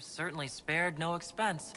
They've certainly spared no expense.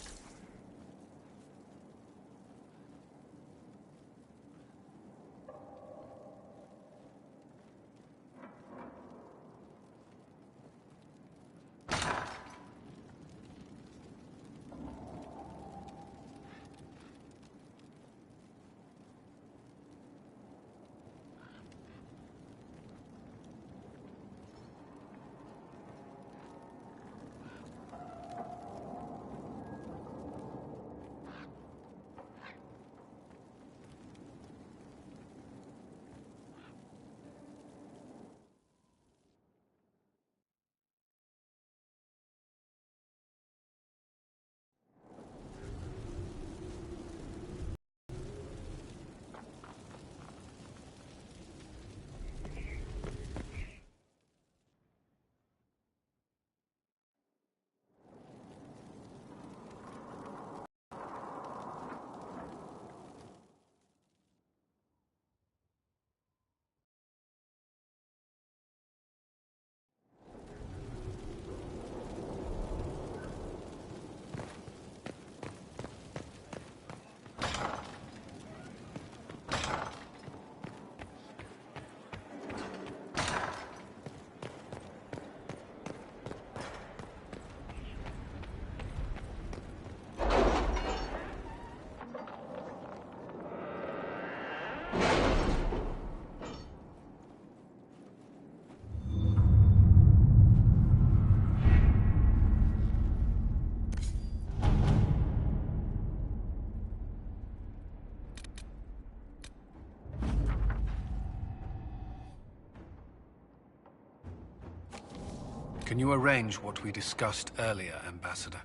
Can you arrange what we discussed earlier, Ambassador?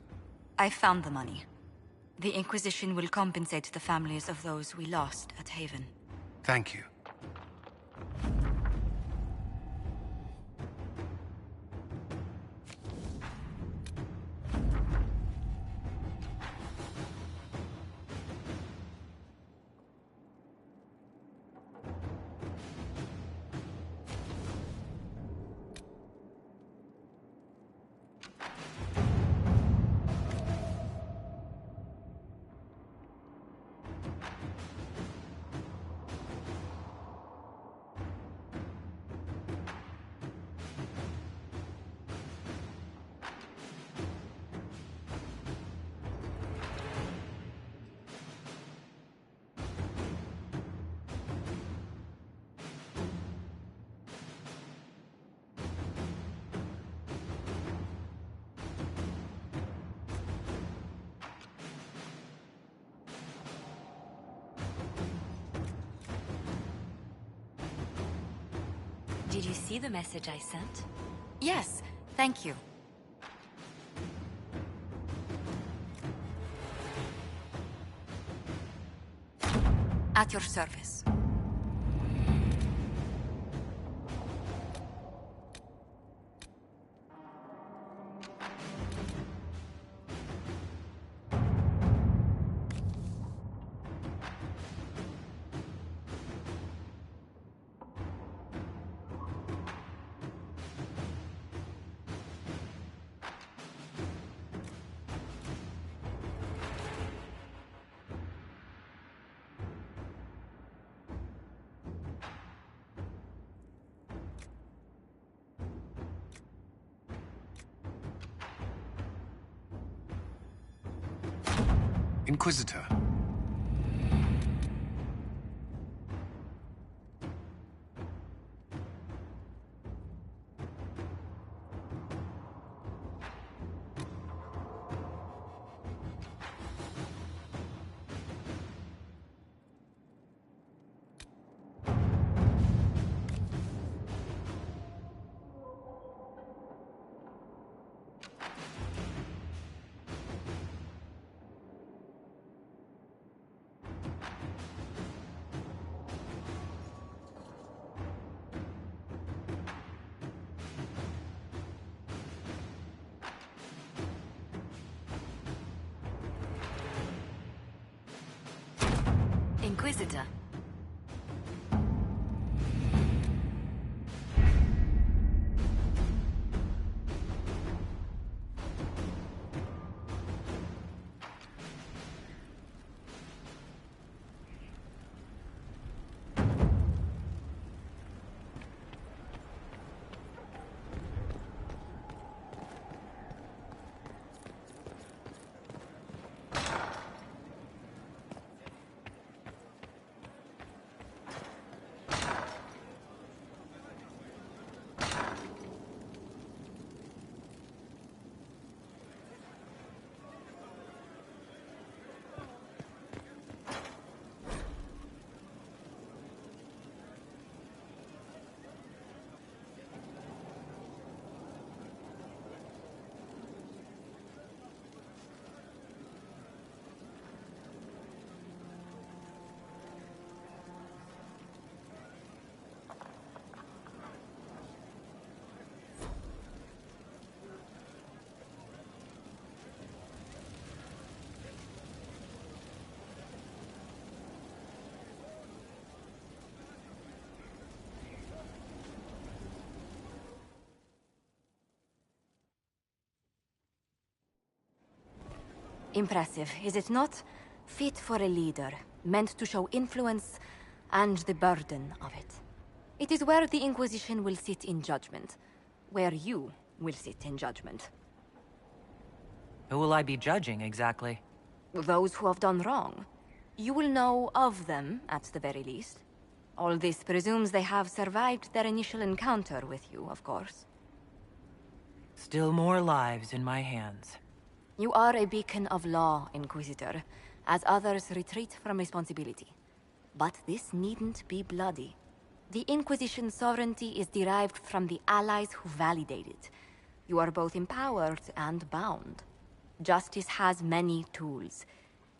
I found the money. The Inquisition will compensate the families of those we lost at Haven. Thank you. Did you see the message I sent? Yes, thank you. At your service. Inquisitor. Inquisitor. Impressive, is it not? Fit for a leader, meant to show influence and the burden of it. It is where the Inquisition will sit in judgment. Where you will sit in judgment. Who will I be judging, exactly? Those who have done wrong. You will know of them, at the very least. All this presumes they have survived their initial encounter with you, of course. Still more lives in my hands. You are a beacon of law, Inquisitor, as others retreat from responsibility. But this needn't be bloody. The Inquisition's sovereignty is derived from the allies who validate it. You are both empowered and bound. Justice has many tools.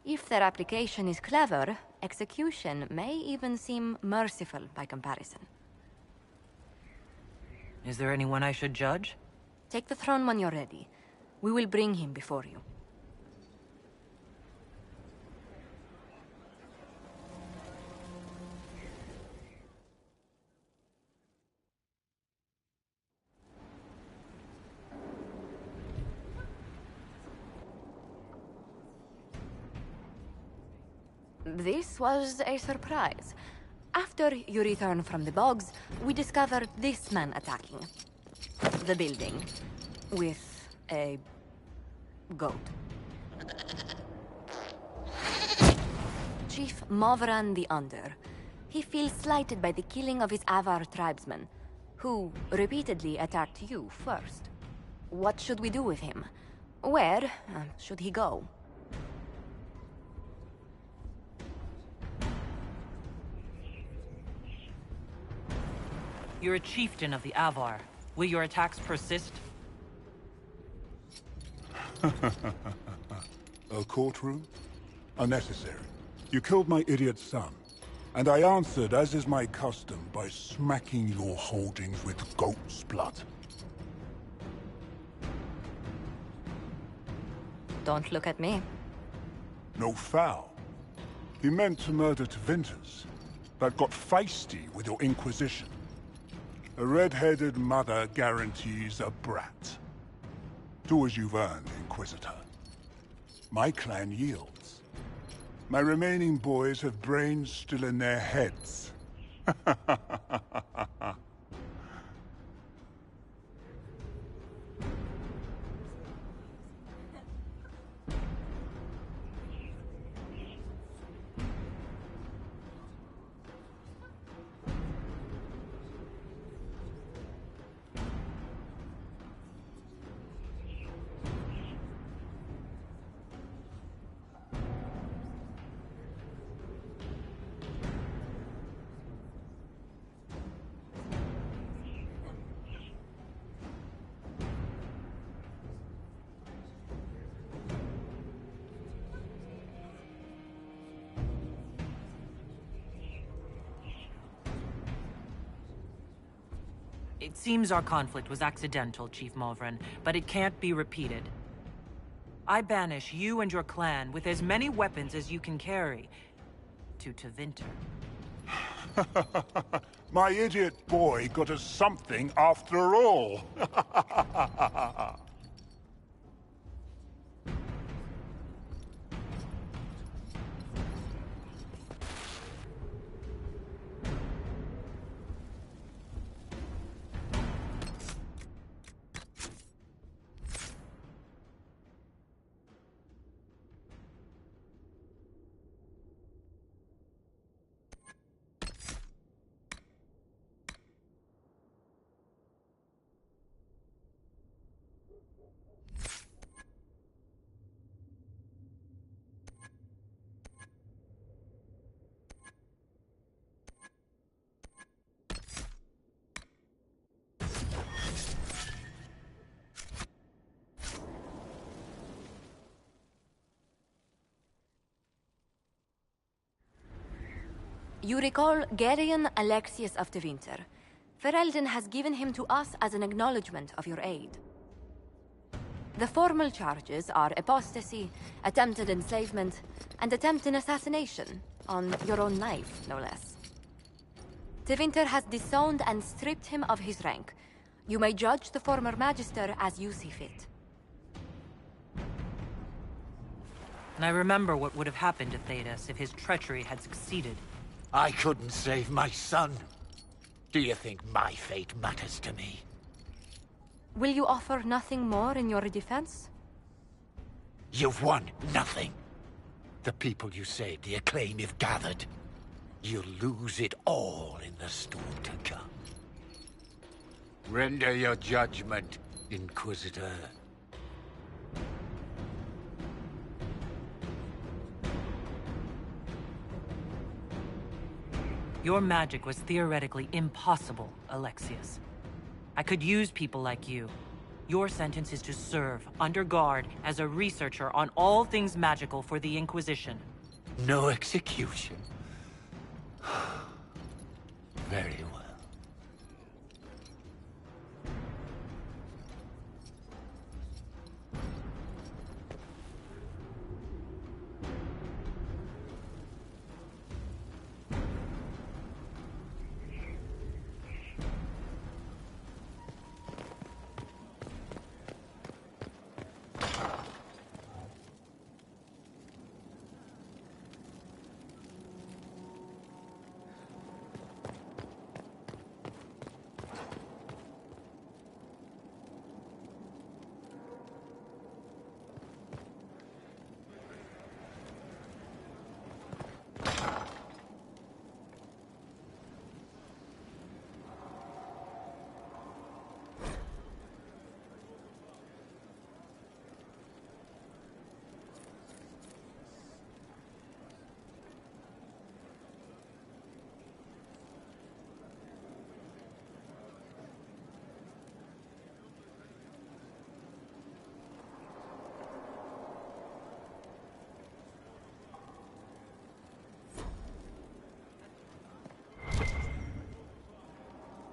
If their application is clever, execution may even seem merciful by comparison. Is there anyone I should judge? Take the throne when you're ready. We will bring him before you. This was a surprise. After you return from the bogs, we discovered this man attacking the building with a goat. Chief Movran the Under. He feels slighted by the killing of his Avar tribesmen, who repeatedly attacked you first. What should we do with him? Where should he go? You're a chieftain of the Avar. Will your attacks persist? A courtroom? Unnecessary. You killed my idiot son, and I answered, as is my custom, by smacking your holdings with goat's blood. Don't look at me. No foul. He meant to murder Tevinters, but got feisty with your Inquisition. A red-headed mother guarantees a brat. Do as you've earned, Inquisitor. My clan yields. My remaining boys have brains still in their heads. It seems our conflict was accidental, Chief Movran, but it can't be repeated. I banish you and your clan with as many weapons as you can carry to Tevinter. My idiot boy got us something after all. You recall Gerion Alexius of Tevinter. Ferelden has given him to us as an acknowledgement of your aid. The formal charges are apostasy, attempted enslavement, and attempted assassination, on your own life, no less. Tevinter has disowned and stripped him of his rank. You may judge the former Magister as you see fit. And I remember what would have happened to Thedas if his treachery had succeeded. I couldn't save my son. Do you think my fate matters to me? Will you offer nothing more in your defense? You've won nothing. The people you saved, the acclaim you've gathered. You'll lose it all in the storm to come. Render your judgment, Inquisitor. Your magic was theoretically impossible, Alexius. I could use people like you. Your sentence is to serve, under guard, as a researcher on all things magical for the Inquisition. No execution. Very well.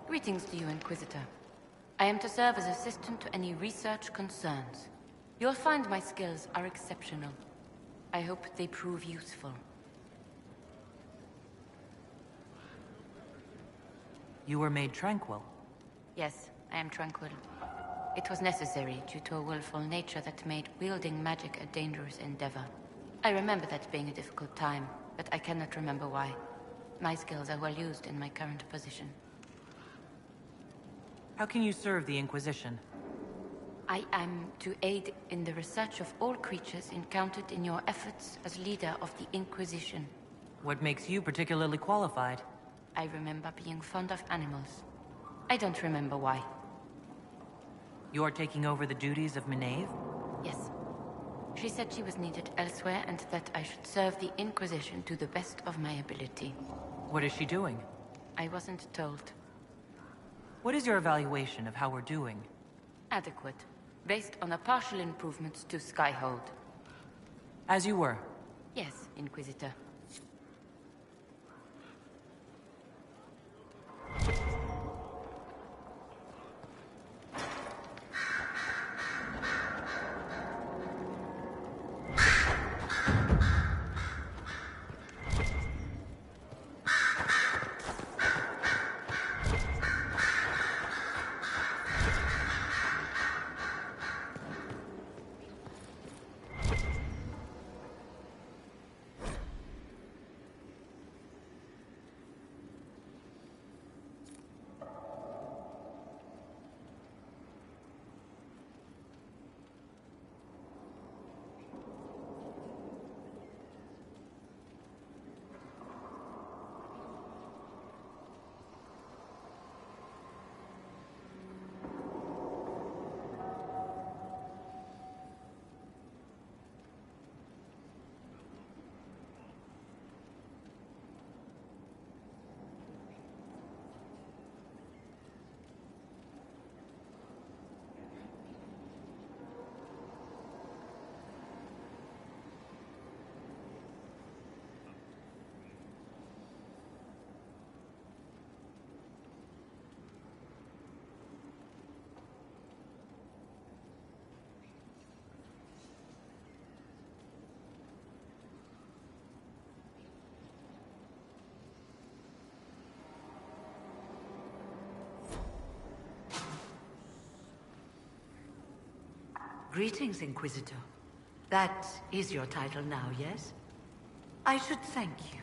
Greetings to you, Inquisitor. I am to serve as assistant to any research concerns. You'll find my skills are exceptional. I hope they prove useful. You were made tranquil. Yes, I am tranquil. It was necessary due to a willful nature that made wielding magic a dangerous endeavor. I remember that being a difficult time, but I cannot remember why. My skills are well used in my current position. How can you serve the Inquisition? I am to aid in the research of all creatures encountered in your efforts as leader of the Inquisition. What makes you particularly qualified? I remember being fond of animals. I don't remember why. You're taking over the duties of Maeve? Yes. She said she was needed elsewhere and that I should serve the Inquisition to the best of my ability. What is she doing? I wasn't told. What is your evaluation of how we're doing? Adequate. Based on the partial improvements to Skyhold. As you were. Yes, Inquisitor. Greetings, Inquisitor. That is your title now, yes? I should thank you.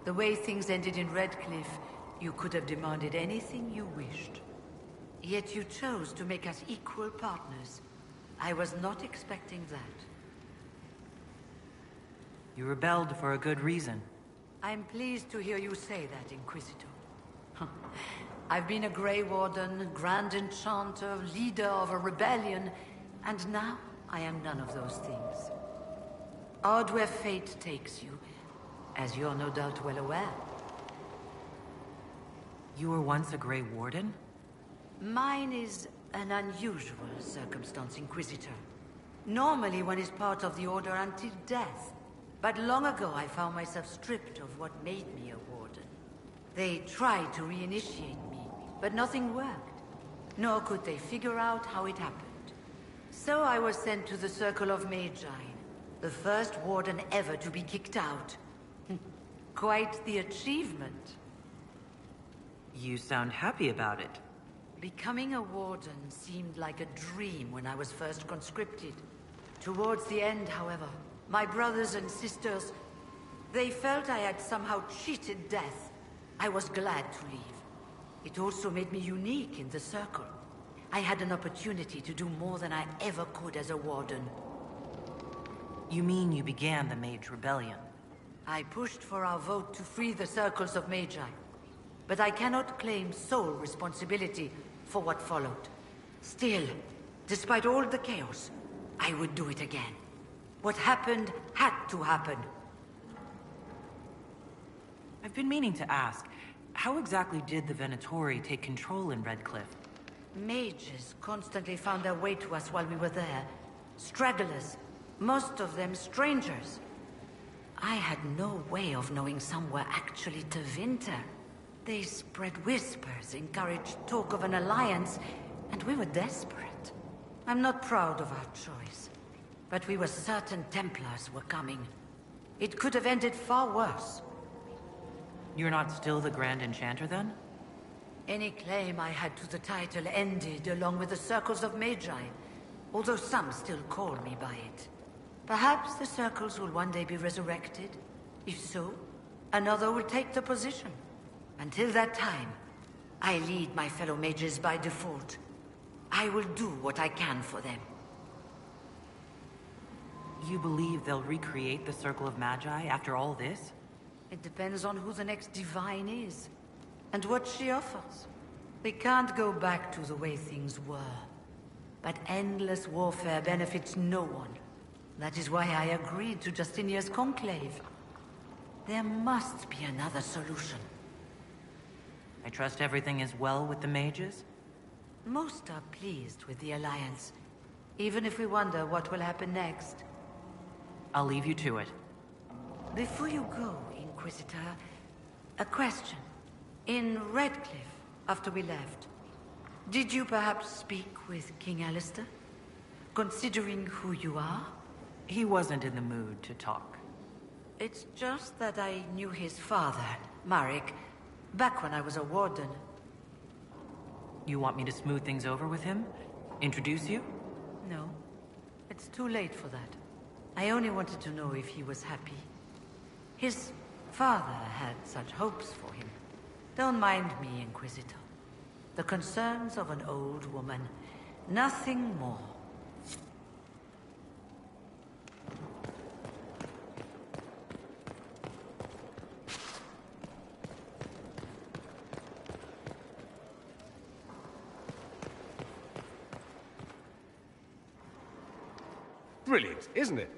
The way things ended in Redcliffe, you could have demanded anything you wished. Yet you chose to make us equal partners. I was not expecting that. You rebelled for a good reason. I'm pleased to hear you say that, Inquisitor. I've been a Grey Warden, Grand Enchanter, leader of a rebellion, and now I am none of those things. Odd where fate takes you, as you're no doubt well aware. You were once a Grey Warden? Mine is an unusual circumstance, Inquisitor. Normally one is part of the Order until death. But long ago I found myself stripped of what made me a Warden. They tried to reinitiate me, but nothing worked. Nor could they figure out how it happened. So I was sent to the Circle of Magi, the first Warden ever to be kicked out. Quite the achievement. You sound happy about it. Becoming a Warden seemed like a dream when I was first conscripted. Towards the end, however, my brothers and sisters, they felt I had somehow cheated death. I was glad to leave. It also made me unique in the Circle. I had an opportunity to do more than I ever could as a Warden. You mean you began the Mage Rebellion? I pushed for our vote to free the Circles of Magi. But I cannot claim sole responsibility for what followed. Still, despite all the chaos, I would do it again. What happened had to happen. I've been meaning to ask, how exactly did the Venatori take control in Redcliffe? Mages constantly found their way to us while we were there. Stragglers, most of them strangers. I had no way of knowing some were actually Tevinter. They spread whispers, encouraged talk of an alliance, and we were desperate. I'm not proud of our choice, but we were certain Templars were coming. It could have ended far worse. You're not still the Grand Enchanter, then? Any claim I had to the title ended along with the Circles of Magi, although some still call me by it. Perhaps the Circles will one day be resurrected. If so, another will take the position. Until that time, I lead my fellow mages by default. I will do what I can for them. You believe they'll recreate the Circle of Magi after all this? It depends on who the next divine is, and what she offers. We can't go back to the way things were. But endless warfare benefits no one. That is why I agreed to Justinia's conclave. There must be another solution. I trust everything is well with the mages? Most are pleased with the Alliance, even if we wonder what will happen next. I'll leave you to it. Before you go, Inquisitor, a question. In Redcliffe, after we left, did you perhaps speak with King Alistair? Considering who you are? He wasn't in the mood to talk. It's just that I knew his father, Marek, back when I was a Warden. You want me to smooth things over with him? Introduce you? No. It's too late for that. I only wanted to know if he was happy. His father had such hopes for him. Don't mind me, Inquisitor. The concerns of an old woman. Nothing more. Brilliant, isn't it?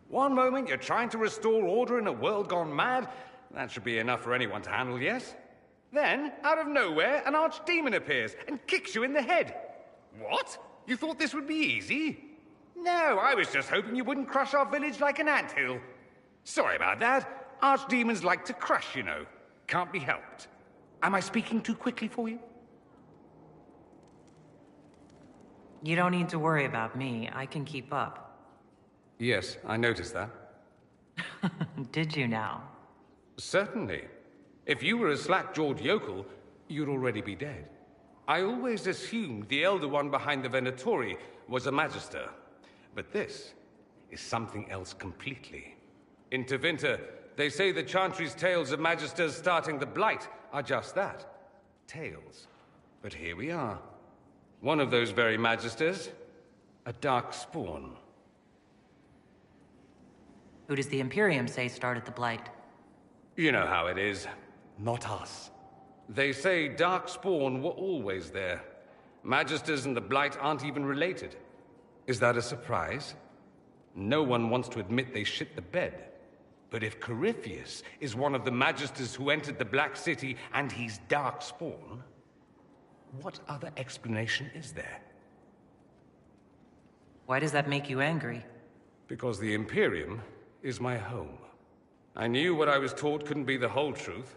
One moment you're trying to restore order in a world gone mad. That should be enough for anyone to handle, yes? Then, out of nowhere, an archdemon appears and kicks you in the head. What? You thought this would be easy? No, I was just hoping you wouldn't crush our village like an anthill. Sorry about that. Archdemons like to crush, you know. Can't be helped. Am I speaking too quickly for you? You don't need to worry about me. I can keep up. Yes, I noticed that. Did you now? Certainly. If you were a slack-jawed yokel, you'd already be dead. I always assumed the Elder One behind the Venatori was a Magister. But this is something else completely. In Tevinter, they say the Chantry's tales of Magisters starting the Blight are just that. Tales. But here we are. One of those very Magisters. A dark spawn. Who does the Imperium say started the Blight? You know how it is. Not us. They say Darkspawn were always there. Magisters and the Blight aren't even related. Is that a surprise? No one wants to admit they shit the bed. But if Corypheus is one of the Magisters who entered the Black City and he's Darkspawn, what other explanation is there? Why does that make you angry? Because the Imperium is my home. I knew what I was taught couldn't be the whole truth,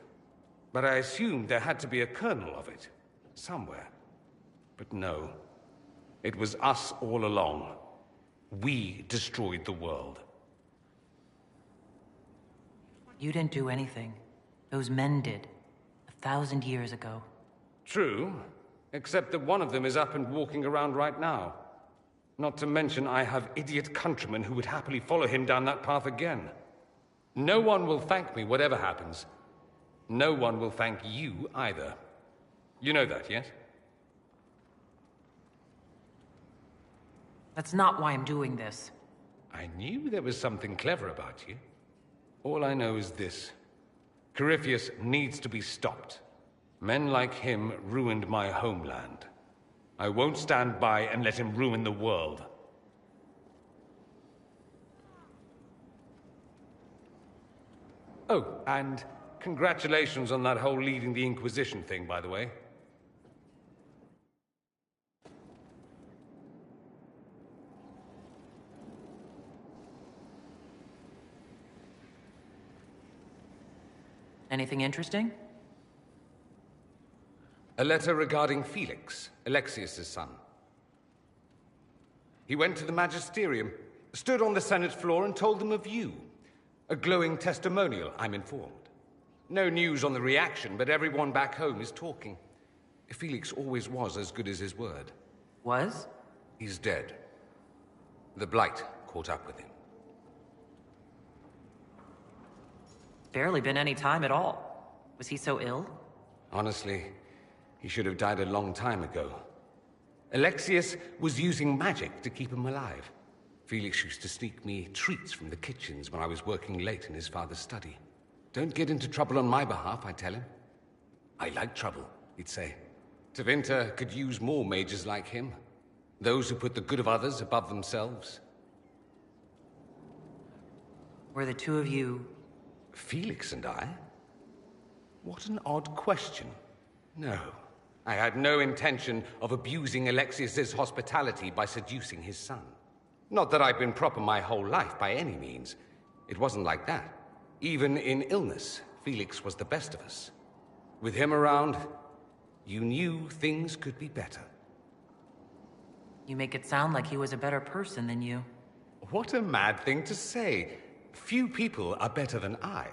but I assumed there had to be a kernel of it, somewhere. But no, it was us all along. We destroyed the world. You didn't do anything. Those men did. 1,000 years ago. True, except that one of them is up and walking around right now. Not to mention I have idiot countrymen who would happily follow him down that path again. No one will thank me, whatever happens. No one will thank you either. You know that, yes? That's not why I'm doing this. I knew there was something clever about you. All I know is this. Corypheus needs to be stopped. Men like him ruined my homeland. I won't stand by and let him ruin the world. Oh, and congratulations on that whole leading the Inquisition thing, by the way. Anything interesting? A letter regarding Felix, Alexius's son. He went to the Magisterium, stood on the Senate floor and told them of you. A glowing testimonial, I'm informed. No news on the reaction, but everyone back home is talking. Felix always was as good as his word. Was? He's dead. The Blight caught up with him. Barely been any time at all. Was he so ill? Honestly, he should have died a long time ago. Alexius was using magic to keep him alive. Felix used to sneak me treats from the kitchens when I was working late in his father's study. Don't get into trouble on my behalf, I tell him. I like trouble, he'd say. Tevinter could use more mages like him. Those who put the good of others above themselves. Were the two of you... Felix and I? What an odd question. No, I had no intention of abusing Alexius's hospitality by seducing his son. Not that I've been proper my whole life, by any means. It wasn't like that. Even in illness, Felix was the best of us. With him around, you knew things could be better. You make it sound like he was a better person than you. What a mad thing to say. Few people are better than I.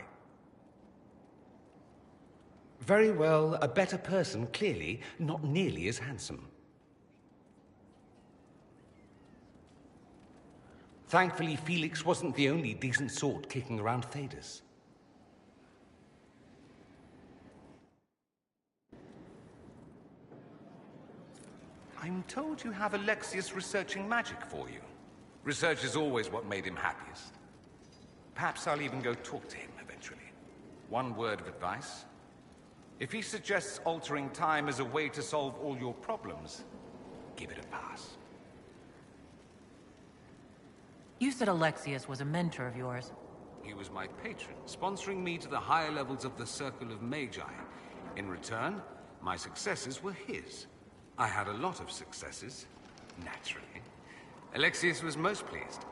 Very well, a better person, clearly, not nearly as handsome. Thankfully, Felix wasn't the only decent sort kicking around Thedas. I'm told you have Alexius researching magic for you. Research is always what made him happiest. Perhaps I'll even go talk to him eventually. One word of advice. If he suggests altering time as a way to solve all your problems, give it a pass. You said Alexius was a mentor of yours. He was my patron, sponsoring me to the higher levels of the Circle of Magi. In return, my successes were his. I had a lot of successes, naturally. Alexius was most pleased.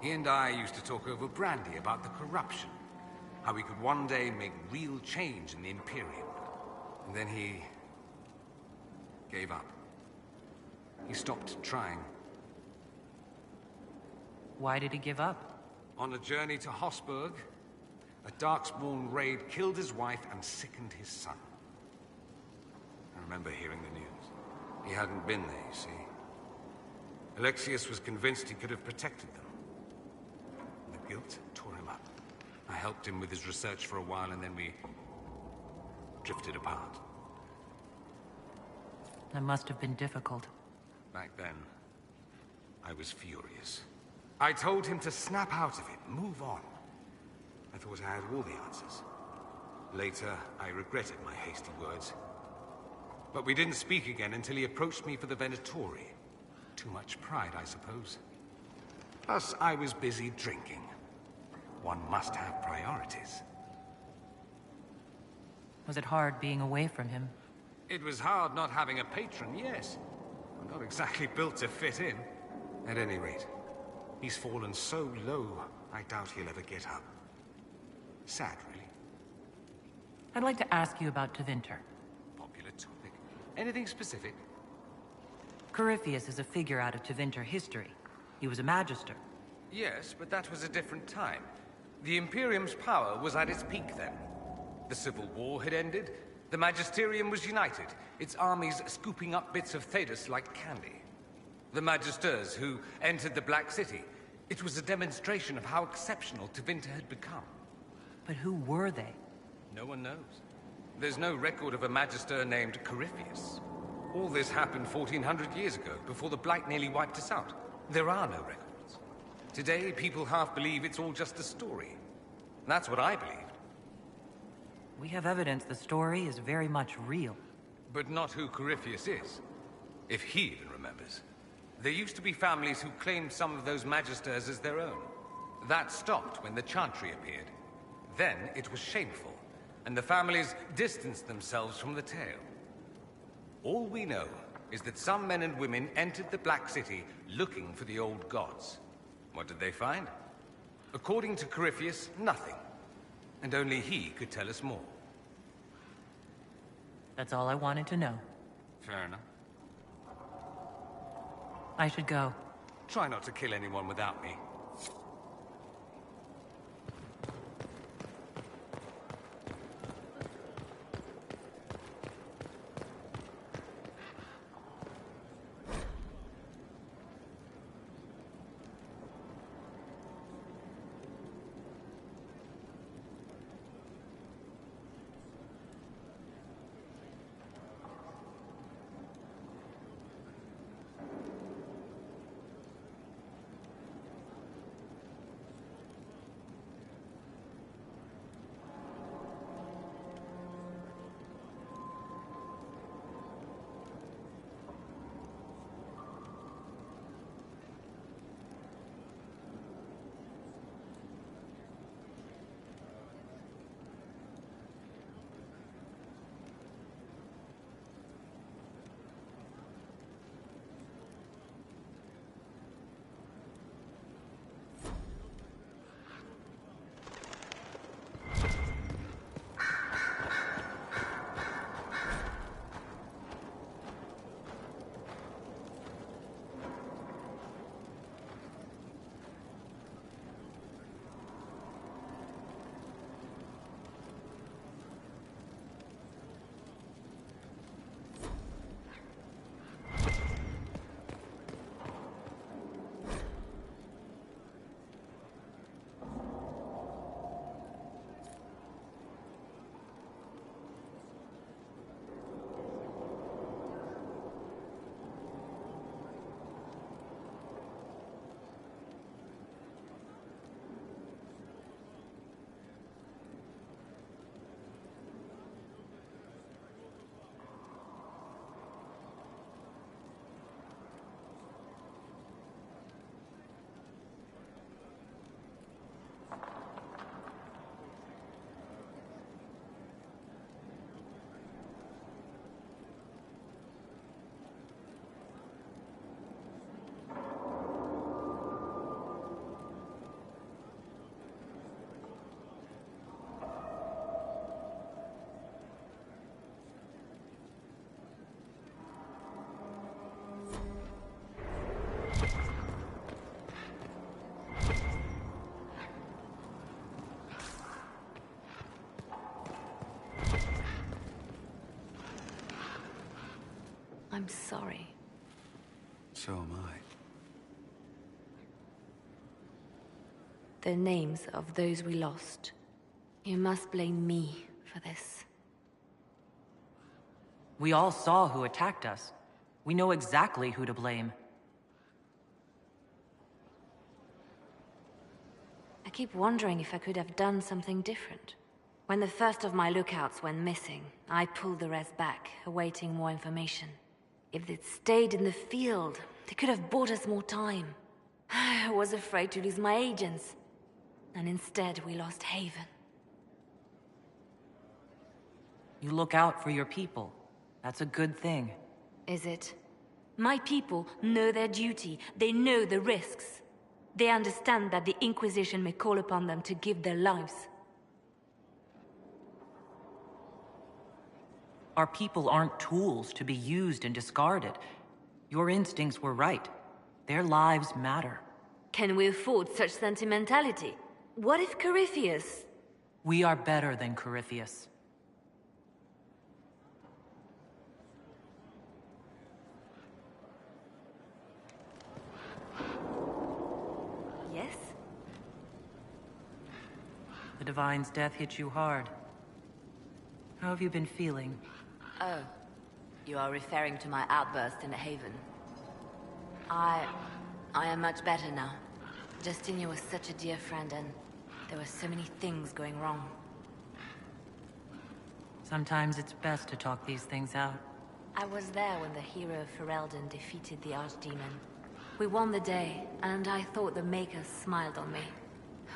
He and I used to talk over brandy about the corruption, how we could one day make real change in the Imperium. And then he gave up. He stopped trying. Why did he give up? On a journey to Hossberg, a Darkspawn raid killed his wife and sickened his son. I remember hearing the news. He hadn't been there, you see. Alexius was convinced he could have protected them. The guilt tore him up. I helped him with his research for a while, and then we drifted apart. That must have been difficult. Back then, I was furious. I told him to snap out of it, move on. I thought I had all the answers. Later, I regretted my hasty words. But we didn't speak again until he approached me for the Venatori. Too much pride, I suppose. Plus, I was busy drinking. One must have priorities. Was it hard being away from him? It was hard not having a patron, yes. I'm not exactly built to fit in. At any rate, he's fallen so low, I doubt he'll ever get up. Sad, really. I'd like to ask you about Tevinter. Popular topic. Anything specific? Corypheus is a figure out of Tevinter history. He was a magister. Yes, but that was a different time. The Imperium's power was at its peak then. The Civil War had ended. The Magisterium was united, its armies scooping up bits of Thedas like candy. The Magisters who entered the Black City. It was a demonstration of how exceptional Tevinter had become. But who were they? No one knows. There's no record of a Magister named Corypheus. All this happened 1400 years ago, before the Blight nearly wiped us out. There are no records. Today, people half believe it's all just a story. That's what I believed. We have evidence the story is very much real. But not who Corypheus is. If he even remembers. There used to be families who claimed some of those Magisters as their own. That stopped when the Chantry appeared. Then it was shameful, and the families distanced themselves from the tale. All we know is that some men and women entered the Black City looking for the old gods. What did they find? According to Corypheus, nothing. And only he could tell us more. That's all I wanted to know. Fair enough. I should go. Try not to kill anyone without me. I'm sorry. So am I. The names of those we lost. You must blame me for this. We all saw who attacked us. We know exactly who to blame. I keep wondering if I could have done something different. When the first of my lookouts went missing, I pulled the rest back, awaiting more information. If they'd stayed in the field, they could have bought us more time. I was afraid to lose my agents. And instead, we lost Haven. You look out for your people. That's a good thing. Is it? My people know their duty. They know the risks. They understand that the Inquisition may call upon them to give their lives. Our people aren't tools to be used and discarded. Your instincts were right. Their lives matter. Can we afford such sentimentality? What if Corypheus... We are better than Corypheus. Yes? The Divine's death hit you hard. How have you been feeling? Oh, you are referring to my outburst in the Haven. I am much better now. Justinia was such a dear friend, and there were so many things going wrong. Sometimes it's best to talk these things out. I was there when the hero of Ferelden defeated the Archdemon. We won the day, and I thought the Maker smiled on me.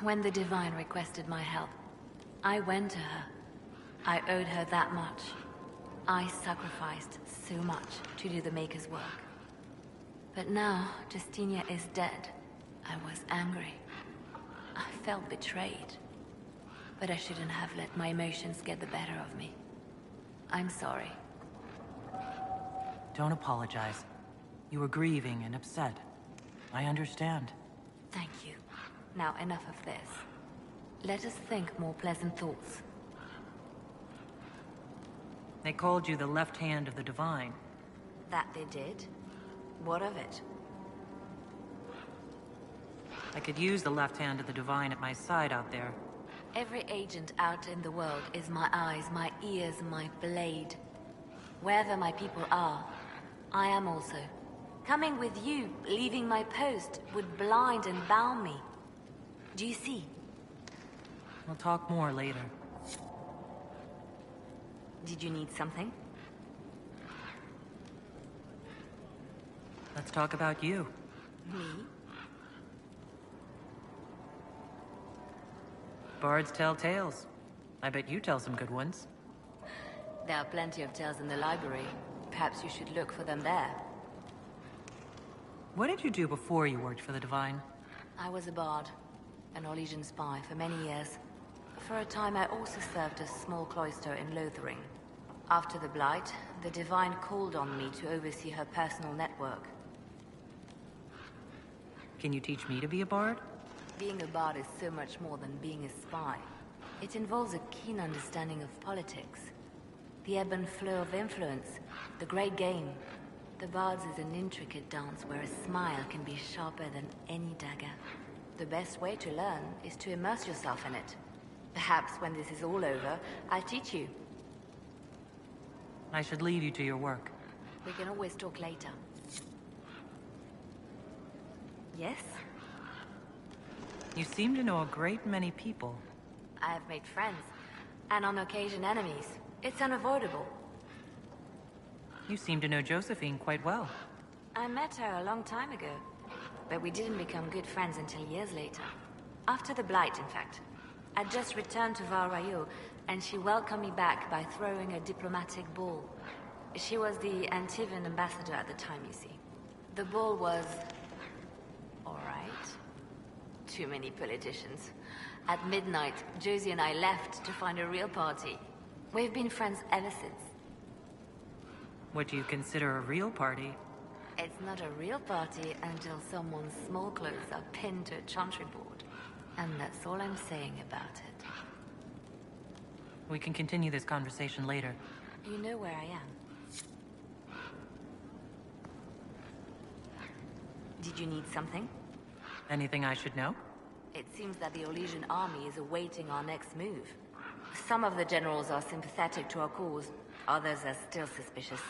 When the Divine requested my help, I went to her. I owed her that much. I sacrificed so much to do the Maker's work. But now, Justinia is dead. I was angry. I felt betrayed. But I shouldn't have let my emotions get the better of me. I'm sorry. Don't apologize. You were grieving and upset. I understand. Thank you. Now enough of this. Let us think more pleasant thoughts. They called you the left hand of the Divine. That they did? What of it? I could use the left hand of the Divine at my side out there. Every agent out in the world is my eyes, my ears, my blade. Wherever my people are, I am also. Coming with you, leaving my post, would blind and bound me. Do you see? We'll talk more later. Did you need something? Let's talk about you. Me? Bards tell tales. I bet you tell some good ones. There are plenty of tales in the library. Perhaps you should look for them there. What did you do before you worked for the Divine? I was a bard, an Orlesian spy for many years. For a time I also served a small cloister in Lothering. After the Blight, the Divine called on me to oversee her personal network. Can you teach me to be a bard? Being a bard is so much more than being a spy. It involves a keen understanding of politics. The ebb and flow of influence, the great game. The bard's is an intricate dance where a smile can be sharper than any dagger. The best way to learn is to immerse yourself in it. Perhaps when this is all over, I'll teach you. I should leave you to your work. We can always talk later. Yes? You seem to know a great many people. I have made friends, and on occasion enemies. It's unavoidable. You seem to know Josephine quite well. I met her a long time ago, but we didn't become good friends until years later. After the Blight, in fact. I'd just returned to Val Rayo, and she welcomed me back by throwing a diplomatic ball. She was the Antivan ambassador at the time, you see. The ball was... all right. Too many politicians. At midnight, Josie and I left to find a real party. We've been friends ever since. What do you consider a real party? It's not a real party until someone's small clothes are pinned to a chantry board. And that's all I'm saying about it. We can continue this conversation later. You know where I am. Did you need something? Anything I should know? It seems that the Olesian army is awaiting our next move. Some of the generals are sympathetic to our cause, others are still suspicious.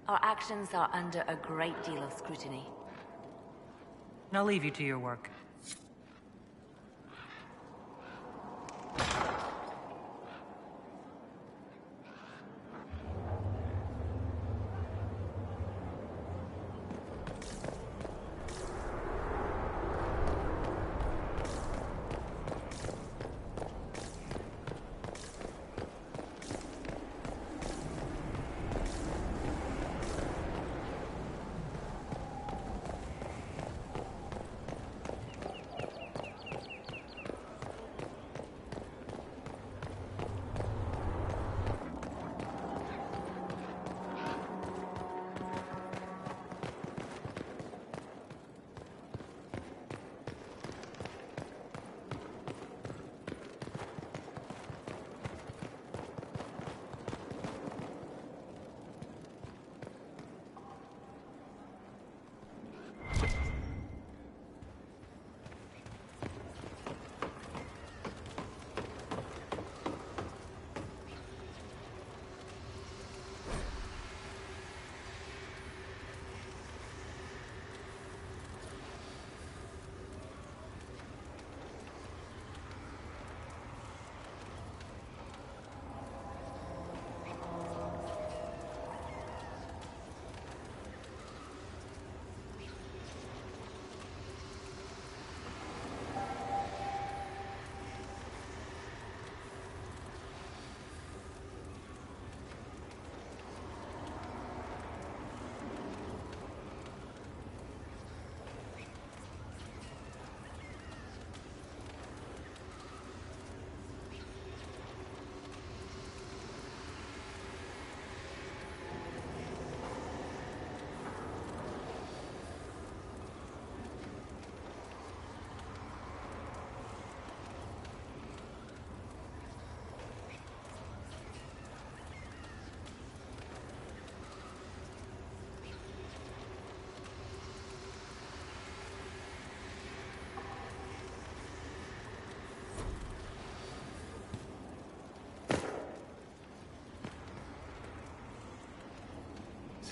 Our actions are under a great deal of scrutiny. I'll leave you to your work.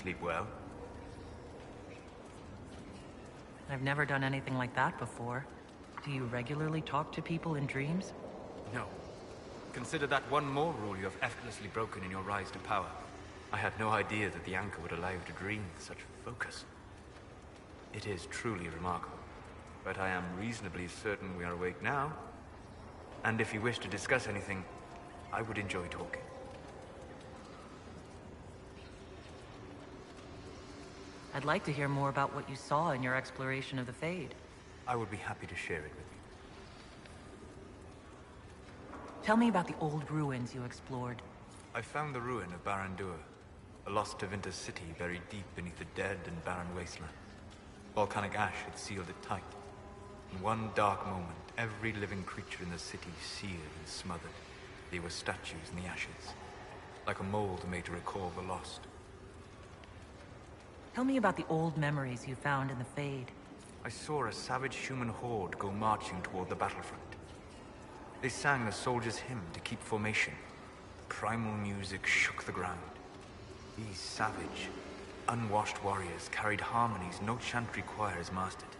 Sleep well? I've never done anything like that before. Do you regularly talk to people in dreams? No. Consider that one more rule you have effortlessly broken in your rise to power. I had no idea that the anchor would allow you to dream with such focus. It is truly remarkable. But I am reasonably certain we are awake now. And if you wish to discuss anything, I would enjoy talking. I'd like to hear more about what you saw in your exploration of the Fade. I would be happy to share it with you. Tell me about the old ruins you explored. I found the ruin of Barandur, a lost Tevinter city buried deep beneath a dead and barren wasteland. Volcanic ash had sealed it tight. In one dark moment, every living creature in the city seared and smothered. They were statues in the ashes, like a mold made to recall the lost. Tell me about the old memories you found in the Fade. I saw a savage human horde go marching toward the battlefront. They sang a soldier's hymn to keep formation. Primal music shook the ground. These savage, unwashed warriors carried harmonies no chantry choirs mastered.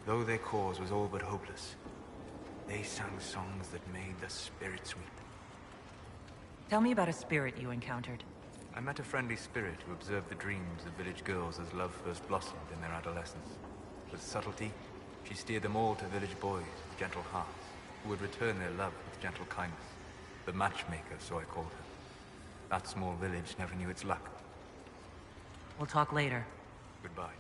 Though their cause was all but hopeless, they sang songs that made the spirits weep. Tell me about a spirit you encountered. I met a friendly spirit who observed the dreams of village girls as love first blossomed in their adolescence. With subtlety, she steered them all to village boys with gentle hearts, who would return their love with gentle kindness. The matchmaker, so I called her. That small village never knew its luck. We'll talk later. Goodbye.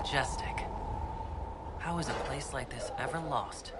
majestic. How is a place like this ever lost?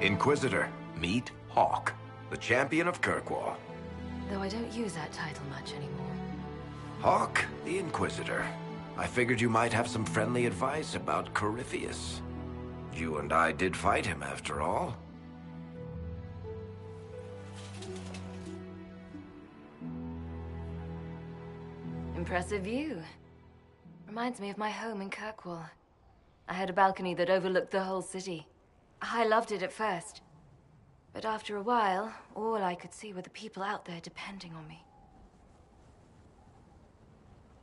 Inquisitor, meet Hawk, the champion of Kirkwall. Though I don't use that title much anymore. Hawk, the Inquisitor. I figured you might have some friendly advice about Corypheus. You and I did fight him, after all. Impressive view. Reminds me of my home in Kirkwall. I had a balcony that overlooked the whole city. I loved it at first. But after a while, all I could see were the people out there depending on me.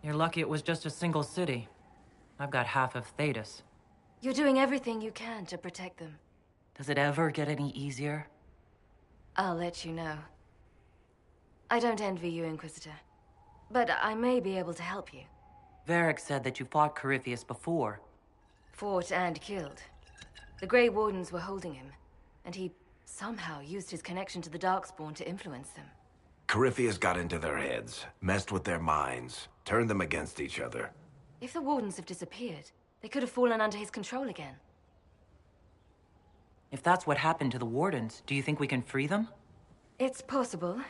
You're lucky it was just a single city. I've got half of Thetis. You're doing everything you can to protect them. Does it ever get any easier? I'll let you know. I don't envy you, Inquisitor. But I may be able to help you. Varric said that you fought Corypheus before. Fought and killed. The Grey Wardens were holding him, and he somehow used his connection to the Darkspawn to influence them. Corypheus got into their heads, messed with their minds, turned them against each other. If the Wardens have disappeared, they could have fallen under his control again. If that's what happened to the Wardens, do you think we can free them? It's possible,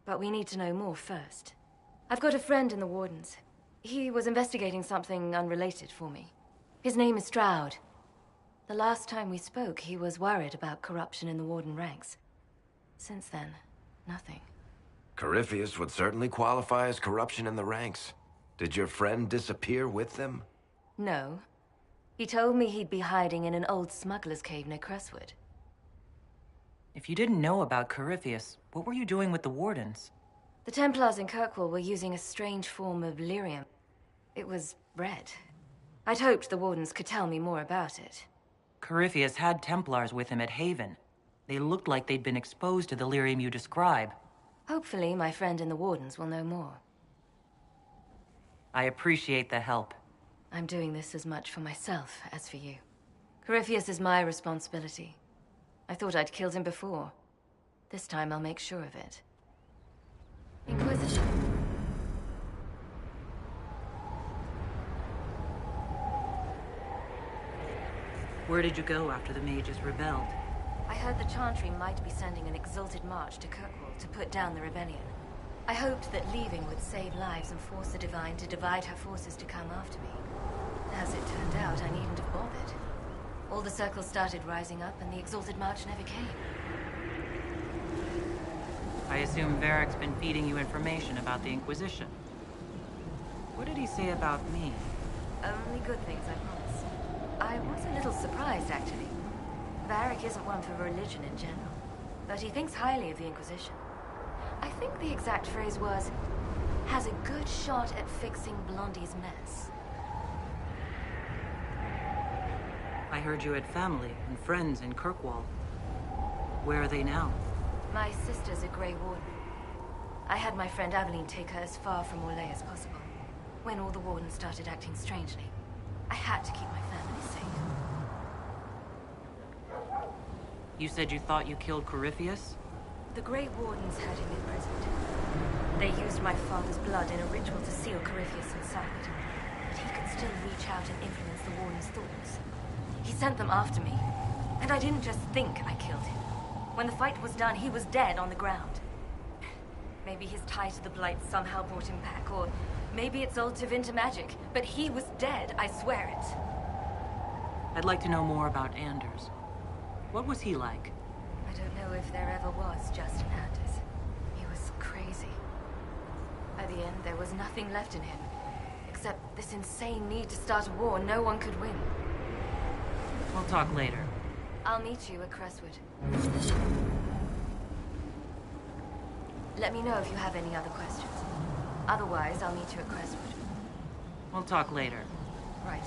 but we need to know more first. I've got a friend in the Wardens. He was investigating something unrelated for me. His name is Stroud. The last time we spoke, he was worried about corruption in the Warden ranks. Since then, nothing. Corypheus would certainly qualify as corruption in the ranks. Did your friend disappear with them? No. He told me he'd be hiding in an old smuggler's cave near Crestwood. If you didn't know about Corypheus, what were you doing with the Wardens? The Templars in Kirkwall were using a strange form of lyrium. It was red. I'd hoped the Wardens could tell me more about it. Corypheus had Templars with him at Haven. They looked like they'd been exposed to the lyrium you describe. Hopefully, my friend in the Wardens will know more. I appreciate the help. I'm doing this as much for myself as for you. Corypheus is my responsibility. I thought I'd killed him before. This time I'll make sure of it. Inquisition. Where did you go after the mages rebelled? I heard the Chantry might be sending an exalted march to Kirkwall to put down the rebellion. I hoped that leaving would save lives and force the Divine to divide her forces to come after me. As it turned out, I needn't have bothered. All the circles started rising up, and the exalted march never came. I assume Varric's been feeding you information about the Inquisition. What did he say about me? Only good things, I promise. I was a little surprised, actually. Varric isn't one for religion in general, but he thinks highly of the Inquisition. I think the exact phrase was, has a good shot at fixing Blondie's mess. I heard you had family and friends in Kirkwall. Where are they now? My sister's a Grey Warden. I had my friend Aveline take her as far from Orlais as possible. When all the Wardens started acting strangely, I had to keep my family safe. You said you thought you killed Corypheus? The Grey Wardens had him imprisoned. They used my father's blood in a ritual to seal Corypheus inside. but he could still reach out and influence the Warden's thoughts. He sent them after me, and I didn't just think I killed him. When the fight was done, he was dead on the ground. Maybe his tie to the Blight somehow brought him back, or maybe it's old Tevinter magic, but he was dead, I swear it. I'd like to know more about Anders. What was he like? I don't know if there ever was just an Anders. He was crazy. By the end, there was nothing left in him, except this insane need to start a war no one could win. We'll talk later. I'll meet you at Crestwood. Let me know if you have any other questions. Otherwise, I'll meet you at Crestwood. We'll talk later. Right.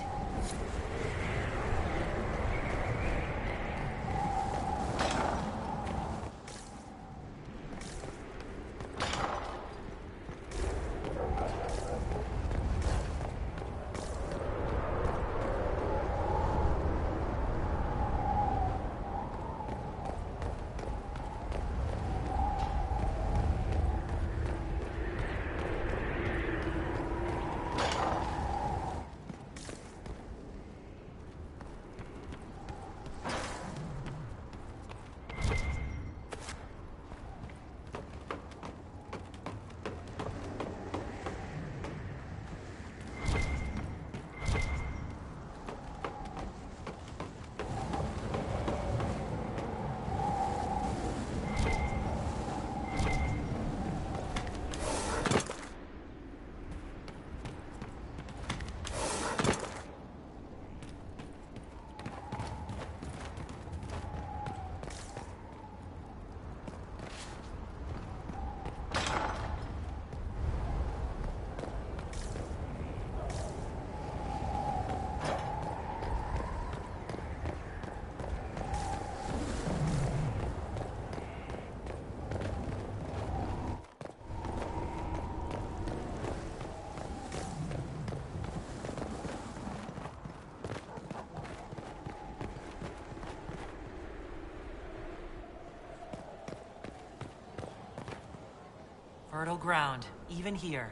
Fertile ground, even here.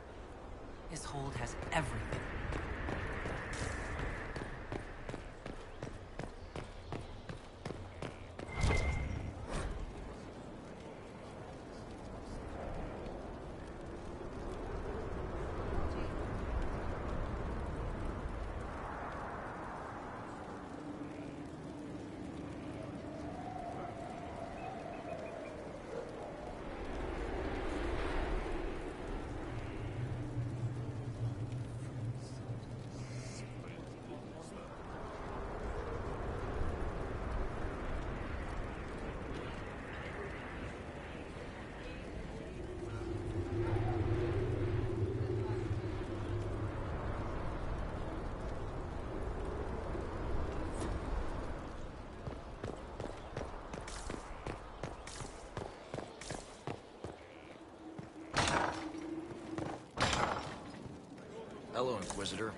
This hold has everything. Hello, Inquisitor.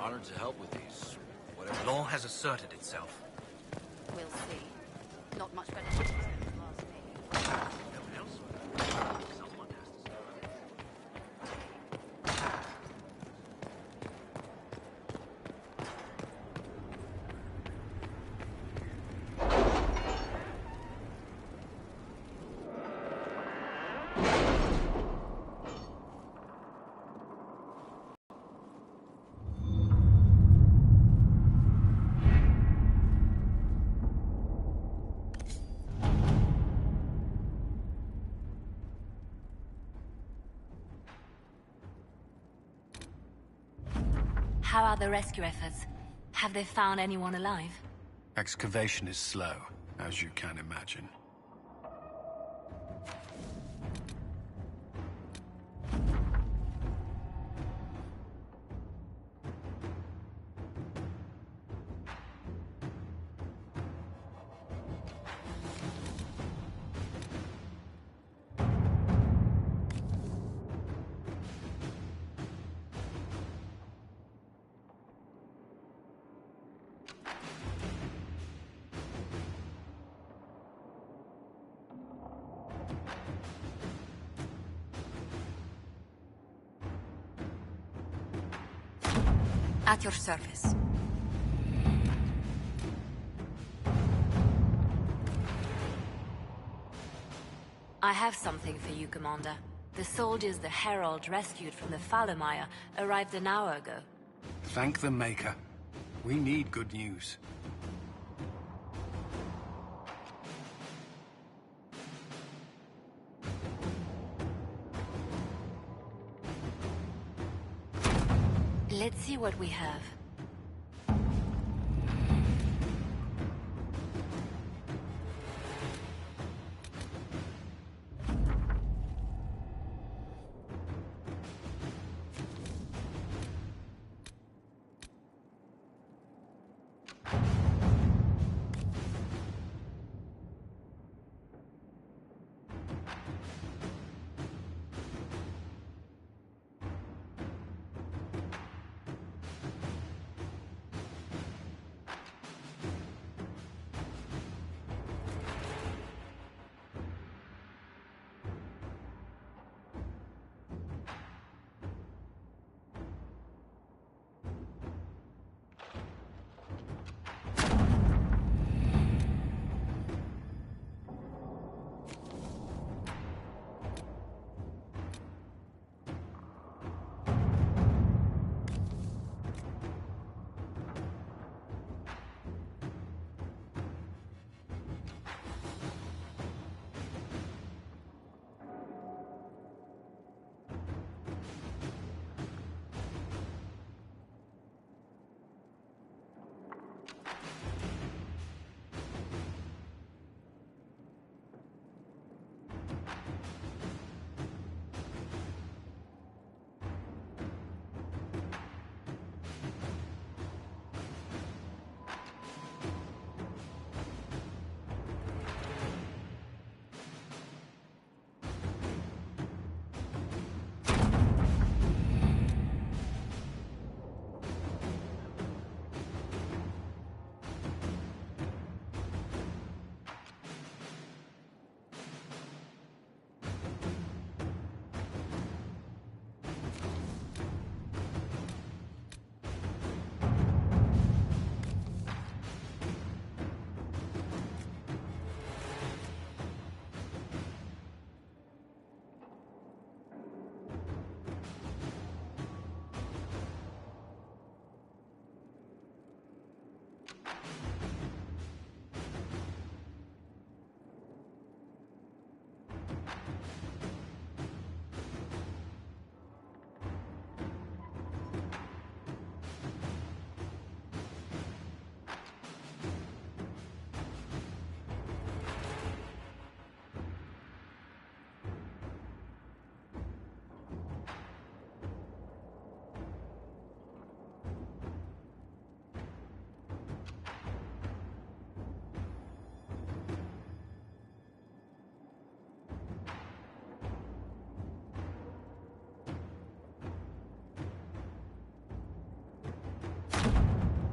Honored to help with these. Whatever. Law has asserted itself. We'll see. Not much better than last meeting. No one else? Someone has to How are the rescue efforts? Have they found anyone alive? Excavation is slow, as you can imagine. At your service. I have something for you, Commander. The soldiers the Herald rescued from the Fallermire arrived an hour ago. Thank the Maker. We need good news. Let's see what we have.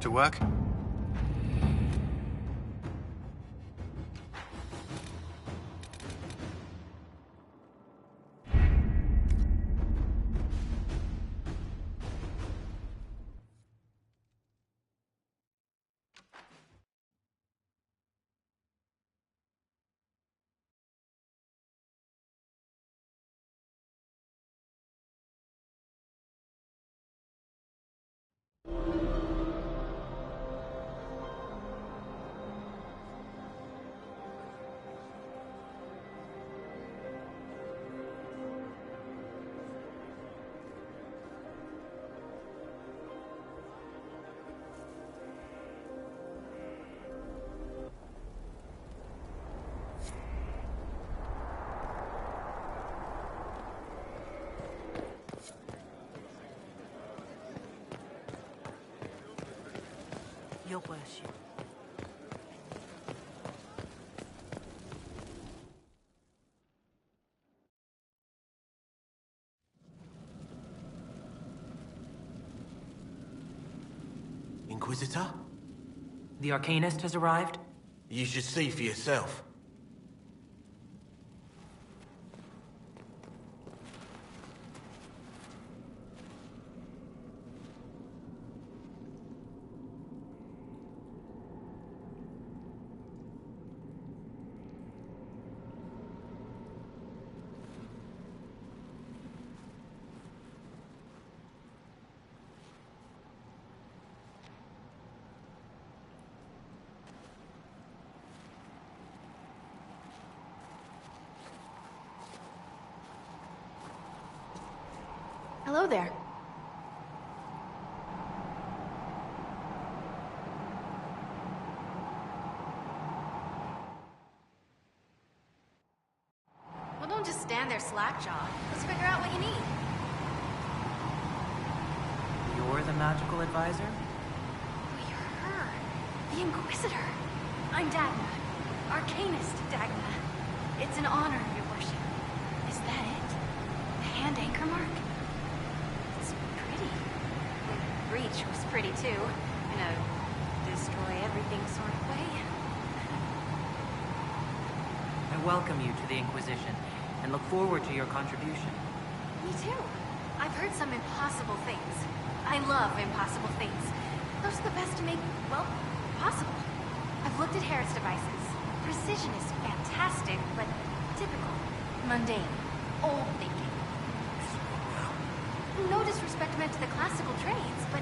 To work? Your worship. Inquisitor? The Arcanist has arrived? You should see for yourself. Hello there. Well, don't just stand there slack-jawed. Let's figure out what you need. You're the magical advisor? Oh, you're her. The Inquisitor. I'm Dagna. Arcanist Dagna. It's an honor, your worship. Is that it? The hand anchor mark? It's pretty. The breach was pretty, too. In a destroy-everything sort of way. I welcome you to the Inquisition, and look forward to your contribution. Me too. I've heard some impossible things. I love impossible things. Those are the best to make, well, possible. I've looked at Harrod's devices. Precision is fantastic, but typical. Mundane. Old thinking. No disrespect meant to the classical trades, but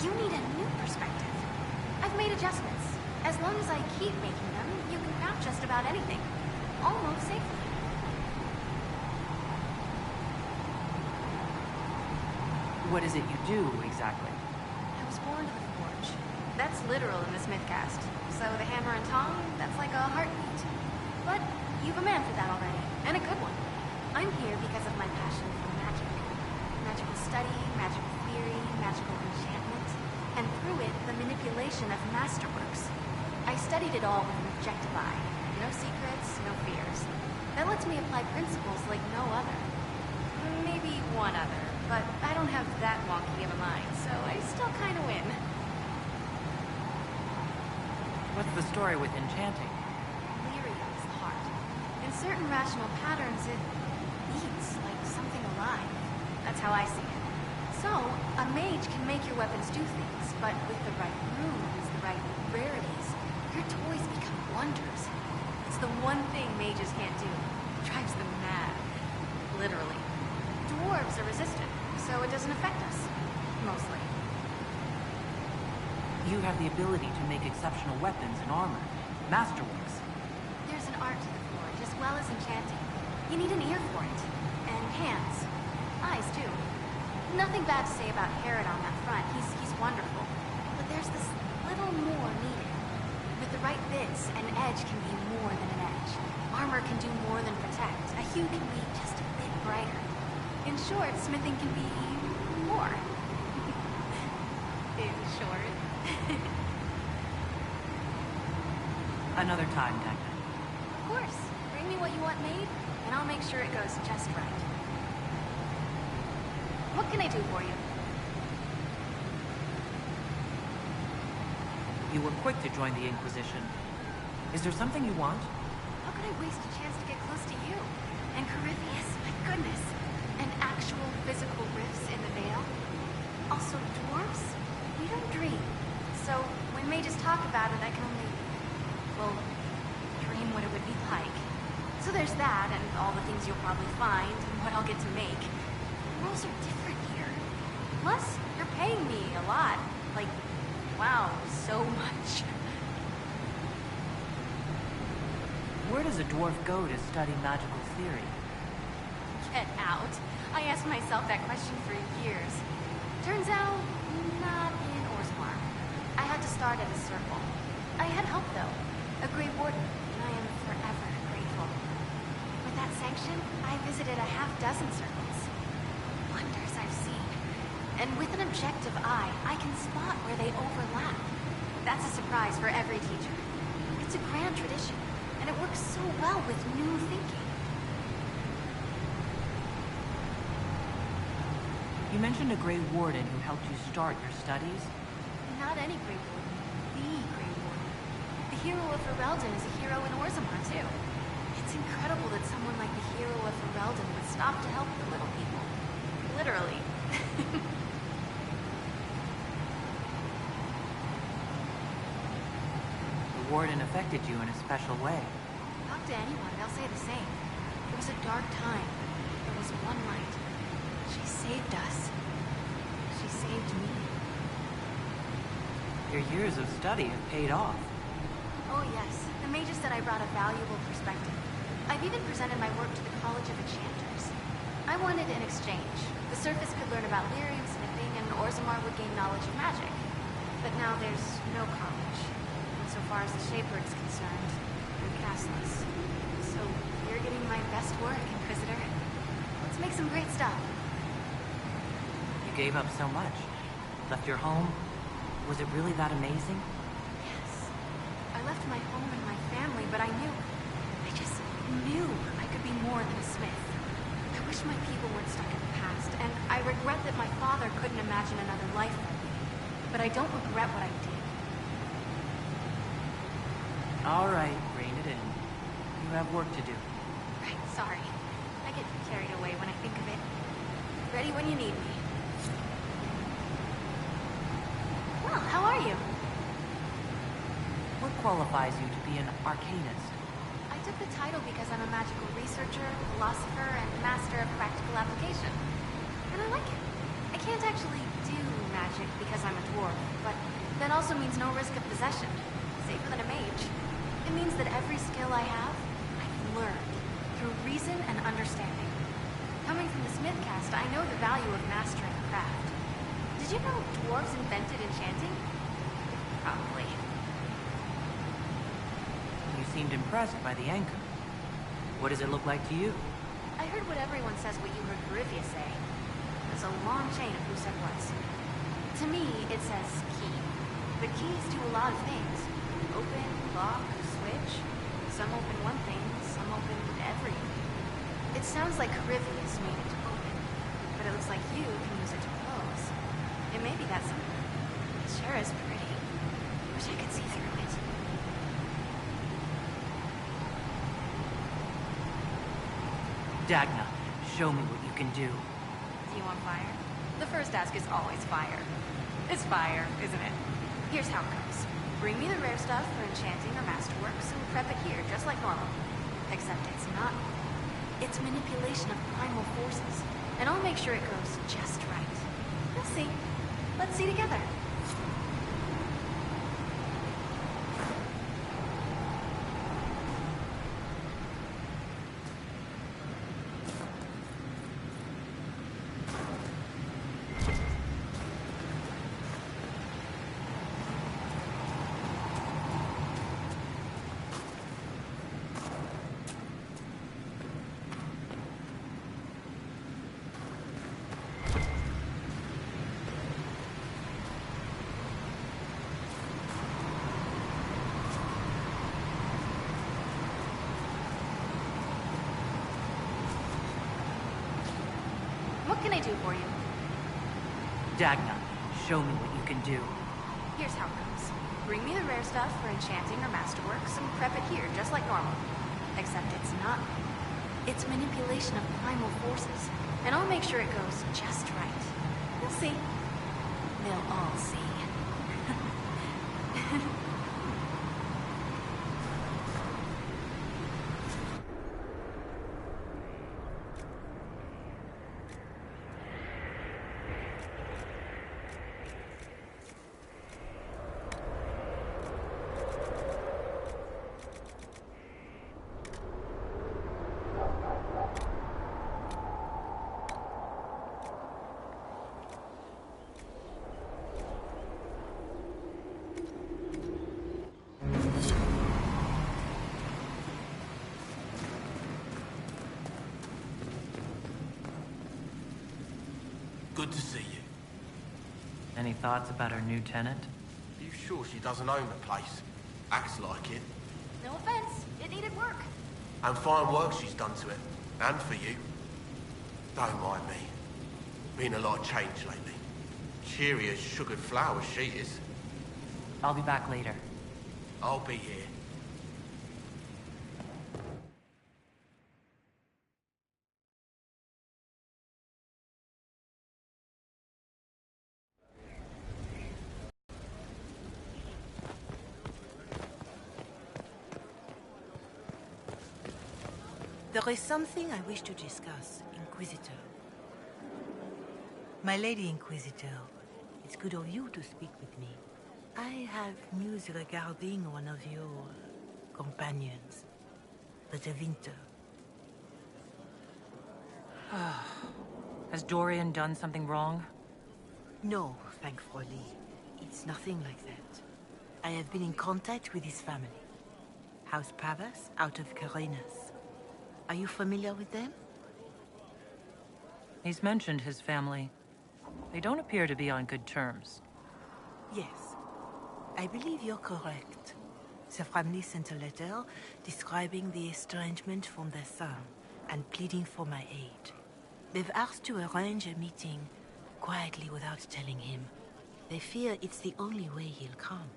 you need a new perspective. I've made adjustments. As long as I keep making them, you can craft just about anything. Almost safely. What is it you do, exactly? I was born to the forge. That's literal in the Smithcast. So the hammer and tong, that's like a heartbeat. But you've a man for that already, and a good one. I'm here because of my passion for magic. Magical study, magical theory, magical enchantment, and through it, the manipulation of masterworks. I studied it all with an objective eye. No secrets, no fears. That lets me apply principles like no other. Maybe one other, but I don't have that wonky of a mind, so I still kind of win. What's the story with enchanting? Lyria is the heart. In certain rational patterns, it beats like something alive. That's how I see it. So, a mage can make your weapons do things, but with the right runes, the right rarities, your toys become wonders. It's the one thing mages can't do. It drives them mad. Literally. Dwarves are resistant, so it doesn't affect us. Mostly. You have the ability to make exceptional weapons and armor. Masterworks. There's an art to the forge, as well as enchanting. You need an ear for it. And hands. Eyes, too. Nothing bad to say about Harrod on that front. He's wonderful. But there's this little more needed. With the right bits, an edge can be more than an edge. Armor can do more than protect. A hue can be just a bit brighter. In short, smithing can be more. In short. Another time, Dagna. Of course. Bring me what you want made, and I'll make sure it goes just right. What can I do for you? You were quick to join the Inquisition. Is there something you want? How could I waste a chance to get close to you? And Corypheus, my goodness. And actual physical rifts in the Veil. Also, dwarves? We don't dream. So, when mages talk about it, I can only, well, dream what it would be like. So there's that, and all the things you'll probably find, and what I'll get to make. The rules are different here. Plus, you're paying me a lot. Like, wow, so much. Where does a dwarf go to study magical theory? Get out. I asked myself that question for years. Turns out, not in Orzammar. I had to start at a circle. I had help, though. A Grey Warden, and I am forever grateful. With that sanction, I visited a half-dozen circles. Wonders I've seen. And with an objective eye, I can spot where they overlap. That's a surprise for every teacher. It's a grand tradition, and it works so well with new thinking. You mentioned a Grey Warden who helped you start your studies? Not any Grey Warden. The Grey Warden. The hero of Ferelden is a hero in Orzammar, too. It's incredible that someone like the hero of Ferelden would stop to help the little people. Literally. The Warden affected you in a special way. Talk to anyone, they'll say the same. It was a dark time. There was one light. She saved us. She saved me. Your years of study have paid off. Oh yes, the mages said I brought a valuable perspective. I've even presented my work to the College of Enchanters. I wanted an exchange. The surface could learn about lyrium sniffing, and Orzammar would gain knowledge of magic. But now there's no college. And so far as the Shaper is concerned, I'm castless. So you're getting my best work, Inquisitor. Let's make some great stuff. You gave up so much. Left your home? Was it really that amazing? Yes. I left my home and my family, but I just knew I could be more than a smith. I wish my people weren't stuck in the past, and I regret that my father couldn't imagine another life for me. But I don't regret what I did. All right, rein it in. You have work to do. Right, sorry. I get carried away when I think of it. Ready when you need me. Well, how are you? What qualifies you to be an arcanist? I took the title because I'm a magical researcher, philosopher, and master of practical application. And I like it. I can't actually do magic because I'm a dwarf, but that also means no risk of possession. Safer than a mage. It means that every skill I have, I've learned through reason and understanding. Coming from the smith caste, I know the value of mastering a craft. Did you know dwarves invented enchanting? Probably. You seemed impressed by the anchor. What does it look like to you? I heard what everyone says what you heard Corypheus say. There's a long chain of who said what. To me, it says key. But keys do a lot of things. Open, lock, switch. Some open one thing, some open everything. It sounds like Corypheus made it to open, but it looks like you can use it to close. It may be that simple. It sure is pretty. Wish I could see through it. Dagna, show me what you can do. Do you want fire? The first ask is always fire. It's fire, isn't it? Here's how it goes. Bring me the rare stuff for enchanting or masterworks and prep it here, just like normal. Except it's not. It's manipulation of primal forces. And I'll make sure it goes just right. You'll see. Let's see together. What can I do for you? Dagna, show me what you can do. Here's how it goes. Bring me the rare stuff for enchanting or masterworks and prep it here, just like normal. Except it's not. It's manipulation of primal forces. And I'll make sure it goes just right. You'll see. They'll all see. Good to see you. Any thoughts about our new tenant? Are you sure she doesn't own the place? Acts like it. No offense. It needed work. And fine work she's done to it. And for you. Don't mind me. Been a lot of change lately. Cheery as sugared flowers she is. I'll be back later. I'll be here. There is something I wish to discuss, Inquisitor. My Lady Inquisitor, it's good of you to speak with me. I have news regarding one of your companions, the Winter. Has Dorian done something wrong? No, thankfully. It's nothing like that. I have been in contact with his family. House Pavas, out of Carenas. Are you familiar with them? He's mentioned his family. They don't appear to be on good terms. Yes. I believe you're correct. The family sent a letter describing the estrangement from their son and pleading for my aid. They've asked to arrange a meeting quietly without telling him. They fear it's the only way he'll come.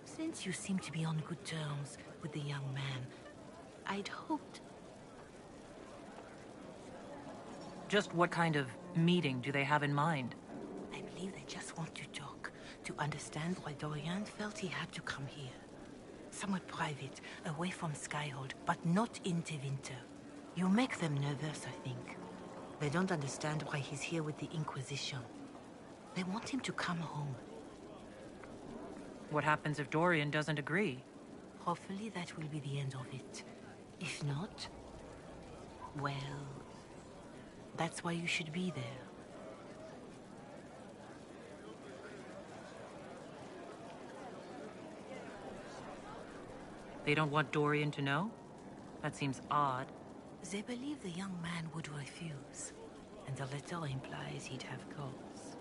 Since you seem to be on good terms with the young man, I'd hoped... Just what kind of meeting do they have in mind? I believe they just want to talk, to understand why Dorian felt he had to come here. Somewhat private, away from Skyhold, but not in Tevinter. You make them nervous, I think. They don't understand why he's here with the Inquisition. They want him to come home. What happens if Dorian doesn't agree? Hopefully that will be the end of it. If not, well, that's why you should be there. They don't want Dorian to know? That seems odd. They believe the young man would refuse, and the letter implies he'd have cause.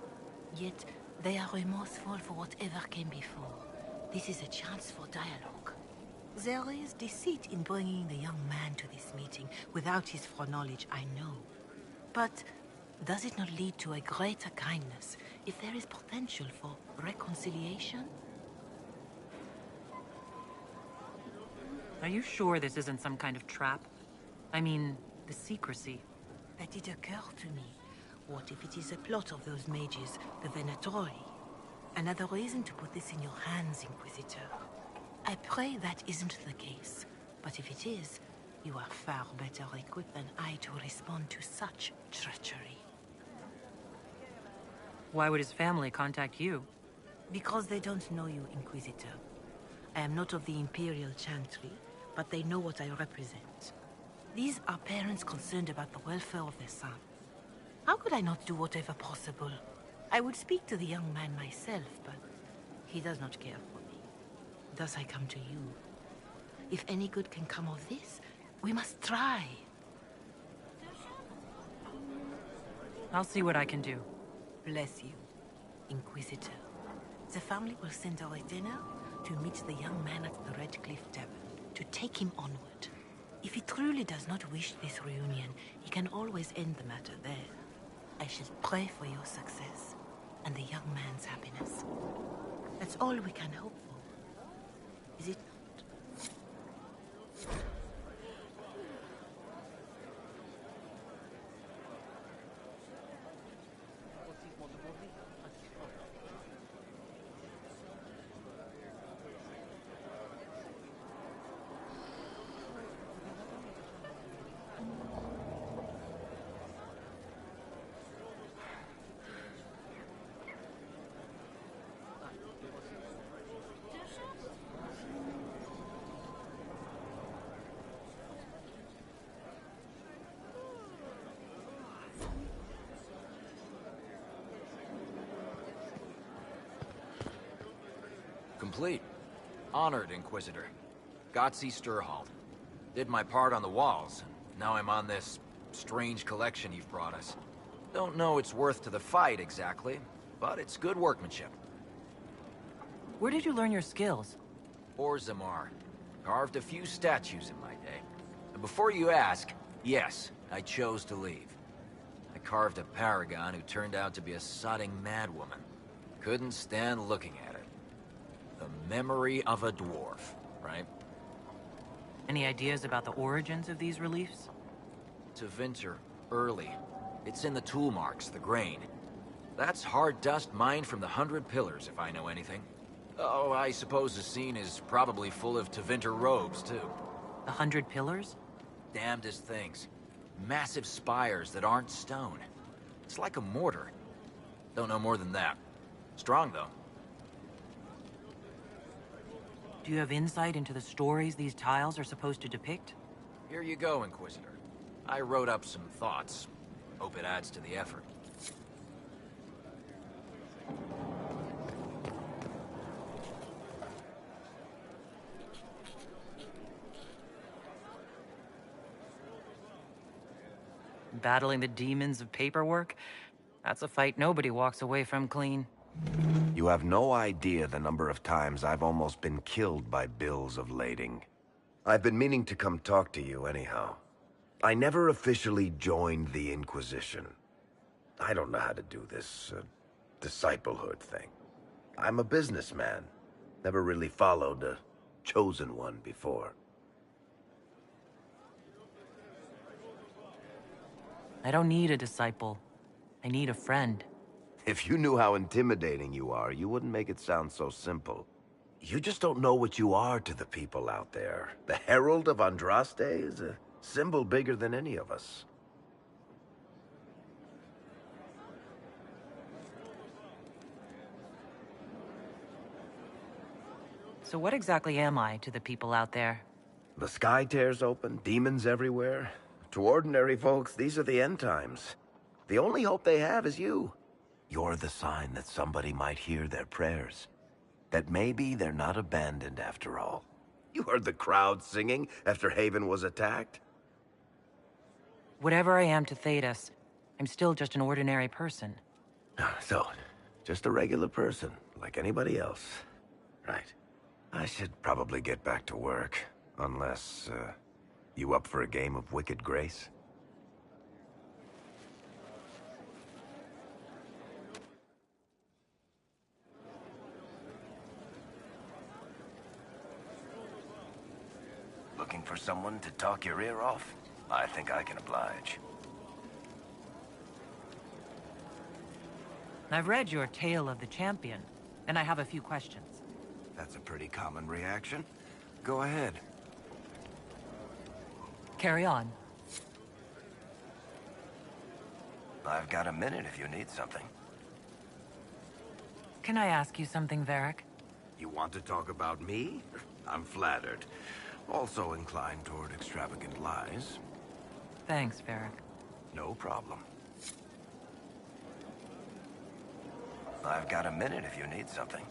Yet, they are remorseful for whatever came before. This is a chance for dialogue. There is deceit in bringing the young man to this meeting without his foreknowledge, I know. But does it not lead to a greater kindness if there is potential for reconciliation? Are you sure this isn't some kind of trap? I mean, the secrecy. That did occur to me. What if it is a plot of those mages, the Venatori? Another reason to put this in your hands, Inquisitor. I pray that isn't the case. But if it is, you are far better equipped than I to respond to such treachery. Why would his family contact you? Because they don't know you, Inquisitor. I am not of the Imperial Chantry, but they know what I represent. These are parents concerned about the welfare of their son. How could I not do whatever possible? I would speak to the young man myself, but he does not care for me. Thus I come to you. If any good can come of this, we must try. I'll see what I can do. Bless you, Inquisitor. The family will send a retainer to meet the young man at the Red Cliff Tavern, to take him onward. If he truly does not wish this reunion, he can always end the matter there. I shall pray for your success, and the young man's happiness. That's all we can hope for, is it not? Complete. Honored, Inquisitor. Gotzi Sturhold. Did my part on the walls. Now I'm on this strange collection you've brought us. Don't know its worth to the fight, exactly, but it's good workmanship. Where did you learn your skills? Orzammar. Carved a few statues in my day. And before you ask, yes, I chose to leave. I carved a paragon who turned out to be a sodding madwoman. Couldn't stand looking at her. The memory of a dwarf, right? Any ideas about the origins of these reliefs? Tevinter, early. It's in the tool marks, the grain. That's hard dust mined from the 100 Pillars, if I know anything. Oh, I suppose the scene is probably full of Tevinter robes, too. The 100 Pillars? Damnedest things. Massive spires that aren't stone. It's like a mortar. Don't know more than that. Strong, though. Do you have insight into the stories these tiles are supposed to depict? Here you go, Inquisitor. I wrote up some thoughts. Hope it adds to the effort. Battling the demons of paperwork? That's a fight nobody walks away from clean. You have no idea the number of times I've almost been killed by bills of lading. I've been meaning to come talk to you anyhow. I never officially joined the Inquisition. I don't know how to do this, disciplehood thing. I'm a businessman. Never really followed a chosen one before. I don't need a disciple. I need a friend. If you knew how intimidating you are, you wouldn't make it sound so simple. You just don't know what you are to the people out there. The Herald of Andraste is a symbol bigger than any of us. So what exactly am I to the people out there? The sky tears open, demons everywhere. To ordinary folks, these are the end times. The only hope they have is you. You're the sign that somebody might hear their prayers. That maybe they're not abandoned after all. You heard the crowd singing after Haven was attacked? Whatever I am to Thedas, I'm still just an ordinary person. So, just a regular person, like anybody else. Right. I should probably get back to work. Unless, you up for a game of Wicked Grace? Looking for someone to talk your ear off? I think I can oblige. I've read your Tale of the Champion, and I have a few questions. That's a pretty common reaction. Go ahead. Carry on. I've got a minute if you need something. Can I ask you something, Varric? You want to talk about me? I'm flattered. Also inclined toward extravagant lies. Thanks, Varric. No problem. I've got a minute if you need something.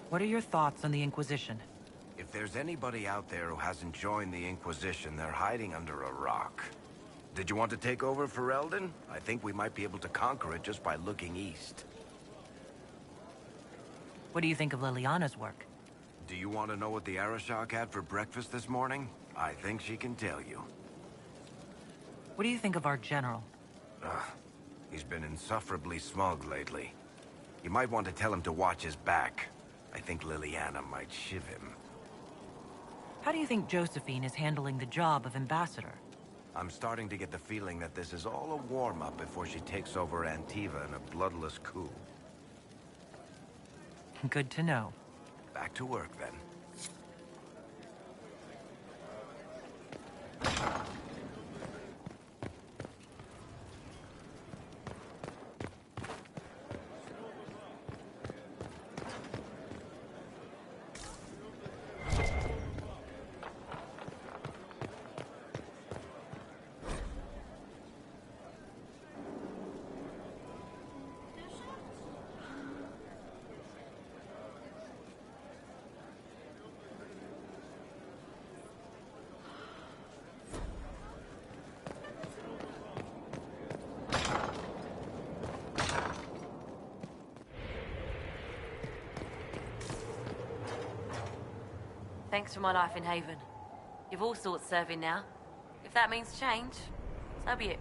What are your thoughts on the Inquisition? If there's anybody out there who hasn't joined the Inquisition, they're hiding under a rock. Did you want to take over Ferelden? I think we might be able to conquer it just by looking east. What do you think of Liliana's work? Do you want to know what the Arashok had for breakfast this morning? I think she can tell you. What do you think of our general? He's been insufferably smug lately. You might want to tell him to watch his back. I think Liliana might shiv him. How do you think Josephine is handling the job of ambassador? I'm starting to get the feeling that this is all a warm-up before she takes over Antiva in a bloodless coup. Good to know. Back to work, then. Thanks for my life in Haven. You've all sorts serving now. If that means change, so be it.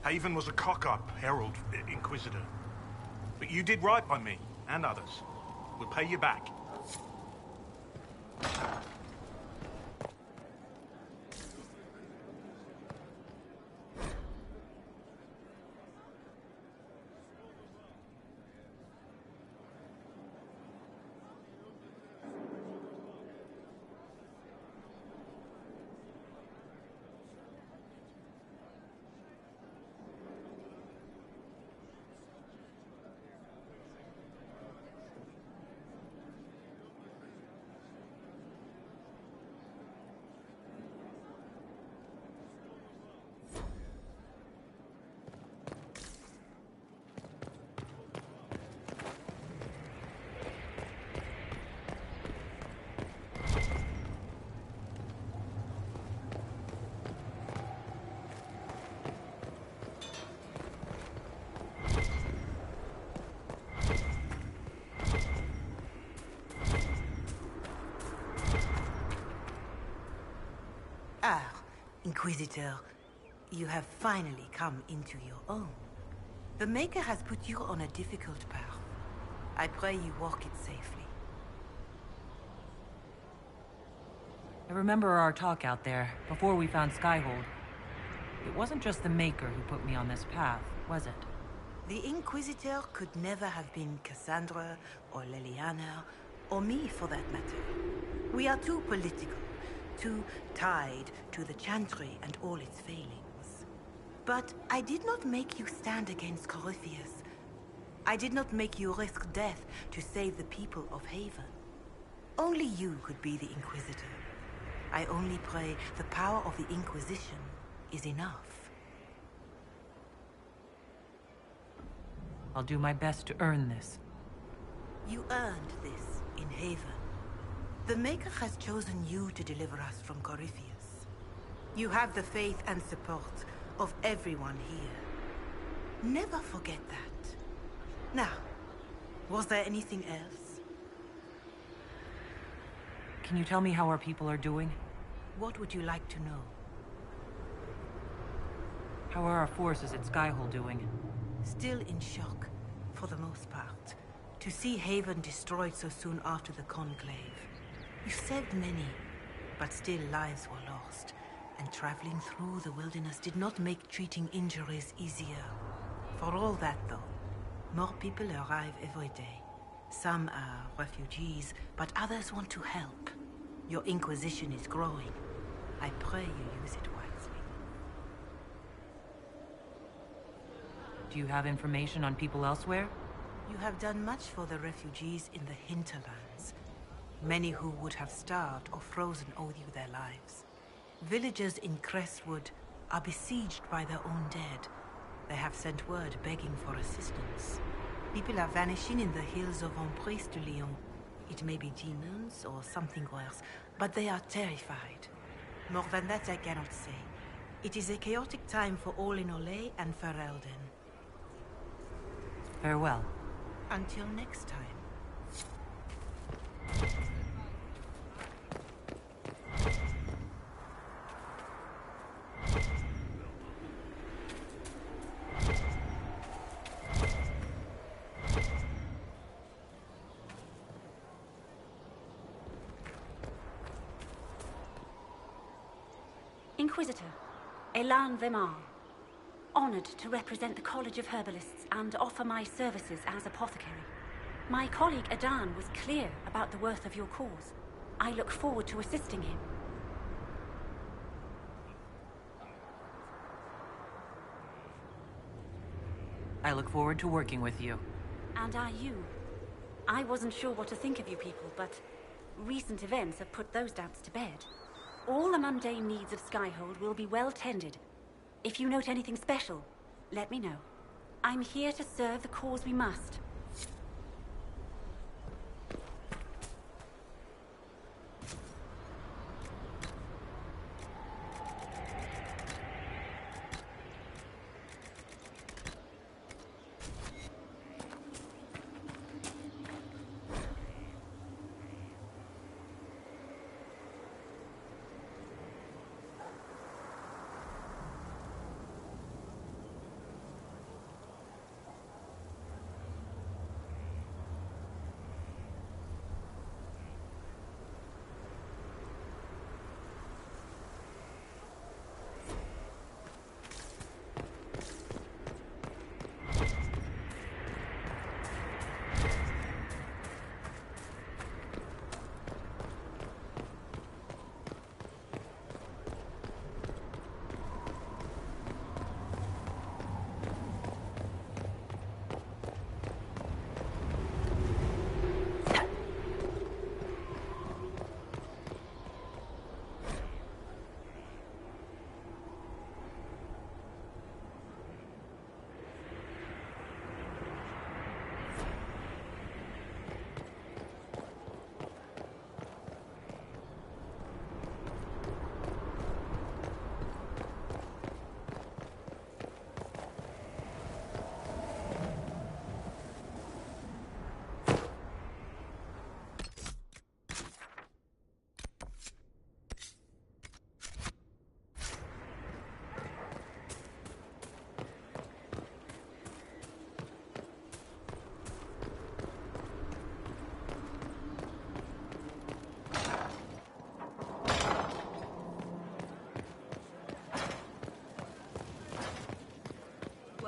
Haven was a cock-up, Herald, Inquisitor. But you did right by me, and others. We'll pay you back. Inquisitor, you have finally come into your own. The Maker has put you on a difficult path. I pray you walk it safely. I remember our talk out there, before we found Skyhold. It wasn't just the Maker who put me on this path, was it? The Inquisitor could never have been Cassandra, or Leliana, or me for that matter. We are too political, too tied to the Chantry and all its failings. But I did not make you stand against Corypheus. I did not make you risk death to save the people of Haven. Only you could be the Inquisitor. I only pray the power of the Inquisition is enough. I'll do my best to earn this. You earned this in Haven. The Maker has chosen you to deliver us from Corypheus. You have the faith and support of everyone here. Never forget that. Now, was there anything else? Can you tell me how our people are doing? What would you like to know? How are our forces at Skyhold doing? Still in shock, for the most part. To see Haven destroyed so soon after the Conclave. You saved many, but still lives were lost. And traveling through the wilderness did not make treating injuries easier. For all that, though, more people arrive every day. Some are refugees, but others want to help. Your Inquisition is growing. I pray you use it wisely. Do you have information on people elsewhere? You have done much for the refugees in the hinterlands. Many who would have starved or frozen owe you their lives. Villagers in Crestwood are besieged by their own dead. They have sent word begging for assistance. People are vanishing in the hills of Emprise de Lyon. It may be demons or something worse, but they are terrified. More than that I cannot say. It is a chaotic time for all in Olay and Ferelden. Farewell. Until next time. Inquisitor, Elan Vemar. Honored to represent the College of Herbalists and offer my services as apothecary. My colleague Adan was clear about the worth of your cause. I look forward to assisting him. I look forward to working with you. And are you? I wasn't sure what to think of you people, but recent events have put those doubts to bed. All the mundane needs of Skyhold will be well tended. If you note anything special, let me know. I'm here to serve the cause we must.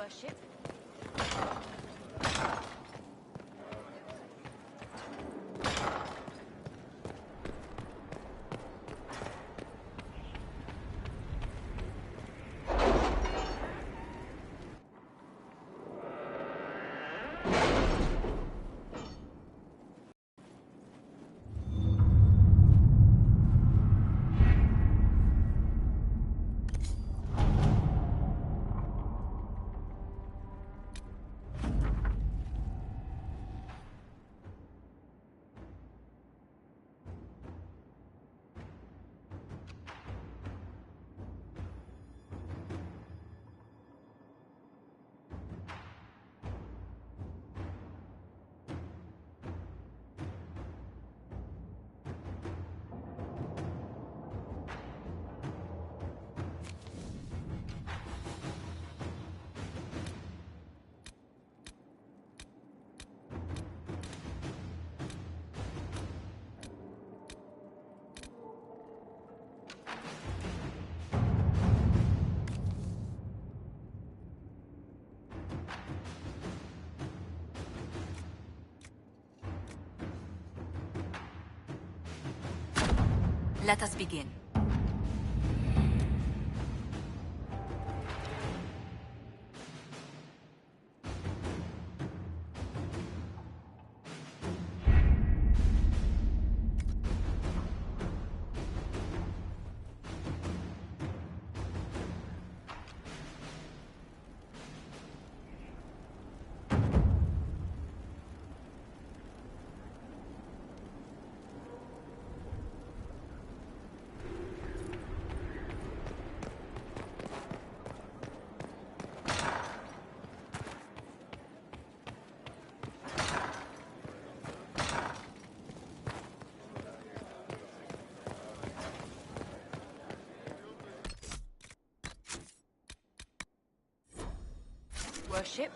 Worship. Let us begin. Worship.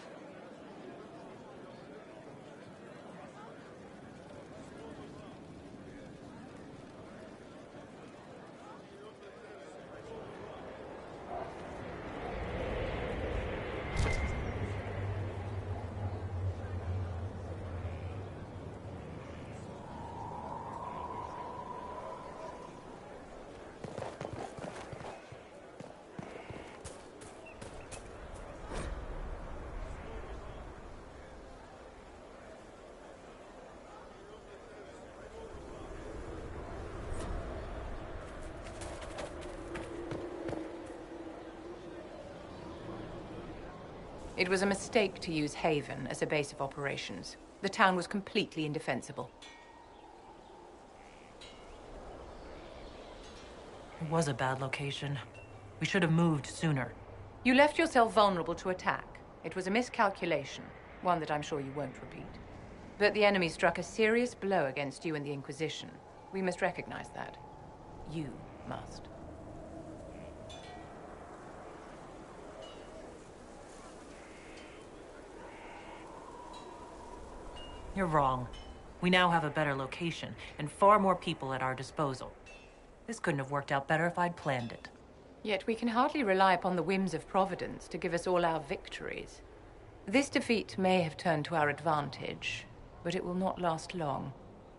It was a mistake to use Haven as a base of operations. The town was completely indefensible. It was a bad location. We should have moved sooner. You left yourself vulnerable to attack. It was a miscalculation, one that I'm sure you won't repeat. But the enemy struck a serious blow against you and the Inquisition. We must recognize that. You must. You're wrong. We now have a better location, and far more people at our disposal. This couldn't have worked out better if I'd planned it. Yet we can hardly rely upon the whims of Providence to give us all our victories. This defeat may have turned to our advantage, but it will not last long.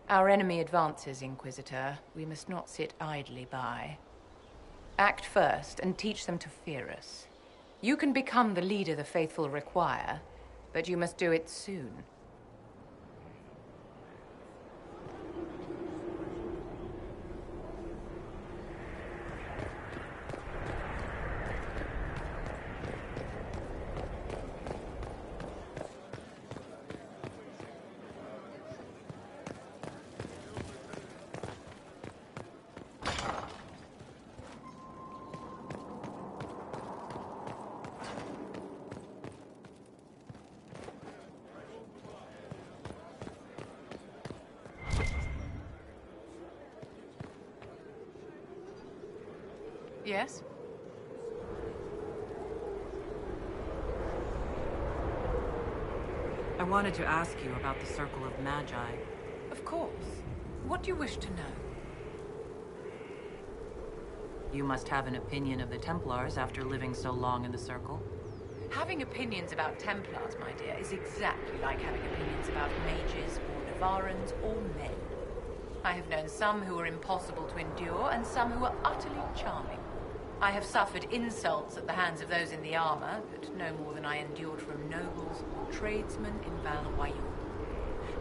Our enemy advances, Inquisitor. We must not sit idly by. Act first and teach them to fear us. You can become the leader the faithful require, but you must do it soon. Yes? I wanted to ask you about the Circle of Magi. Of course. What do you wish to know? You must have an opinion of the Templars after living so long in the Circle. Having opinions about Templars, my dear, is exactly like having opinions about mages or Navarans or men. I have known some who are impossible to endure and some who are utterly charming. I have suffered insults at the hands of those in the armor, but no more than I endured from nobles or tradesmen in Val-Royal.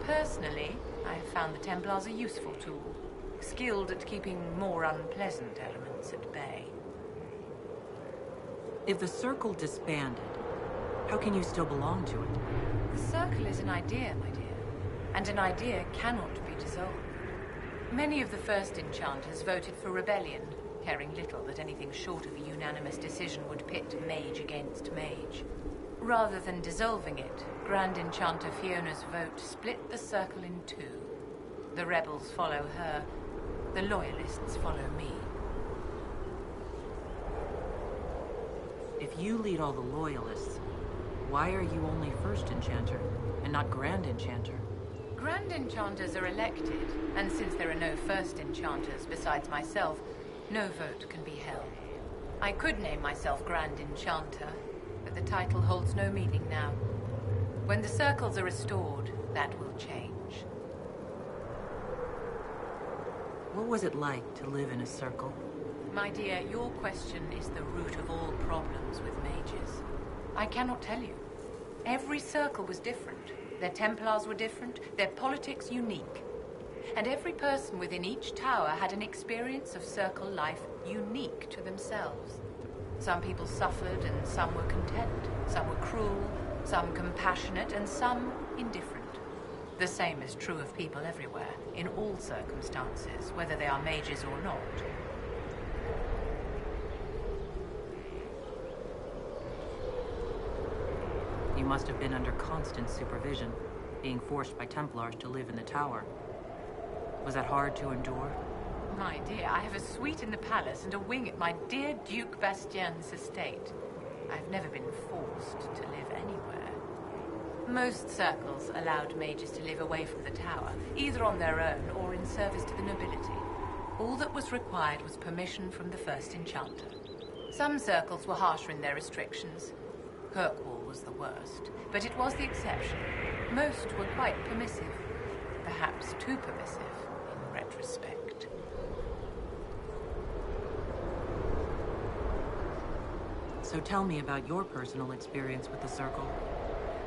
Personally, I have found the Templars a useful tool, skilled at keeping more unpleasant elements at bay. If the Circle disbanded, how can you still belong to it? The Circle is an idea, my dear, and an idea cannot be dissolved. Many of the first enchanters voted for rebellion, caring little that anything short of a unanimous decision would pit mage against mage. Rather than dissolving it, Grand Enchanter Fiona's vote split the Circle in two. The rebels follow her, the loyalists follow me. If you lead all the loyalists, why are you only First Enchanter and not Grand Enchanter? Grand Enchanters are elected, and since there are no First Enchanters besides myself, no vote can be held. I could name myself Grand Enchanter, but the title holds no meaning now. When the circles are restored, that will change. What was it like to live in a circle? My dear, your question is the root of all problems with mages. I cannot tell you. Every circle was different. Their Templars were different, their politics unique. And every person within each tower had an experience of circle life unique to themselves. Some people suffered and some were content. Some were cruel, some compassionate, and some indifferent. The same is true of people everywhere, in all circumstances, whether they are mages or not. You must have been under constant supervision, being forced by Templars to live in the tower. Was that hard to endure? My dear, I have a suite in the palace and a wing at my dear Duke Bastien's estate. I've never been forced to live anywhere. Most circles allowed mages to live away from the tower, either on their own or in service to the nobility. All that was required was permission from the First Enchanter. Some circles were harsher in their restrictions. Kirkwall was the worst, but it was the exception. Most were quite permissive, perhaps too permissive in retrospect. So tell me about your personal experience with the Circle.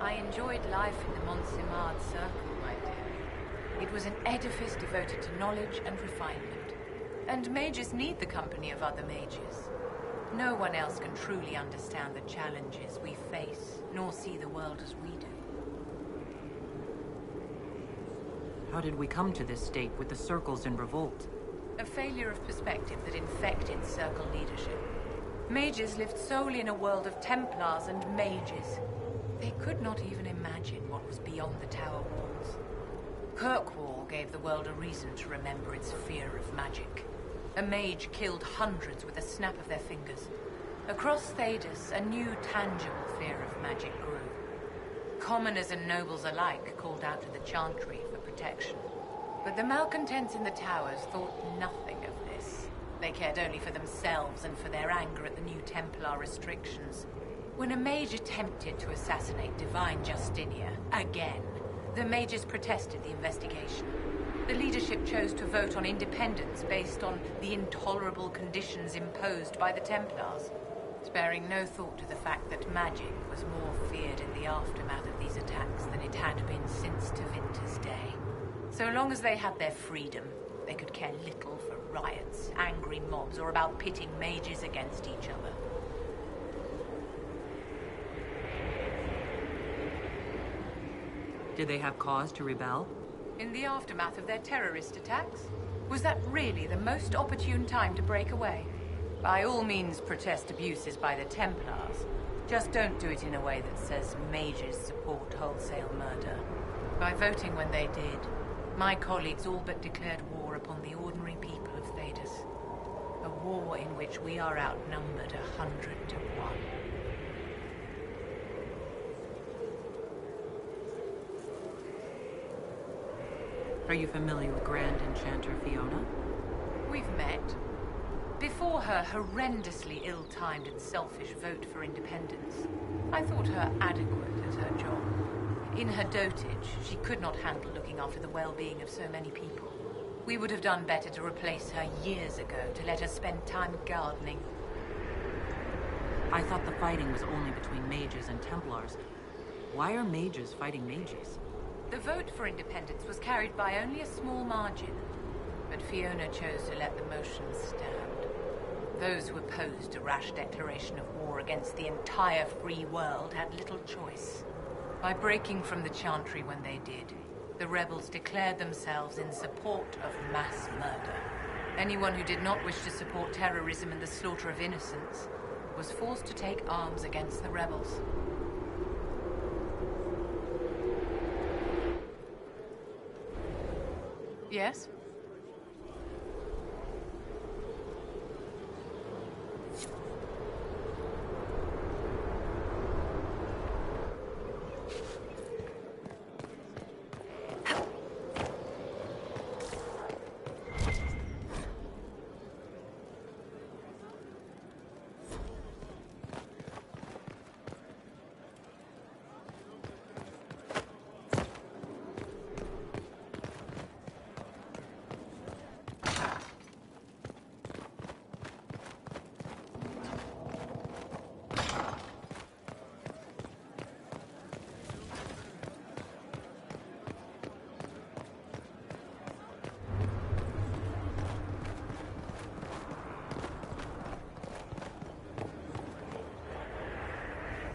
I enjoyed life in the Montsimard Circle, my dear. It was an edifice devoted to knowledge and refinement. And mages need the company of other mages. No one else can truly understand the challenges we face, nor see the world as we do. How did we come to this state with the Circles in revolt? A failure of perspective that infected Circle leadership. Mages lived solely in a world of Templars and mages. They could not even imagine what was beyond the tower walls. Kirkwall gave the world a reason to remember its fear of magic. A mage killed hundreds with a snap of their fingers. Across Thedas, a new, tangible fear of magic grew. Commoners and nobles alike called out to the Chantry for protection. But the malcontents in the towers thought nothing of this. They cared only for themselves and for their anger at the new Templar restrictions. When a mage attempted to assassinate Divine Justinia, again, the mages protested the investigation. The leadership chose to vote on independence based on the intolerable conditions imposed by the Templars, sparing no thought to the fact that magic was more feared in the aftermath of these attacks than it had been since Tevinter's day. So long as they had their freedom, they could care little for riots, angry mobs, or about pitting mages against each other. Did they have cause to rebel? In the aftermath of their terrorist attacks? Was that really the most opportune time to break away? By all means protest abuses by the Templars. Just don't do it in a way that says mages support wholesale murder. By voting when they did, my colleagues all but declared war upon the ordinary people of Thedas. A war in which we are outnumbered 100 to 1. Are you familiar with Grand Enchanter Fiona? We've met. Before her horrendously ill-timed and selfish vote for independence, I thought her adequate at her job. In her dotage, she could not handle looking after the well-being of so many people. We would have done better to replace her years ago, to let her spend time gardening. I thought the fighting was only between mages and Templars. Why are mages fighting mages? The vote for independence was carried by only a small margin, but Fiona chose to let the motion stand. Those who opposed a rash declaration of war against the entire free world had little choice. By breaking from the Chantry when they did, the rebels declared themselves in support of mass murder. Anyone who did not wish to support terrorism and the slaughter of innocents was forced to take arms against the rebels. Yes?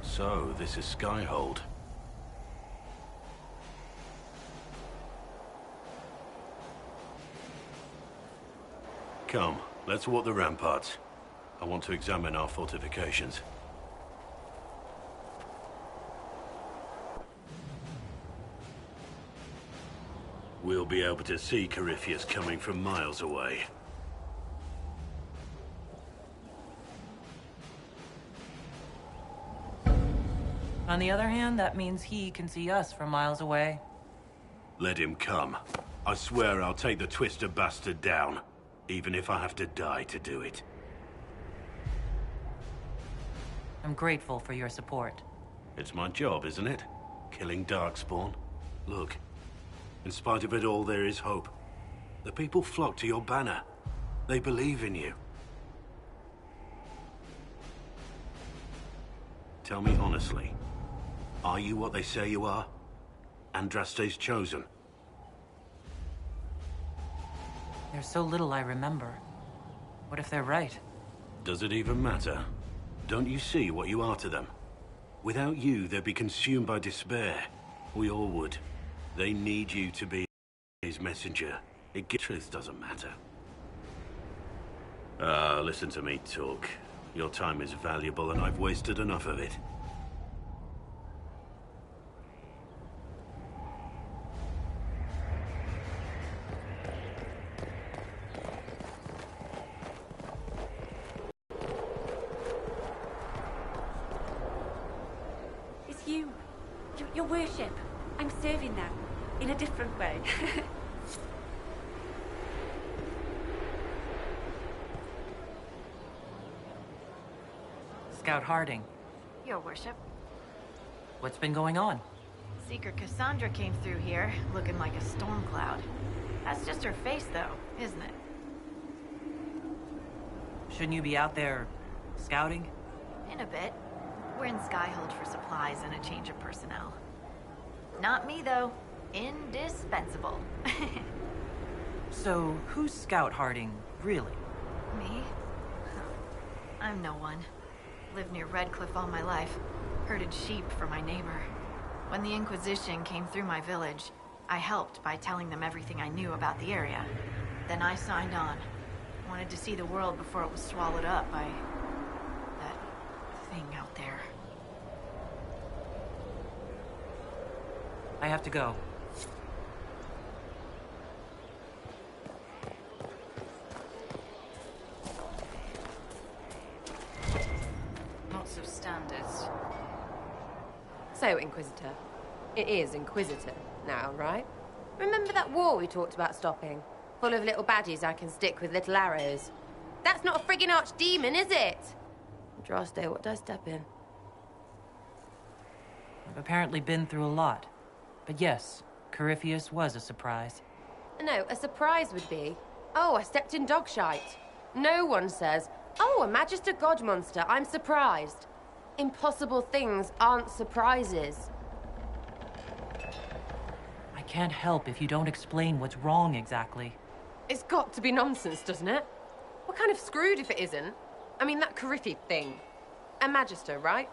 So, this is Skyhold. Come, let's walk the ramparts. I want to examine our fortifications. We'll be able to see Corypheus coming from miles away. On the other hand, that means he can see us from miles away. Let him come. I swear I'll take the twister bastard down, even if I have to die to do it. I'm grateful for your support. It's my job, isn't it? Killing Darkspawn. Look, in spite of it all, there is hope. The people flock to your banner. They believe in you. Tell me honestly, are you what they say you are? Andraste's chosen? There's so little I remember. What if they're right? Does it even matter? Don't you see what you are to them? Without you, they'd be consumed by despair. We all would. They need you to be his messenger. Truth doesn't matter. Listen to me talk. Your time is valuable and I've wasted enough of it. It's you. Your worship. I'm serving them. In a different way. Scout Harding. Your worship. What's been going on? Seeker Cassandra came through here, looking like a storm cloud. That's just her face, though, isn't it? Shouldn't you be out there scouting? In a bit. We're in Skyhold for supplies and a change of personnel. Not me, though. Indispensable. So, who's Scout Harding, really? Me? I'm no one. Lived near Redcliffe all my life. Herded sheep for my neighbor. When the Inquisition came through my village, I helped by telling them everything I knew about the area. Then I signed on. Wanted to see the world before it was swallowed up by that thing out there. I have to go. Lots of standards. So, Inquisitor. It is Inquisitor now, right? Remember that war we talked about stopping? Full of little baddies I can stick with little arrows. That's not a friggin' archdemon, is it? Andraste, what did I step in? I've apparently been through a lot. But yes, Corypheus was a surprise. No, a surprise would be, oh, I stepped in dog shite. No one says, oh, a Magister God monster, I'm surprised. Impossible things aren't surprises. I can't help if you don't explain what's wrong exactly. It's got to be nonsense, doesn't it? We're kind of screwed if it isn't. I mean, that Corypheus thing. A Magister, right?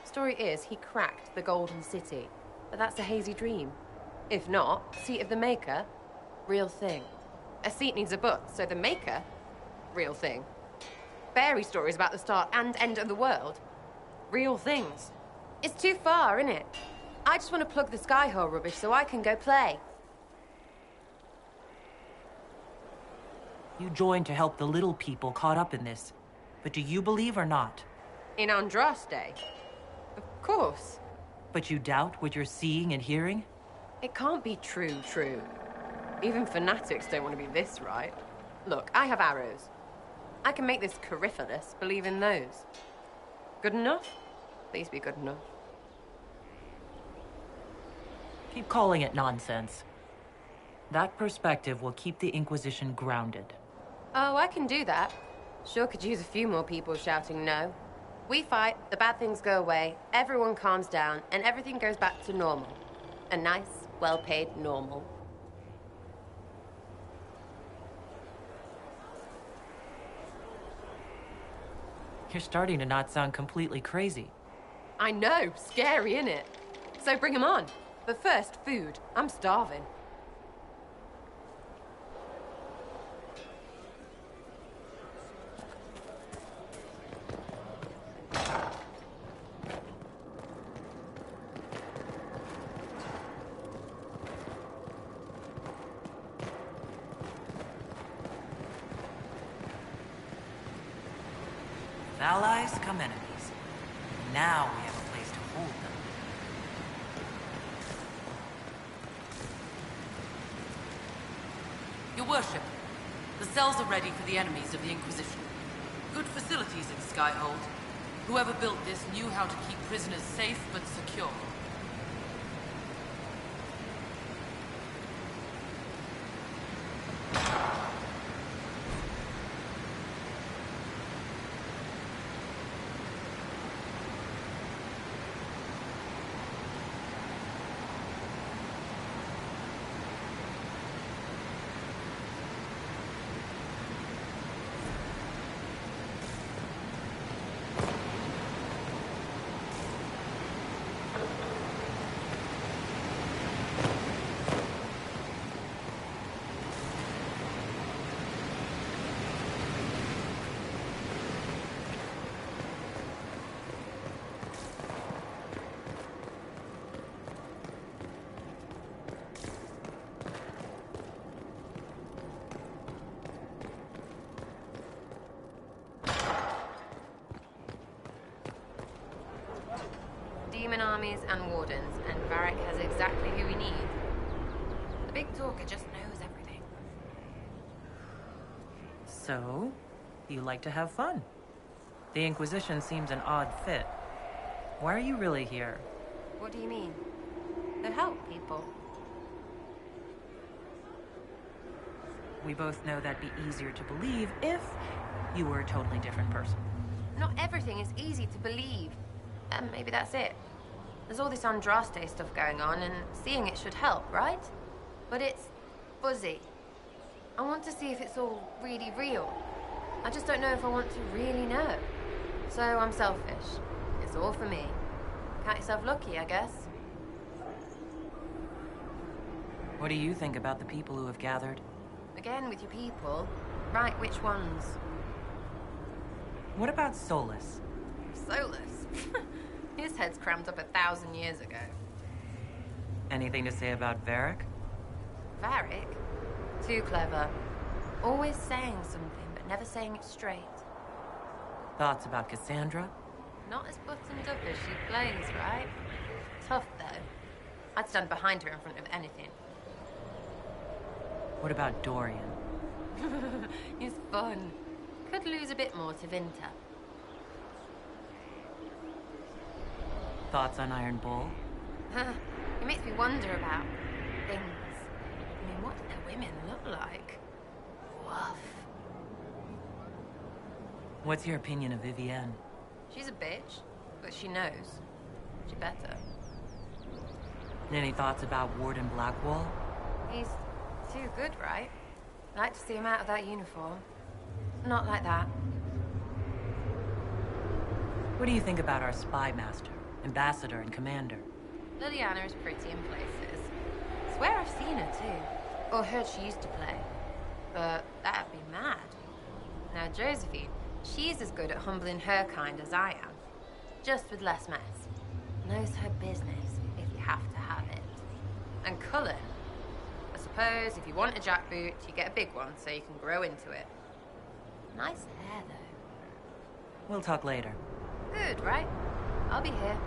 Story is, he cracked the Golden City. But that's a hazy dream. If not, Seat of the Maker, real thing. A seat needs a book, so the Maker, real thing. Fairy stories about the start and end of the world, real things. It's too far, isn't it? I just want to plug the Skyhold rubbish so I can go play. You joined to help the little people caught up in this. But do you believe or not? In Andraste? Of course. But you doubt what you're seeing and hearing? It can't be true. Even fanatics don't want to be this right. Look, I have arrows. I can make this Corypheus believe in those. Good enough? Please be good enough. Keep calling it nonsense. That perspective will keep the Inquisition grounded. Oh, I can do that. Sure could use a few more people shouting no. We fight, the bad things go away, everyone calms down, and everything goes back to normal. A nice, well-paid normal. You're starting to not sound completely crazy. I know, scary, innit? So bring 'em on. But first, food. I'm starving. Allies come enemies. Now we have a place to hold them. Your worship, the cells are ready for the enemies of the Inquisition. Good facilities in Skyhold. Whoever built this knew how to keep prisoners safe but secure. Demon armies and wardens, and Varric has exactly who we need. The big talker just knows everything. So, you like to have fun. The Inquisition seems an odd fit. Why are you really here? What do you mean? To help people. We both know that'd be easier to believe if you were a totally different person. Not everything is easy to believe. And maybe that's it. There's all this Andraste stuff going on, and seeing it should help, right? But it's fuzzy. I want to see if it's all really real. I just don't know if I want to really know. So I'm selfish. It's all for me. Count yourself lucky, I guess. What do you think about the people who have gathered? Again, with your people. Right, which ones? What about Solus? Solus? His head's crammed up 1,000 years ago. Anything to say about Varric? Varric? Too clever. Always saying something, but never saying it straight. Thoughts about Cassandra? Not as buttoned up as she plays, right? Tough, though. I'd stand behind her in front of anything. What about Dorian? He's fun. could lose a bit more to Vinter. Thoughts on Iron Bull? It makes me wonder about things. I mean, what do their women look like? Woof. What's your opinion of Vivienne? She's a bitch, but she knows. She better. Any thoughts about Warden Blackwall? He's too good, right? I'd like to see him out of that uniform. Not like that. What do you think about our spy master, ambassador, and commander? Liliana is pretty in places. Swear I've seen her too. Or heard she used to play. But that'd be mad. Now Josephine, she's as good at humbling her kind as I am. Just with less mess. Knows her business, if you have to have it. And Cullen, I suppose if you want a jackboot, you get a big one so you can grow into it. Nice hair, though. We'll talk later. Good, right? I'll be here.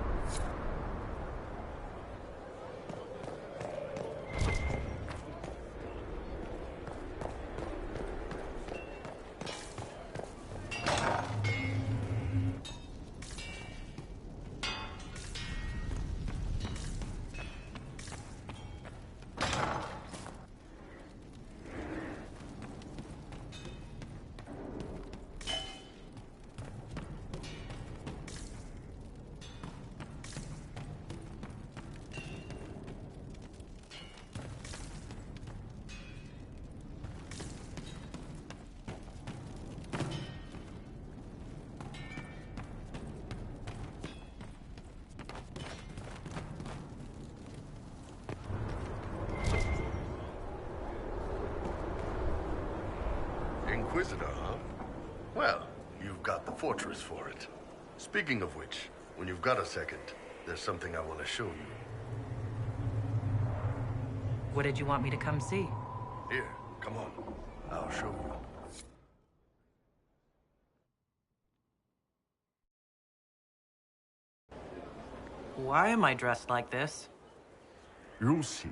Inquisitor, huh? Well, you've got the fortress for it. Speaking of which, when you've got a second, there's something I want to show you. What did you want me to come see? Here, come on. I'll show you. Why am I dressed like this? You'll see.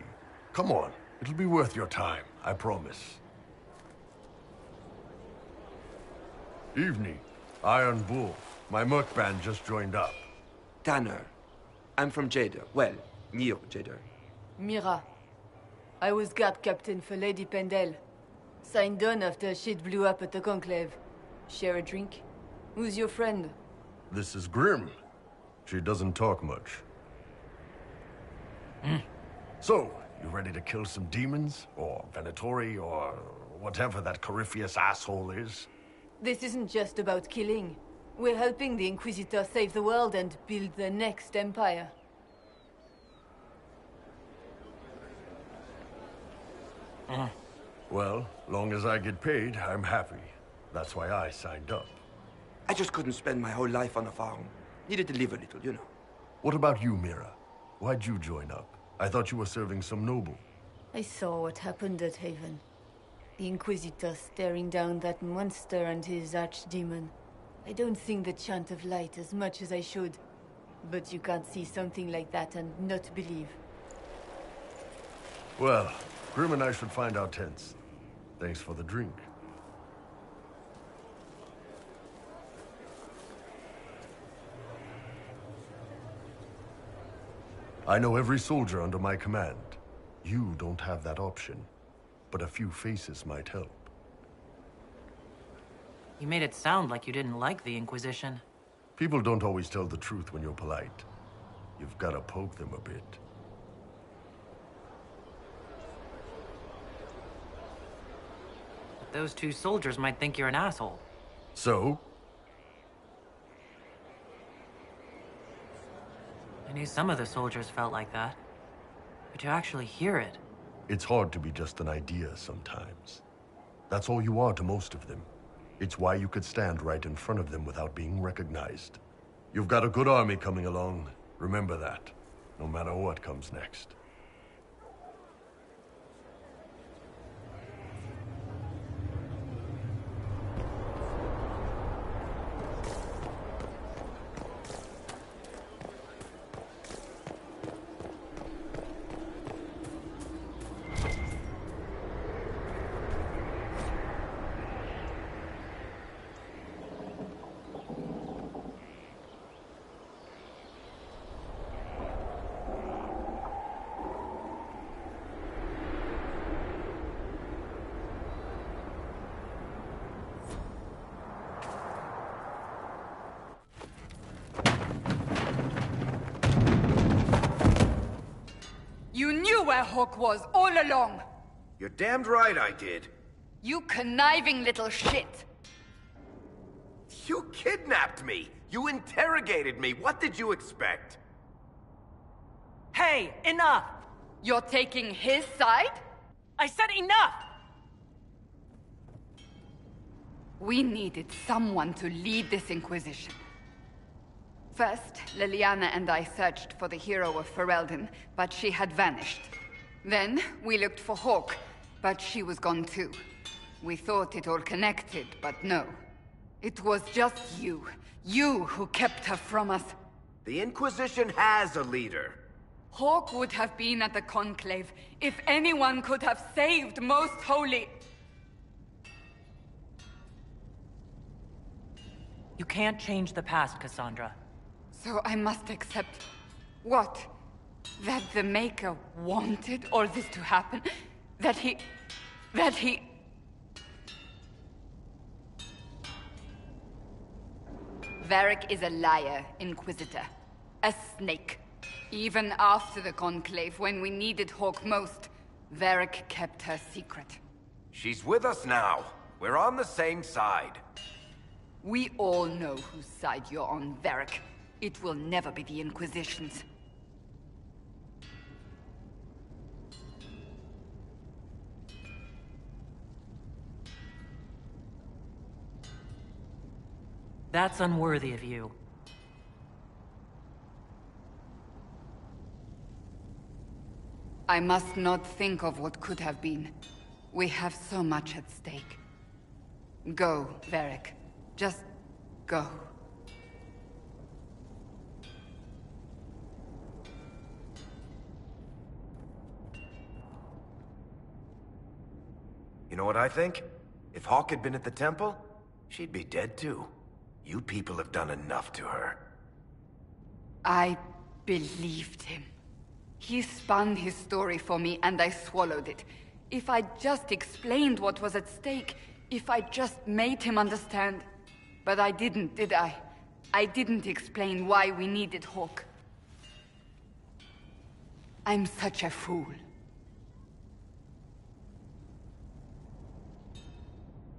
Come on. It'll be worth your time, I promise. Evening. Iron Bull. My merc band just joined up. Tanner. I'm from Jader. Well, near Jader. Mira. I was guard captain for Lady Pendel. Signed on after shit blew up at the Conclave. Share a drink? Who's your friend? This is Grim. She doesn't talk much. So, you ready to kill some demons? Or Venatori? Or whatever that Corypheus asshole is? This isn't just about killing. We're helping the Inquisitor save the world and build the next empire. Well, long as I get paid, I'm happy. That's why I signed up. I just couldn't spend my whole life on a farm. Needed to live a little, you know. What about you, Mira? Why'd you join up? I thought you were serving some noble. I saw what happened at Haven. The Inquisitor staring down that monster and his archdemon. I don't sing the chant of light as much as I should. But you can't see something like that and not believe. Well, Grim and I should find our tents. Thanks for the drink. I know every soldier under my command. You don't have that option, but a few faces might help. You made it sound like you didn't like the Inquisition. People don't always tell the truth when you're polite. You've got to poke them a bit. But those two soldiers might think you're an asshole. So? I knew some of the soldiers felt like that. But to actually hear it... It's hard to be just an idea sometimes. That's all you are to most of them. It's why you could stand right in front of them without being recognized. You've got a good army coming along. Remember that, no matter what comes next. knew where Hawk was all along! You're damned right I did. You conniving little shit! You kidnapped me! You interrogated me! What did you expect? Hey, enough! You're taking his side? I said enough! We needed someone to lead this Inquisition. First, Liliana and I searched for the hero of Ferelden, but she had vanished. Then, we looked for Hawk, but she was gone too. We thought it all connected, but no. It was just you. You who kept her from us. The Inquisition has a leader. Hawk would have been at the Conclave if anyone could have saved Most Holy. You can't change the past, Cassandra. So I must accept... what? That the Maker wanted all this to happen? That he... Varric is a liar, Inquisitor. A snake. Even after the Conclave, when we needed Hawk most, Varric kept her secret. She's with us now. We're on the same side. We all know whose side you're on, Varric. It will never be the Inquisition's. That's unworthy of you. I must not think of what could have been. We have so much at stake. Go, Varric. Just go. You know what I think? If Hawk had been at the temple, she'd be dead too. You people have done enough to her. I believed him. He spun his story for me and I swallowed it. If I just explained what was at stake, if I just made him understand. But I didn't, did I? I didn't explain why we needed Hawk. I'm such a fool.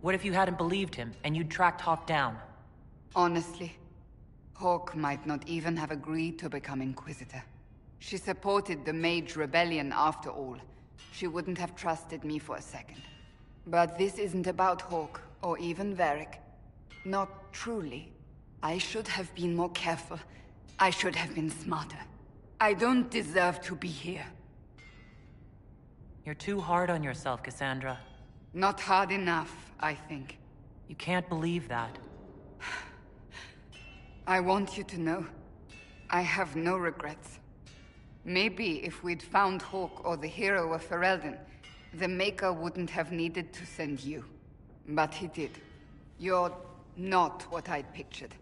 What if you hadn't believed him, and you'd tracked Hawk down? Honestly, Hawk might not even have agreed to become Inquisitor. She supported the Mage Rebellion after all. She wouldn't have trusted me for a second. But this isn't about Hawk, or even Varric. Not truly. I should have been more careful. I should have been smarter. I don't deserve to be here. You're too hard on yourself, Cassandra. Not hard enough, I think. You can't believe that. I want you to know, I have no regrets. Maybe if we'd found Hawk or the hero of Ferelden, the Maker wouldn't have needed to send you. But he did. You're not what I'd pictured.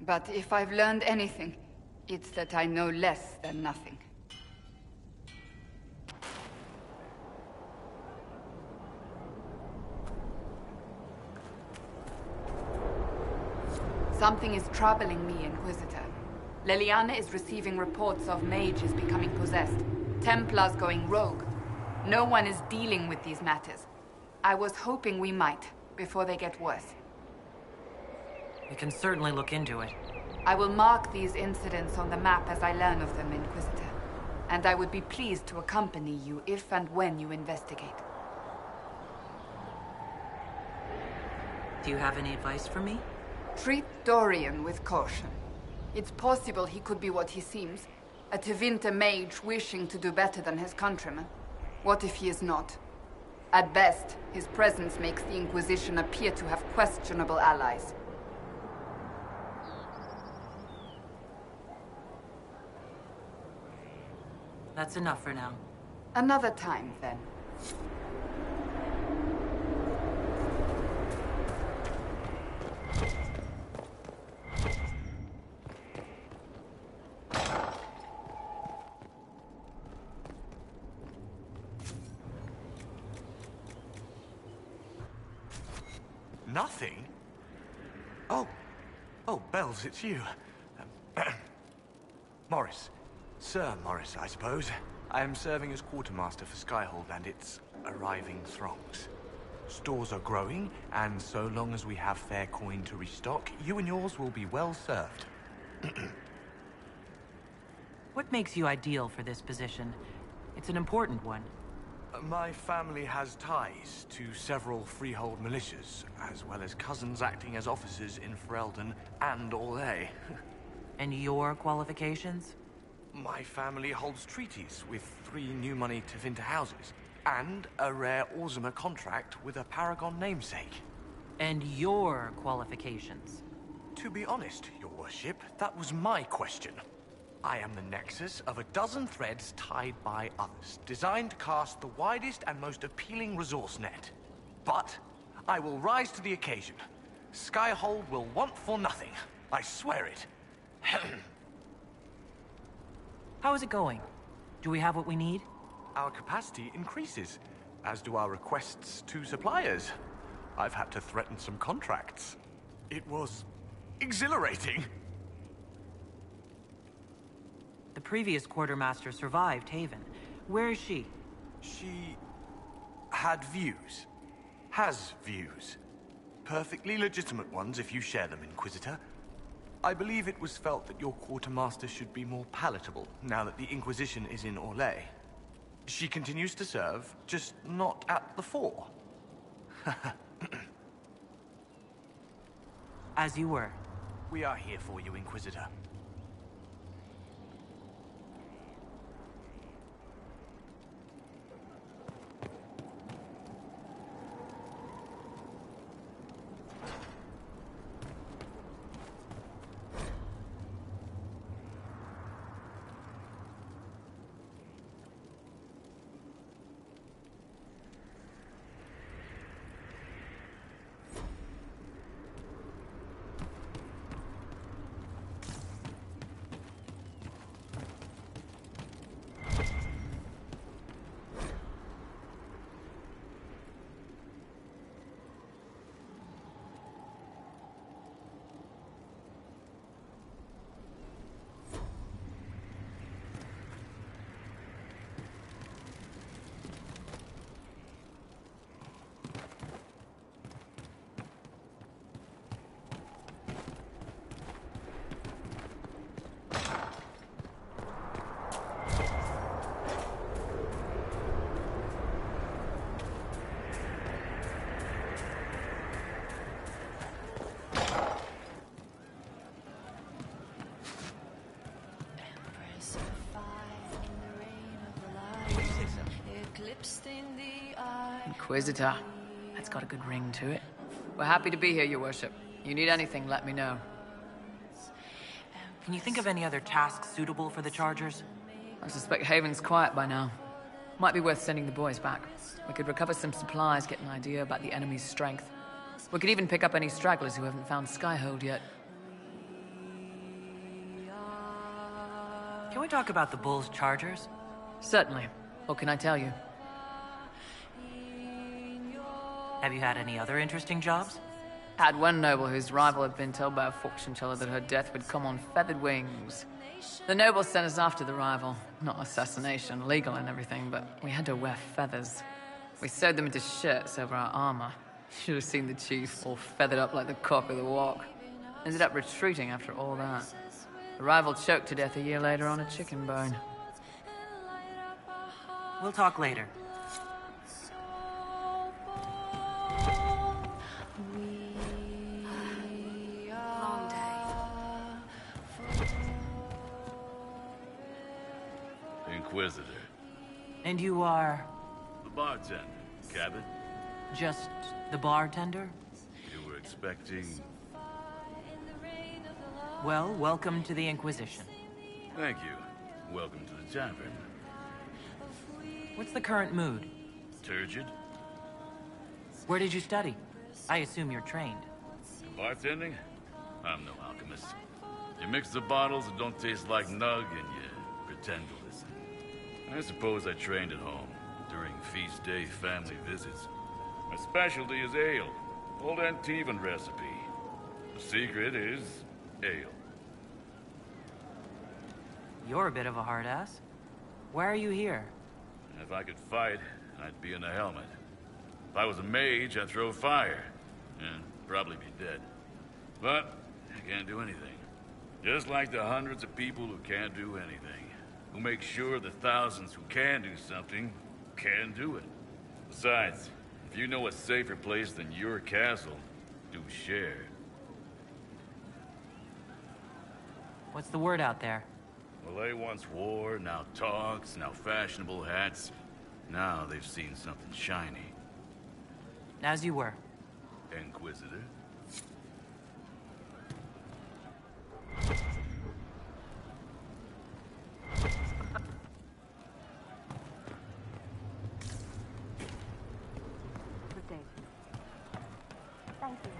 But if I've learned anything, it's that I know less than nothing. Something is troubling me, Inquisitor. Liliana is receiving reports of mages becoming possessed, Templars going rogue. No one is dealing with these matters. I was hoping we might, before they get worse. We can certainly look into it. I will mark these incidents on the map as I learn of them, Inquisitor. And I would be pleased to accompany you if and when you investigate. Do you have any advice for me? Treat Dorian with caution. It's possible he could be what he seems. A Tevinter mage wishing to do better than his countrymen. What if he is not? At best, his presence makes the Inquisition appear to have questionable allies. That's enough for now. Another time, then. Nothing? Oh, Bells, it's you. Morris. Sir Morris, I suppose. I am serving as quartermaster for Skyhold and its arriving throngs. Stores are growing, and so long as we have fair coin to restock, you and yours will be well served. What makes you ideal for this position? It's an important one. My family has ties to several freehold militias, as well as cousins acting as officers in Ferelden and Orlais. And your qualifications? My family holds treaties with 3 new money Tevinter houses, and a rare Orzuma contract with a Paragon namesake. And your qualifications? To be honest, your worship, that was my question. I am the nexus of a dozen threads tied by others, designed to cast the widest and most appealing resource net. But I will rise to the occasion. Skyhold will want for nothing. I swear it. How is it going? Do we have what we need? Our capacity increases, as do our requests to suppliers. I've had to threaten some contracts. It was exhilarating. The previous quartermaster survived Haven. Where is she? She had views. Has views. Perfectly legitimate ones if you share them, Inquisitor. I believe it was felt that your quartermaster should be more palatable now that the Inquisition is in Orlais. She continues to serve, just not at the fore. As you were. We are here for you, Inquisitor. Inquisitor. That's got a good ring to it. We're happy to be here, your worship. You need anything, let me know. Can you think of any other tasks suitable for the Chargers? I suspect Haven's quiet by now. Might be worth sending the boys back. We could recover some supplies, get an idea about the enemy's strength. We could even pick up any stragglers who haven't found Skyhold yet. Can we talk about the Bull's Chargers? Certainly. What can I tell you? Have you had any other interesting jobs? Had one noble whose rival had been told by a fortune teller that her death would come on feathered wings. The noble sent us after the rival. Not assassination, legal and everything, but we had to wear feathers. We sewed them into shirts over our armor. Should have seen the chief, all feathered up like the cock of the walk. Ended up retreating after all that. The rival choked to death a year later on a chicken bone. We'll talk later. Long day. Inquisitor. And you are? The bartender, Cabot. Just the bartender? You were expecting... Well, welcome to the Inquisition. Thank you. Welcome to the tavern. What's the current mood? Turgid? Where did you study? I assume you're trained. Bartending? I'm no alchemist. You mix the bottles that don't taste like nug and you pretend to listen. I suppose I trained at home, during feast day family visits. My specialty is ale. Old Antivan recipe. The secret is ale. You're a bit of a hard ass. Why are you here? If I could fight, I'd be in a helmet. If I was a mage, I'd throw fire. And probably be dead. But I can't do anything. Just like the hundreds of people who can't do anything. Who make sure the thousands who can do something can do it. Besides, if you know a safer place than your castle, do share. What's the word out there? Well, they once wore, now talks, now fashionable hats. Now they've seen something shiny. As you were. Inquisitor? Good day. Thank you.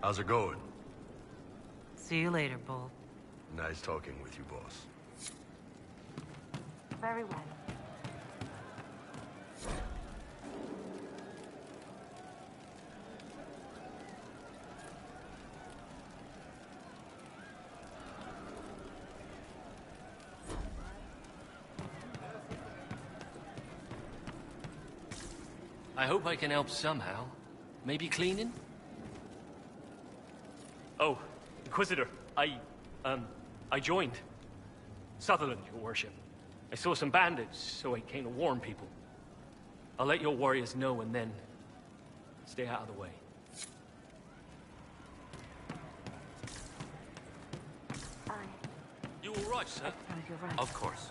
How's it going? See you later, Bull. Nice talking with you, boss. Very well. I hope I can help somehow. Maybe cleaning? Oh, Inquisitor, I joined. Sutherland, your worship. I saw some bandits, so I came to warn people. I'll let your warriors know and then stay out of the way. You all right, sir? You're right. Of course.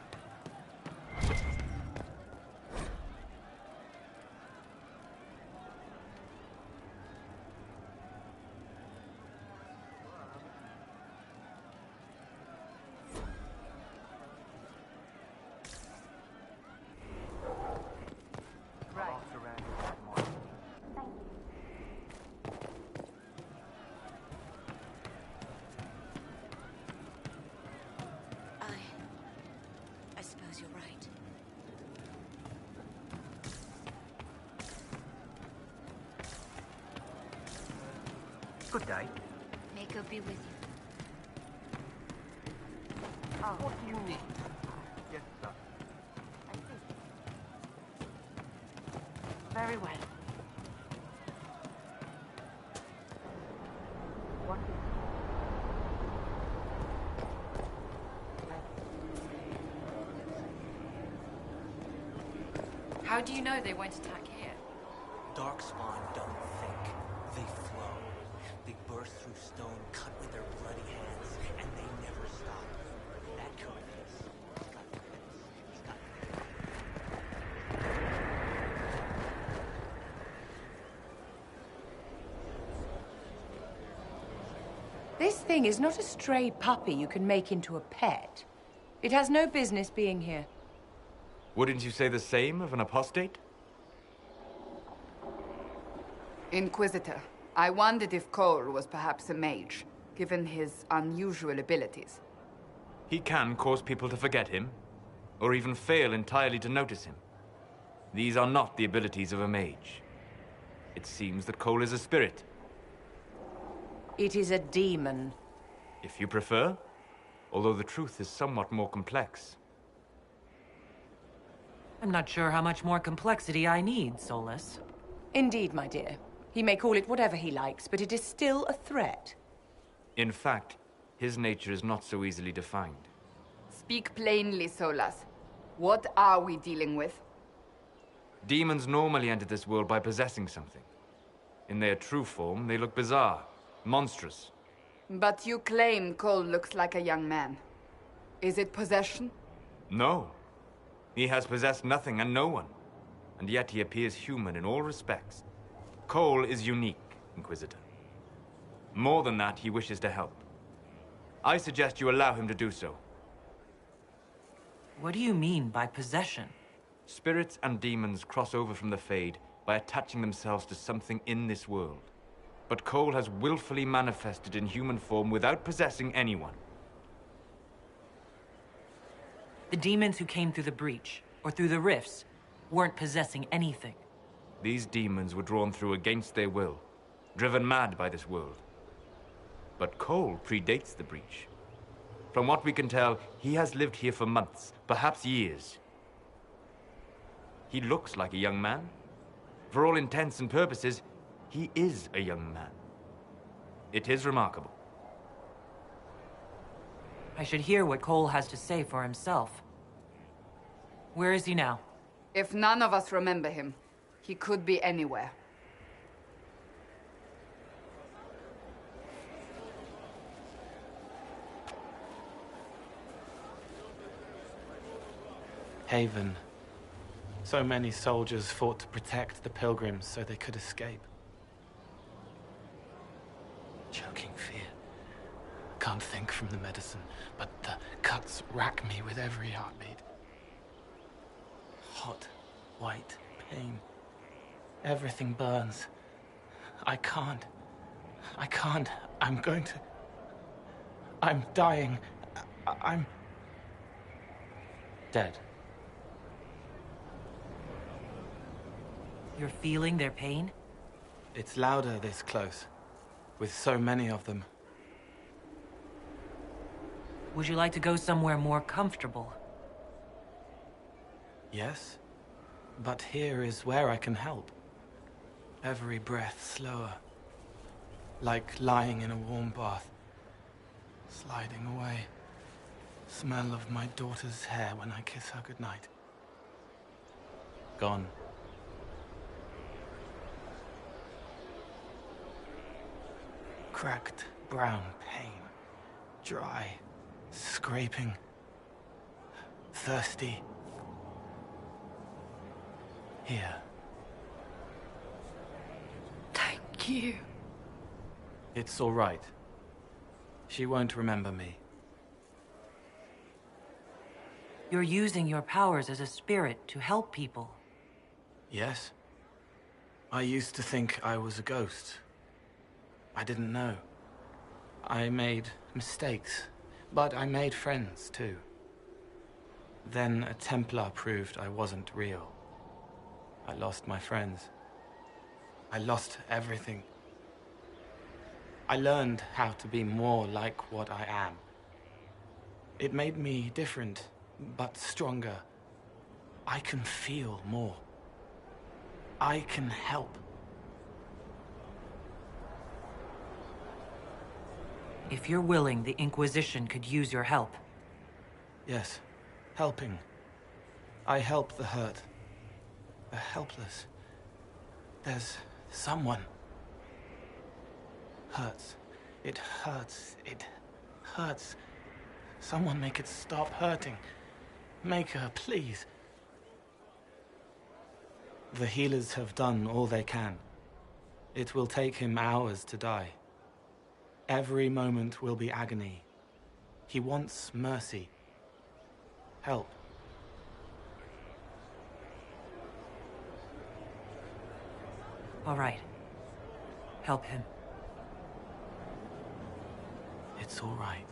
I suppose you're right. Good day. May God be with you. What do you need? Yes, sir. I see. Very well. What is How do you know they won't attack here? Darkspawn don't think, they flow. They burst through stone, cut with their bloody hands, and they never stop. That Corypheus, he's got limits. He's got This thing is not a stray puppy you can make into a pet. It has no business being here. Wouldn't you say the same of an apostate? Inquisitor, I wondered if Cole was perhaps a mage, given his unusual abilities. He can cause people to forget him, or even fail entirely to notice him. These are not the abilities of a mage. It seems that Cole is a spirit. It is a demon. If you prefer, although the truth is somewhat more complex. I'm not sure how much more complexity I need, Solus. Indeed, my dear. He may call it whatever he likes, but it is still a threat. In fact, his nature is not so easily defined. Speak plainly, Solas. What are we dealing with? Demons normally enter this world by possessing something. In their true form, they look bizarre, monstrous. But you claim Cole looks like a young man. Is it possession? No. He has possessed nothing and no one. And yet he appears human in all respects. Cole is unique, Inquisitor. More than that, he wishes to help. I suggest you allow him to do so. What do you mean by possession? Spirits and demons cross over from the Fade by attaching themselves to something in this world. But Cole has willfully manifested in human form without possessing anyone. The demons who came through the breach, or through the rifts, weren't possessing anything. These demons were drawn through against their will, driven mad by this world. But Cole predates the breach. From what we can tell, he has lived here for months, perhaps years. He looks like a young man. For all intents and purposes, he is a young man. It is remarkable. I should hear what Cole has to say for himself. Where is he now? If none of us remember him, he could be anywhere. Haven. So many soldiers fought to protect the pilgrims so they could escape. Choking fear. Can't think from the medicine, but the cuts rack me with every heartbeat. Hot, white pain. Everything burns. I can't. I'm going to... I'm dying. I'm... dead. You're feeling their pain? It's louder this close, with so many of them. Would you like to go somewhere more comfortable? Yes, but here is where I can help. Every breath slower, like lying in a warm bath, sliding away. Smell of my daughter's hair when I kiss her goodnight. Gone. Cracked brown pain, dry, scraping, thirsty. Here. Thank you. It's all right. She won't remember me. You're using your powers as a spirit to help people. Yes. I used to think I was a ghost. I didn't know. I made mistakes, but I made friends too. Then a Templar proved I wasn't real. I lost my friends. I lost everything. I learned how to be more like what I am. It made me different, but stronger. I can feel more. I can help. If you're willing, the Inquisition could use your help. Yes, helping. I help the hurt. The helpless. There's someone. Hurts. It hurts. It hurts. Someone make it stop hurting. Make her, please. The healers have done all they can. It will take him hours to die. Every moment will be agony. He wants mercy. Help. All right. Help him. It's all right.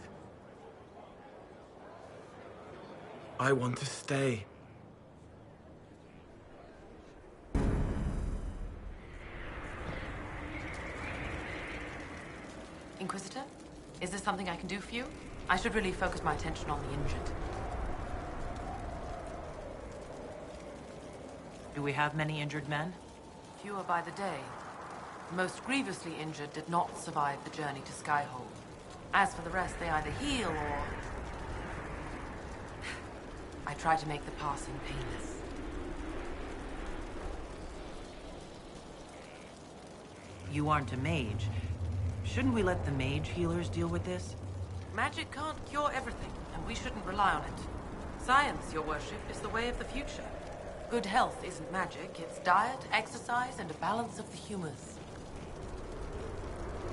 I want to stay. Inquisitor? Is there something I can do for you? I should really focus my attention on the injured. Do we have many injured men? Fewer by the day. The most grievously injured did not survive the journey to Skyhold. As for the rest, they either heal or... I try to make the passing painless. You aren't a mage. Shouldn't we let the mage healers deal with this? Magic can't cure everything, and we shouldn't rely on it. Science, your worship, is the way of the future. Good health isn't magic, it's diet, exercise, and a balance of the humors.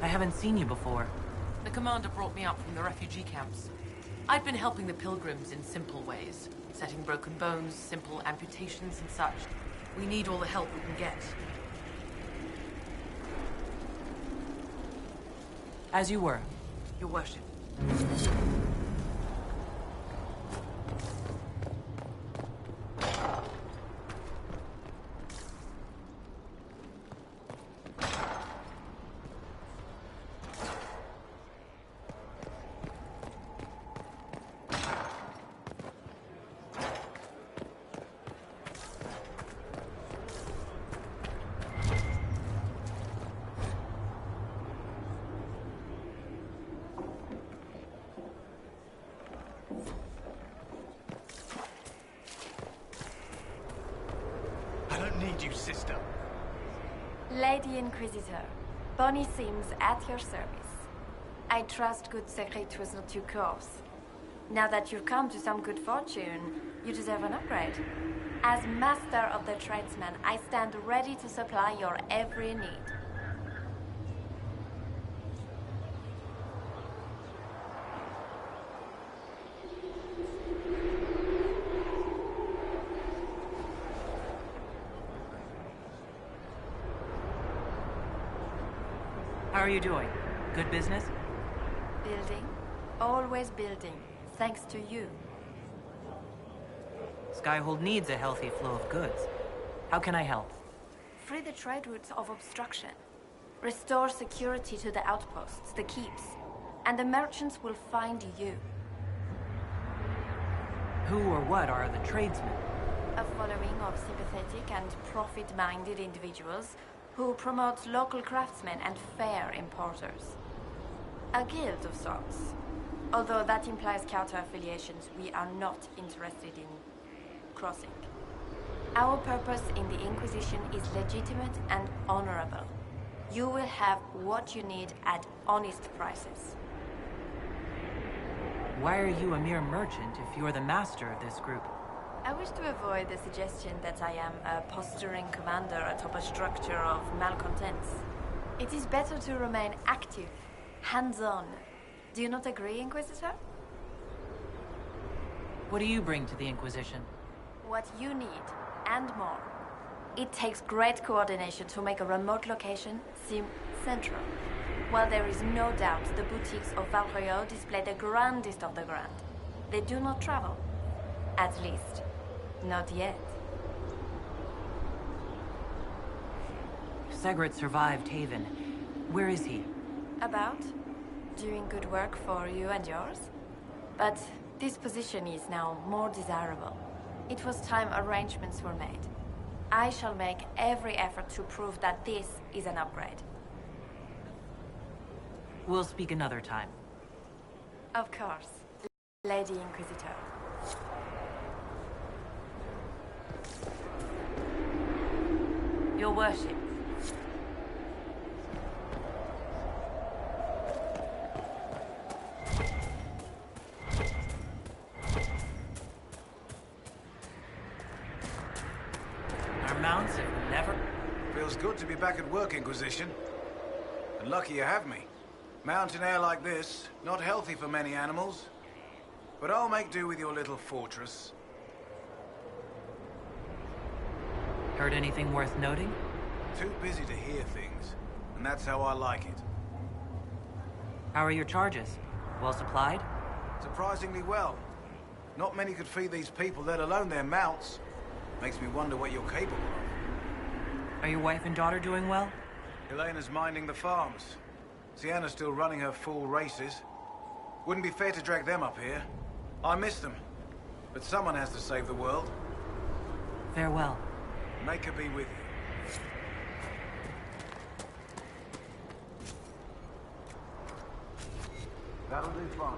I haven't seen you before. The commander brought me up from the refugee camps. I've been helping the pilgrims in simple ways. Setting broken bones, simple amputations and such. We need all the help we can get. As you were. Your worship. sister. Lady Inquisitor, Bonnie Sims at your service. I trust good secret was not too coarse. Now that you've come to some good fortune, you deserve an upgrade. As Master of the Tradesman, I stand ready to supply your every need. How are you doing? Good business? Building. Always building. Thanks to you. Skyhold needs a healthy flow of goods. How can I help? Free the trade routes of obstruction. Restore security to the outposts, the keeps. And the merchants will find you. Who or what are the tradesmen? A following of sympathetic and profit-minded individuals who promote local craftsmen and fair importers. A guild of sorts. Although that implies counter-affiliations we are not interested in crossing. Our purpose in the Inquisition is legitimate and honorable. You will have what you need at honest prices. Why are you a mere merchant if you're the master of this group? I wish to avoid the suggestion that I am a posturing commander atop a structure of malcontents. It is better to remain active, hands-on. Do you not agree, Inquisitor? What do you bring to the Inquisition? What you need, and more. It takes great coordination to make a remote location seem central. While there is no doubt the boutiques of Valreo display the grandest of the grand, they do not travel. At least, not yet. Segret survived Haven. Where is he? About? Doing good work for you and yours? But this position is now more desirable. It was time arrangements were made. I shall make every effort to prove that this is an upgrade. We'll speak another time. Of course, Lady Inquisitor. Your worship. Our mounts have never... Feels good to be back at work, Inquisition. And lucky you have me. Mountain air like this, not healthy for many animals. But I'll make do with your little fortress. Heard anything worth noting? Too busy to hear things, and that's how I like it. How are your charges? Well supplied? Surprisingly well. Not many could feed these people, let alone their mounts. Makes me wonder what you're capable of. Are your wife and daughter doing well? Elena's minding the farms. Sienna's still running her full races. Wouldn't be fair to drag them up here. I miss them. But someone has to save the world. Farewell. Make her be with you. That'll do fine.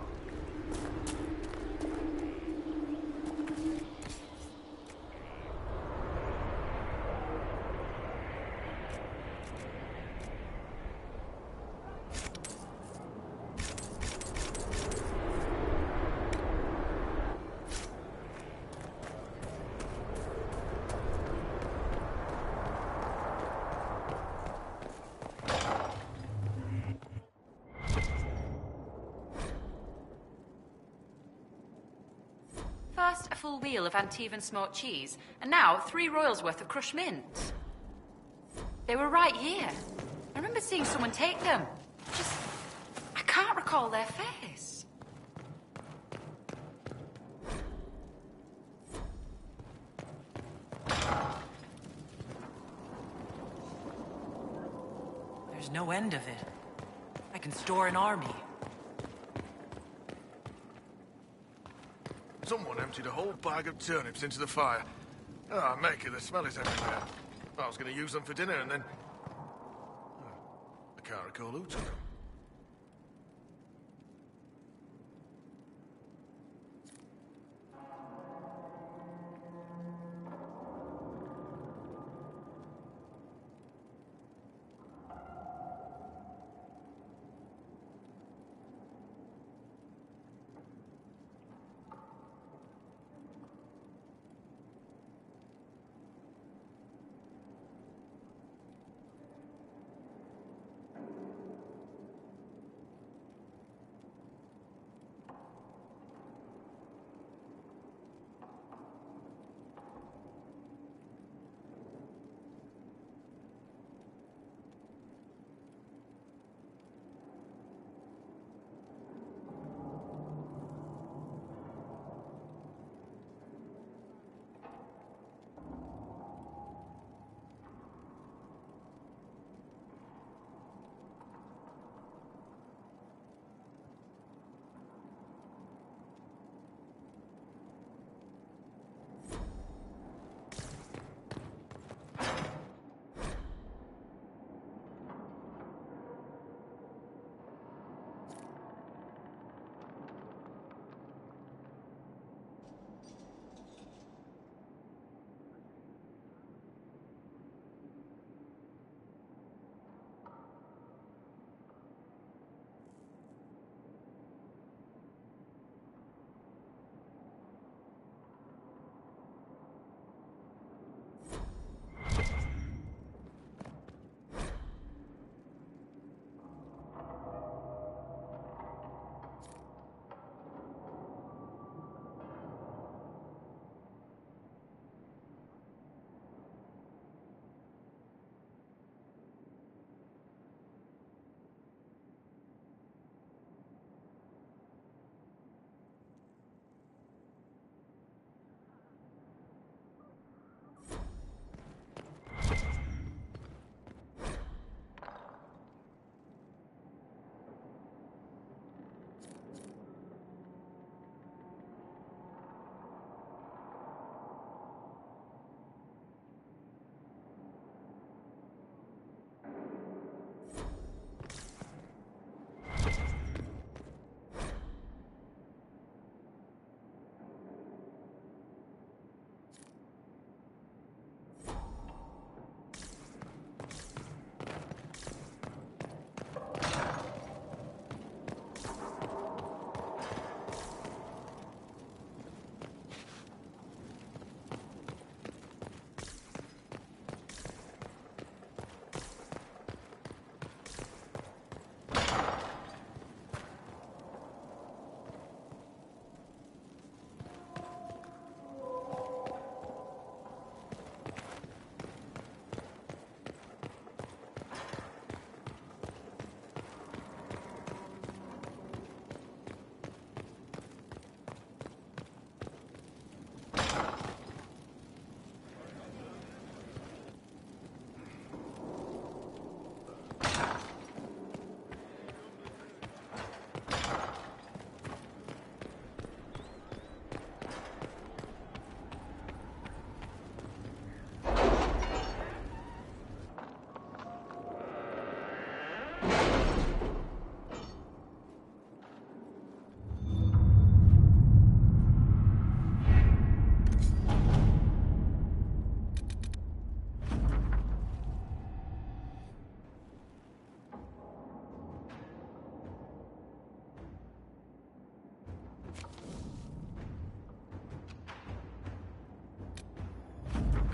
First, a full wheel of Antivan smoked cheese, and now 3 royals worth of crushed mint. They were right here. I remember seeing someone take them. I can't recall their face. There's no end of it. I can store an army. Someone emptied a whole bag of turnips into the fire. Ah, make it, the smell is everywhere. I was going to use them for dinner and then... I can't recall who took them.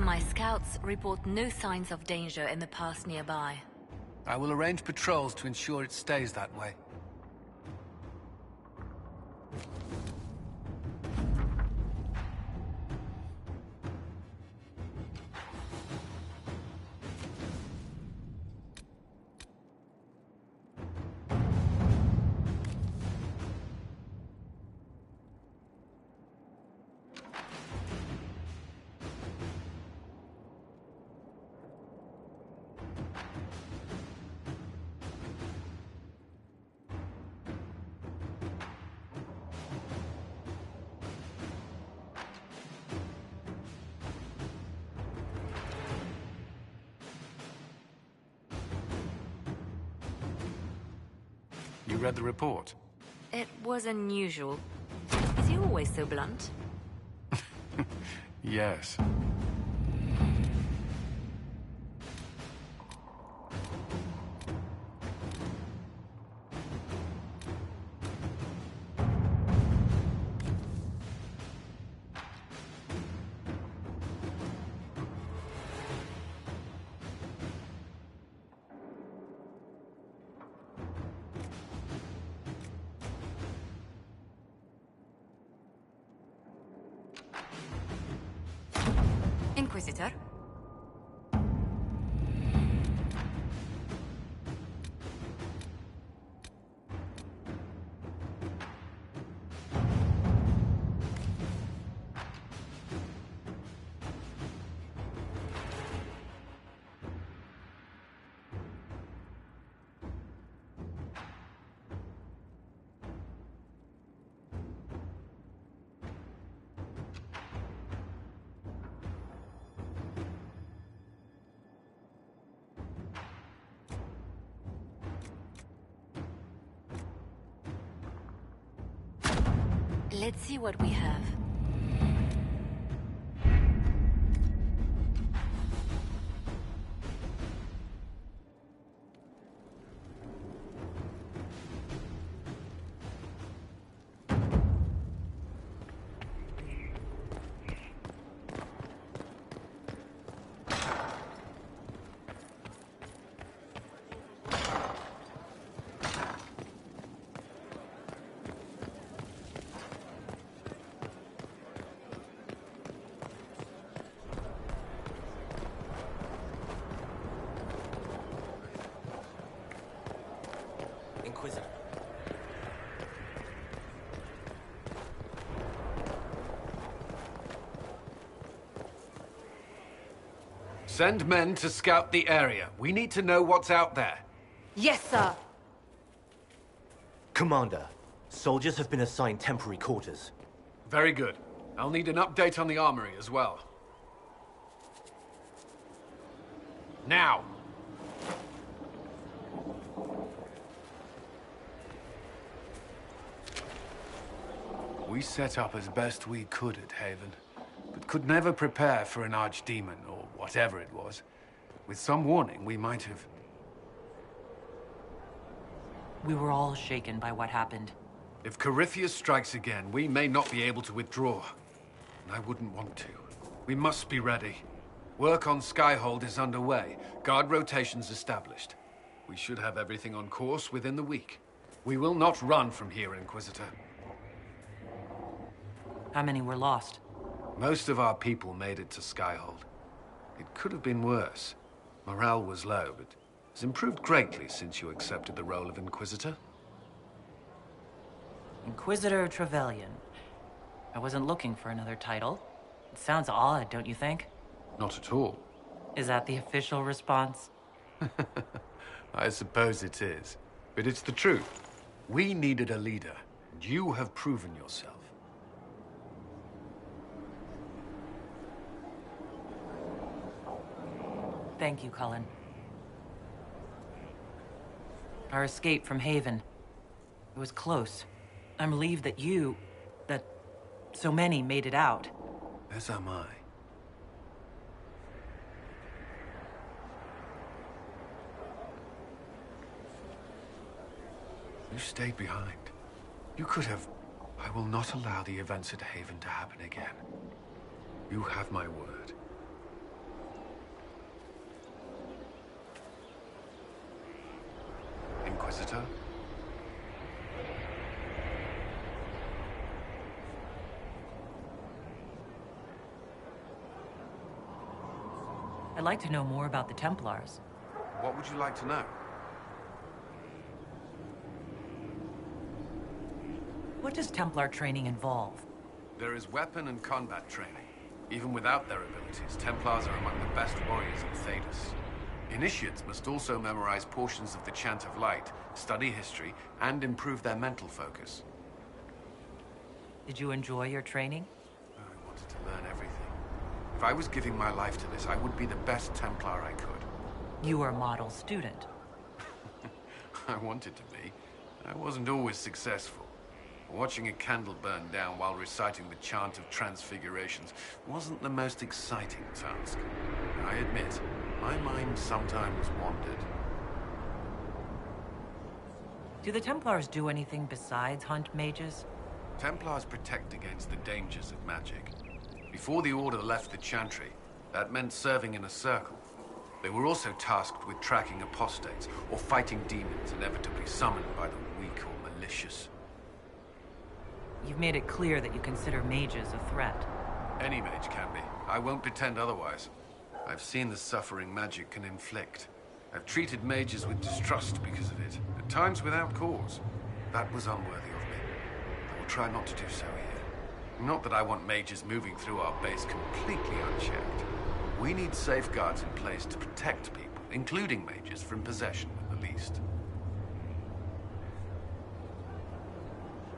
My scouts report no signs of danger in the pass nearby. I will arrange patrols to ensure it stays that way. You read the report? It was unusual. Is he always so blunt? Yes. Inquisitor? Let's see what we have. Inquisitor. Send men to scout the area. We need to know what's out there. Yes, sir. Commander, soldiers have been assigned temporary quarters. Very good. I'll need an update on the armory as well. Now! We set up as best we could at Haven, but could never prepare for an archdemon, or whatever it was. With some warning, we might have... We were all shaken by what happened. If Corypheus strikes again, we may not be able to withdraw. And I wouldn't want to. We must be ready. Work on Skyhold is underway. Guard rotations established. We should have everything on course within the week. We will not run from here, Inquisitor. How many were lost? Most of our people made it to Skyhold. It could have been worse. Morale was low, but has improved greatly since you accepted the role of Inquisitor. Inquisitor Trevelyan. I wasn't looking for another title. It sounds odd, don't you think? Not at all. Is that the official response? I suppose it is. But it's the truth. We needed a leader, and you have proven yourself. Thank you, Cullen. Our escape from Haven. It was close. I'm relieved that that so many made it out. As am I. You stayed behind. You could have... I will not allow the events at Haven to happen again. You have my word. Inquisitor? I'd like to know more about the Templars. What would you like to know? What does Templar training involve? There is weapon and combat training. Even without their abilities, Templars are among the best warriors in Thedas. Initiates must also memorize portions of the Chant of Light, study history, and improve their mental focus. Did you enjoy your training? I wanted to learn everything. If I was giving my life to this, I would be the best Templar I could. You were a model student. I wanted to be. I wasn't always successful. Watching a candle burn down while reciting the Chant of Transfigurations wasn't the most exciting task. I admit, my mind sometimes wandered. Do the Templars do anything besides hunt mages? Templars protect against the dangers of magic. Before the Order left the Chantry, that meant serving in a circle. They were also tasked with tracking apostates or fighting demons inevitably summoned by the weak or malicious. You've made it clear that you consider mages a threat. Any mage can be. I won't pretend otherwise. I've seen the suffering magic can inflict. I've treated mages with distrust because of it, at times without cause. That was unworthy of me. I will try not to do so here. Not that I want mages moving through our base completely unchecked. We need safeguards in place to protect people, including mages, from possession at the least.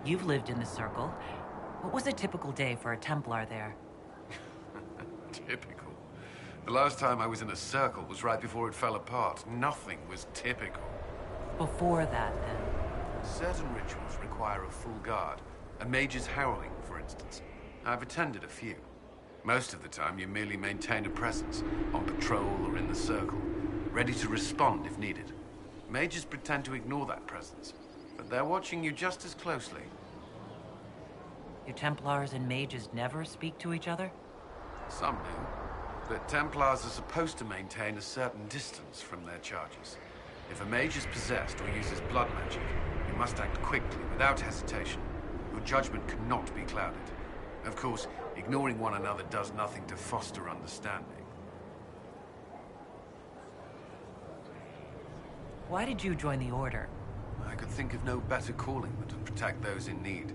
You've lived in the Circle. What was a typical day for a Templar there? Typical? The last time I was in a circle was right before it fell apart. Nothing was typical. Before that, then? Certain rituals require a full guard. A mage's harrowing, for instance. I've attended a few. Most of the time, you merely maintain a presence, on patrol or in the circle, ready to respond if needed. Mages pretend to ignore that presence, but they're watching you just as closely. Do Templars and mages never speak to each other? Some do, but Templars are supposed to maintain a certain distance from their charges. If a mage is possessed or uses blood magic, you must act quickly, without hesitation. Your judgment cannot be clouded. Of course, ignoring one another does nothing to foster understanding. Why did you join the Order? I could think of no better calling than to protect those in need.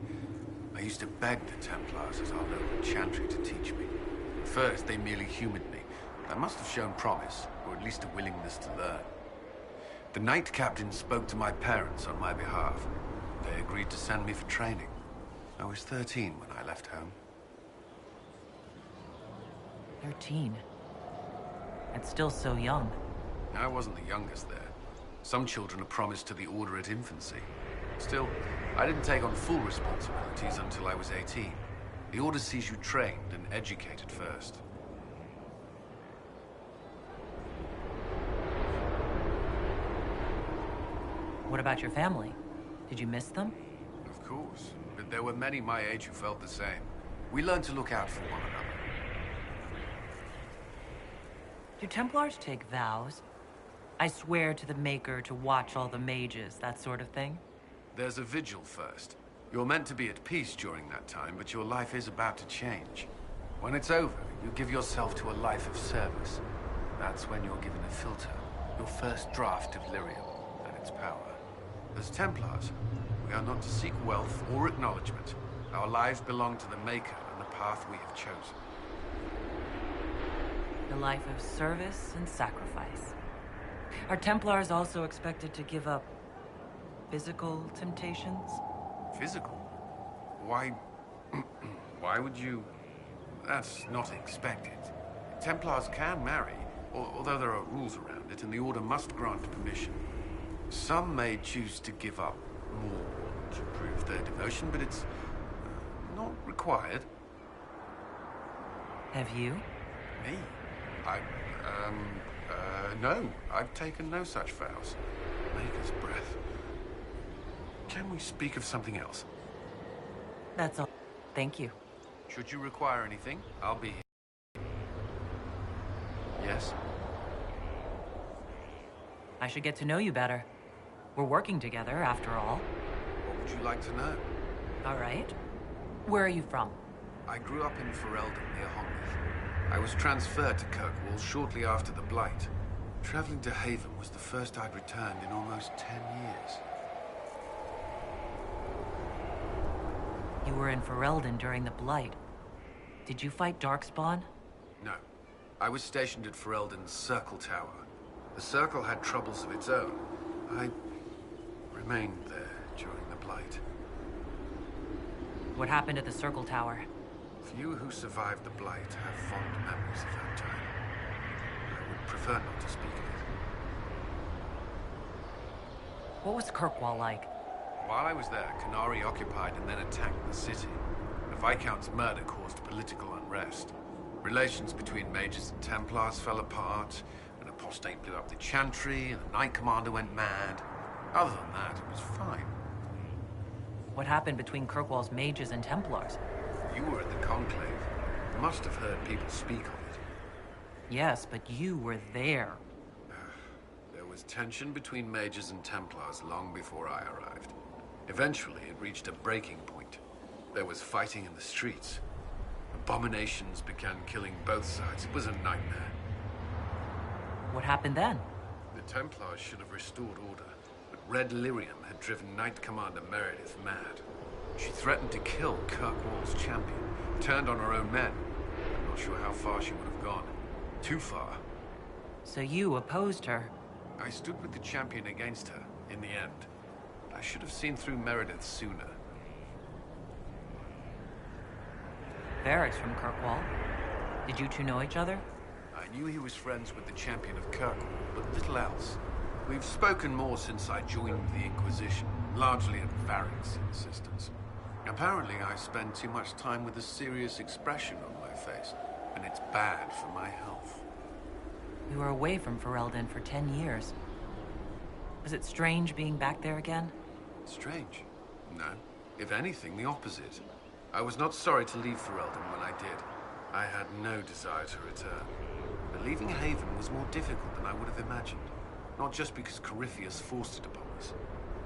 I used to beg the Templars at our local chantry to teach me. At first, they merely humored me. I must have shown promise, or at least a willingness to learn. The Knight Captain spoke to my parents on my behalf. They agreed to send me for training. I was 13 when I left home. 13? That's still so young. I wasn't the youngest there. Some children are promised to the Order at infancy. Still, I didn't take on full responsibilities until I was 18. The Order sees you trained and educated first. What about your family? Did you miss them? Of course, but there were many my age who felt the same. We learned to look out for one another. Do Templars take vows? I swear to the Maker to watch all the mages, that sort of thing? There's a vigil first. You're meant to be at peace during that time, but your life is about to change. When it's over, you give yourself to a life of service. That's when you're given a filter, your first draft of lyrium and its power. As Templars, we are not to seek wealth or acknowledgement. Our lives belong to the Maker and the path we have chosen. A life of service and sacrifice. Are Templars also expected to give up physical temptations? Physical? Why... why would you... That's not expected. Templars can marry, although there are rules around it, and the Order must grant permission. Some may choose to give up more to prove their devotion, but it's not required. Have you? Me? No. I've taken no such vows. Maker's breath. Can we speak of something else? That's all. Thank you. Should you require anything, I'll be here. Yes? I should get to know you better. We're working together, after all. What would you like to know? All right. Where are you from? I grew up in Ferelden near Honglith. I was transferred to Kirkwall shortly after the Blight. Traveling to Haven was the first I'd returned in almost 10 years. You were in Ferelden during the Blight. Did you fight Darkspawn? No. I was stationed at Ferelden's Circle Tower. The Circle had troubles of its own. I remained there during the Blight. What happened at the Circle Tower? Few who survived the Blight have fond memories of that time. I would prefer not to speak of it. What was Kirkwall like? While I was there, Canary occupied and then attacked the city. The Viscount's murder caused political unrest. Relations between mages and Templars fell apart. An apostate blew up the Chantry, and the Knight Commander went mad. Other than that, it was fine. What happened between Kirkwall's mages and Templars? You were at the Conclave. You must have heard people speak of it. Yes, but you were there. There was tension between mages and Templars long before I arrived. Eventually, it reached a breaking point. There was fighting in the streets. Abominations began killing both sides. It was a nightmare. What happened then? The Templars should have restored order, but Red Lyrium had driven Knight Commander Meredith mad. She threatened to kill Kirkwall's champion, turned on her own men. I'm not sure how far she would have gone. Too far. So you opposed her? I stood with the champion against her, in the end. I should have seen through Meredith sooner. Varric's from Kirkwall. Did you two know each other? I knew he was friends with the champion of Kirkwall, but little else. We've spoken more since I joined the Inquisition, largely at Varric's insistence. Apparently, I spend too much time with a serious expression on my face, and it's bad for my health. You were away from Ferelden for 10 years. Was it strange being back there again? Strange? No. If anything, the opposite. I was not sorry to leave Ferelden when I did. I had no desire to return. But leaving Haven was more difficult than I would have imagined. Not just because Corypheus forced it upon us.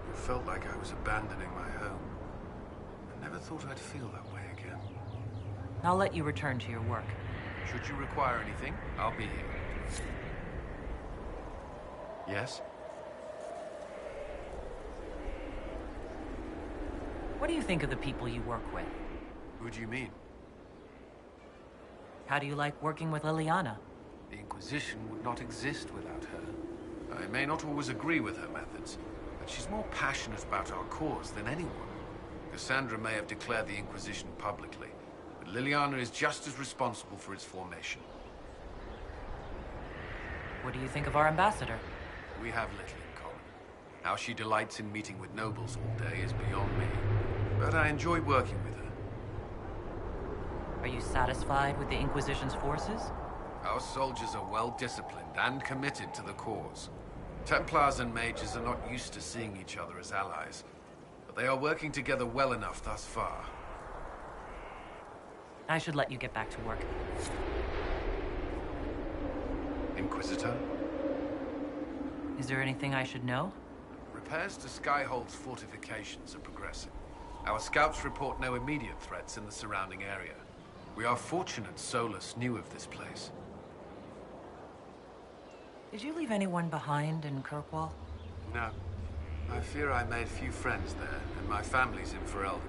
It felt like I was abandoning my home. I never thought I'd feel that way again. I'll let you return to your work. Should you require anything, I'll be here. Yes? What do you think of the people you work with? Who do you mean? How do you like working with Liliana? The Inquisition would not exist without her. I may not always agree with her methods, but she's more passionate about our cause than anyone. Cassandra may have declared the Inquisition publicly, but Liliana is just as responsible for its formation. What do you think of our ambassador? We have little in common. How she delights in meeting with nobles all day is beyond me. But I enjoy working with her. Are you satisfied with the Inquisition's forces? Our soldiers are well disciplined and committed to the cause. Templars and mages are not used to seeing each other as allies, but they are working together well enough thus far. I should let you get back to work. Inquisitor? Is there anything I should know? Repairs to Skyhold's fortifications are progressing. Our scouts report no immediate threats in the surrounding area. We are fortunate Solus knew of this place. Did you leave anyone behind in Kirkwall? No. I fear I made few friends there, and my family's in Ferelden.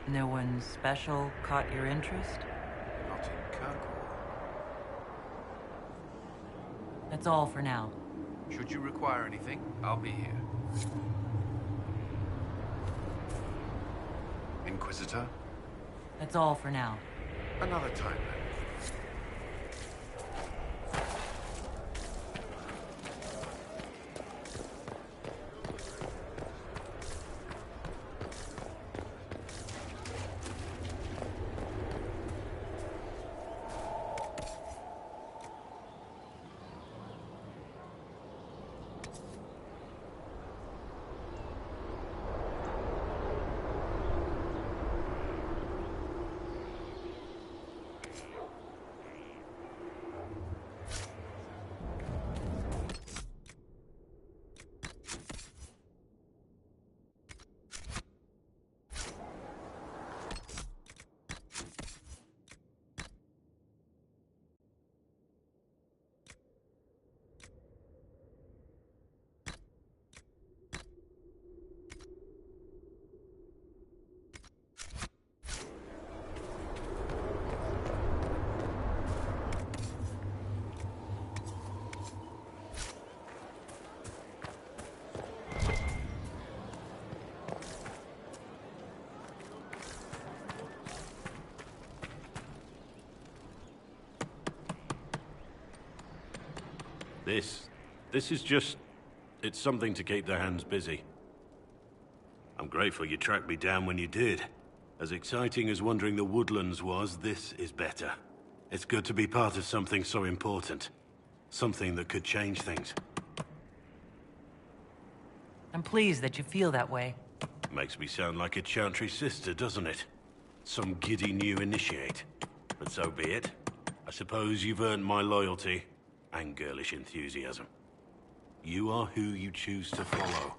No one special caught your interest? Not in Kirkwall. That's all for now. Should you require anything, I'll be here. Inquisitor? That's all for now. Another time, then. This is just... it's something to keep their hands busy. I'm grateful you tracked me down when you did. As exciting as wandering the woodlands was, this is better. It's good to be part of something so important. Something that could change things. I'm pleased that you feel that way. Makes me sound like a Chantry sister, doesn't it? Some giddy new initiate. But so be it. I suppose you've earned my loyalty and girlish enthusiasm. You are who you choose to follow.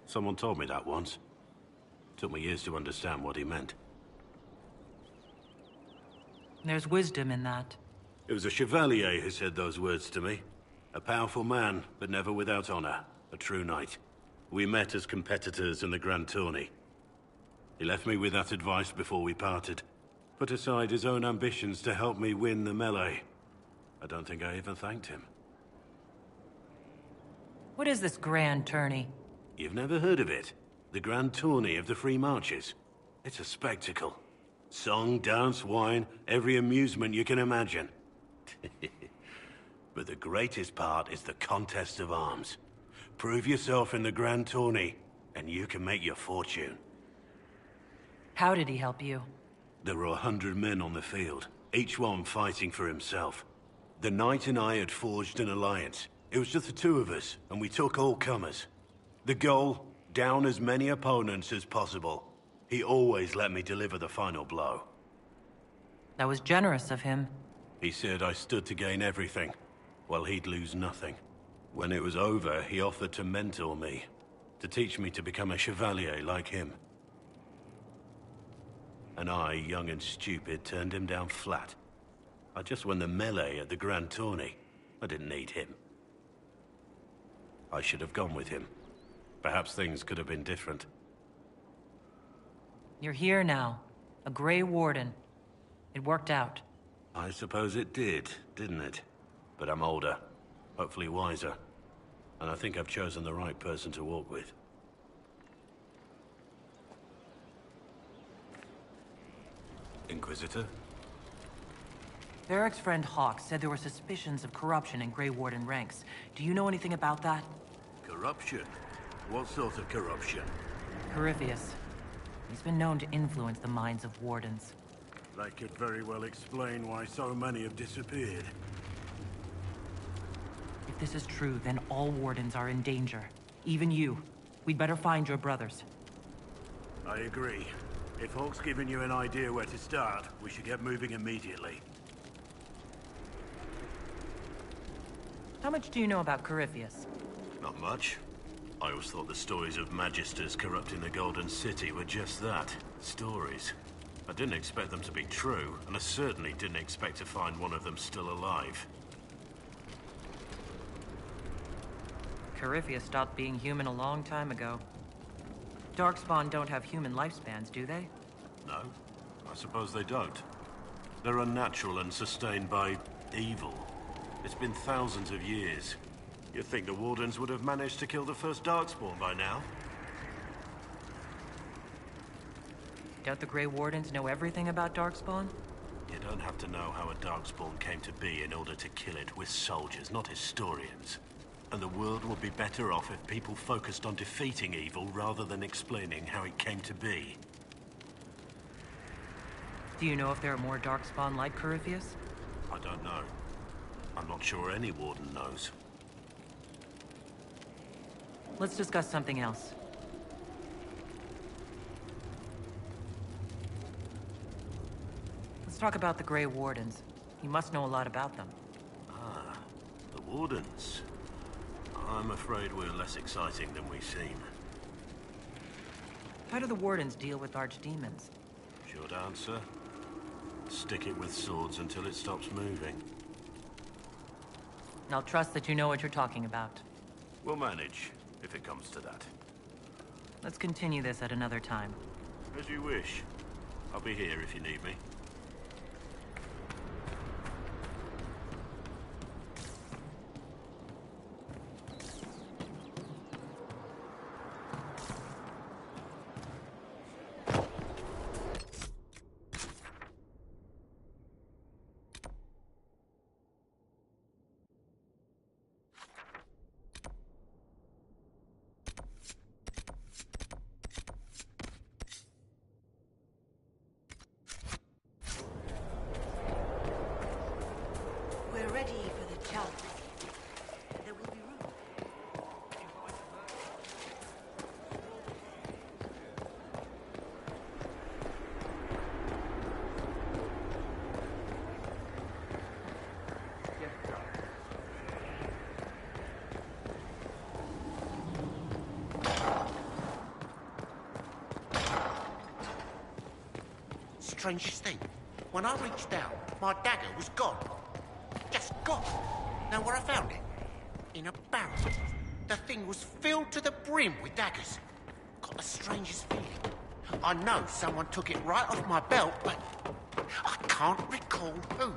Someone told me that once. Took me years to understand what he meant. There's wisdom in that. It was a chevalier who said those words to me. A powerful man, but never without honor. A true knight. We met as competitors in the Grand Tourney. He left me with that advice before we parted. Put aside his own ambitions to help me win the melee. I don't think I even thanked him. What is this Grand Tourney? You've never heard of it? The Grand Tourney of the Free Marches. It's a spectacle. Song, dance, wine, every amusement you can imagine. But the greatest part is the contest of arms. Prove yourself in the Grand Tourney, and you can make your fortune. How did he help you? There were 100 men on the field, each one fighting for himself. The knight and I had forged an alliance. It was just the two of us, and we took all comers. The goal, down as many opponents as possible. He always let me deliver the final blow. That was generous of him. He said I stood to gain everything, while he'd lose nothing. When it was over, he offered to mentor me, to teach me to become a chevalier like him. And I, young and stupid, turned him down flat. I just won the melee at the Grand Tourney. I didn't need him. I should have gone with him. Perhaps things could have been different. You're here now. A Grey Warden. It worked out. I suppose it did, didn't it? But I'm older. Hopefully wiser. And I think I've chosen the right person to walk with. Inquisitor? Varric's friend Hawk said there were suspicions of corruption in Grey Warden ranks. Do you know anything about that? Corruption? What sort of corruption? Corypheus. He's been known to influence the minds of Wardens. That could very well explain why so many have disappeared. If this is true, then all Wardens are in danger. Even you. We'd better find your brothers. I agree. If Hawk's given you an idea where to start, we should get moving immediately. How much do you know about Corypheus? Not much. I always thought the stories of Magisters corrupting the Golden City were just that. Stories. I didn't expect them to be true, and I certainly didn't expect to find one of them still alive. Corypheus stopped being human a long time ago. Darkspawn don't have human lifespans, do they? No, I suppose they don't. They're unnatural and sustained by evil. It's been thousands of years. You'd think the Wardens would have managed to kill the first Darkspawn by now. Don't the Grey Wardens know everything about Darkspawn? You don't have to know how a Darkspawn came to be in order to kill it. We're soldiers, not historians. And the world would be better off if people focused on defeating evil rather than explaining how it came to be. Do you know if there are more Darkspawn like Corypheus? I don't know. I'm not sure any Warden knows. Let's discuss something else. Let's talk about the Grey Wardens. You must know a lot about them. Ah, the Wardens. I'm afraid we're less exciting than we seem. How do the Wardens deal with archdemons? Short answer. Stick it with swords until it stops moving. I'll trust that you know what you're talking about. We'll manage, if it comes to that. Let's continue this at another time. As you wish. I'll be here if you need me. strangest thing? When I reached down, my dagger was gone. Just gone. Know where I found it? In a barrel. The thing was filled to the brim with daggers. Got the strangest feeling. I know someone took it right off my belt, but I can't recall who.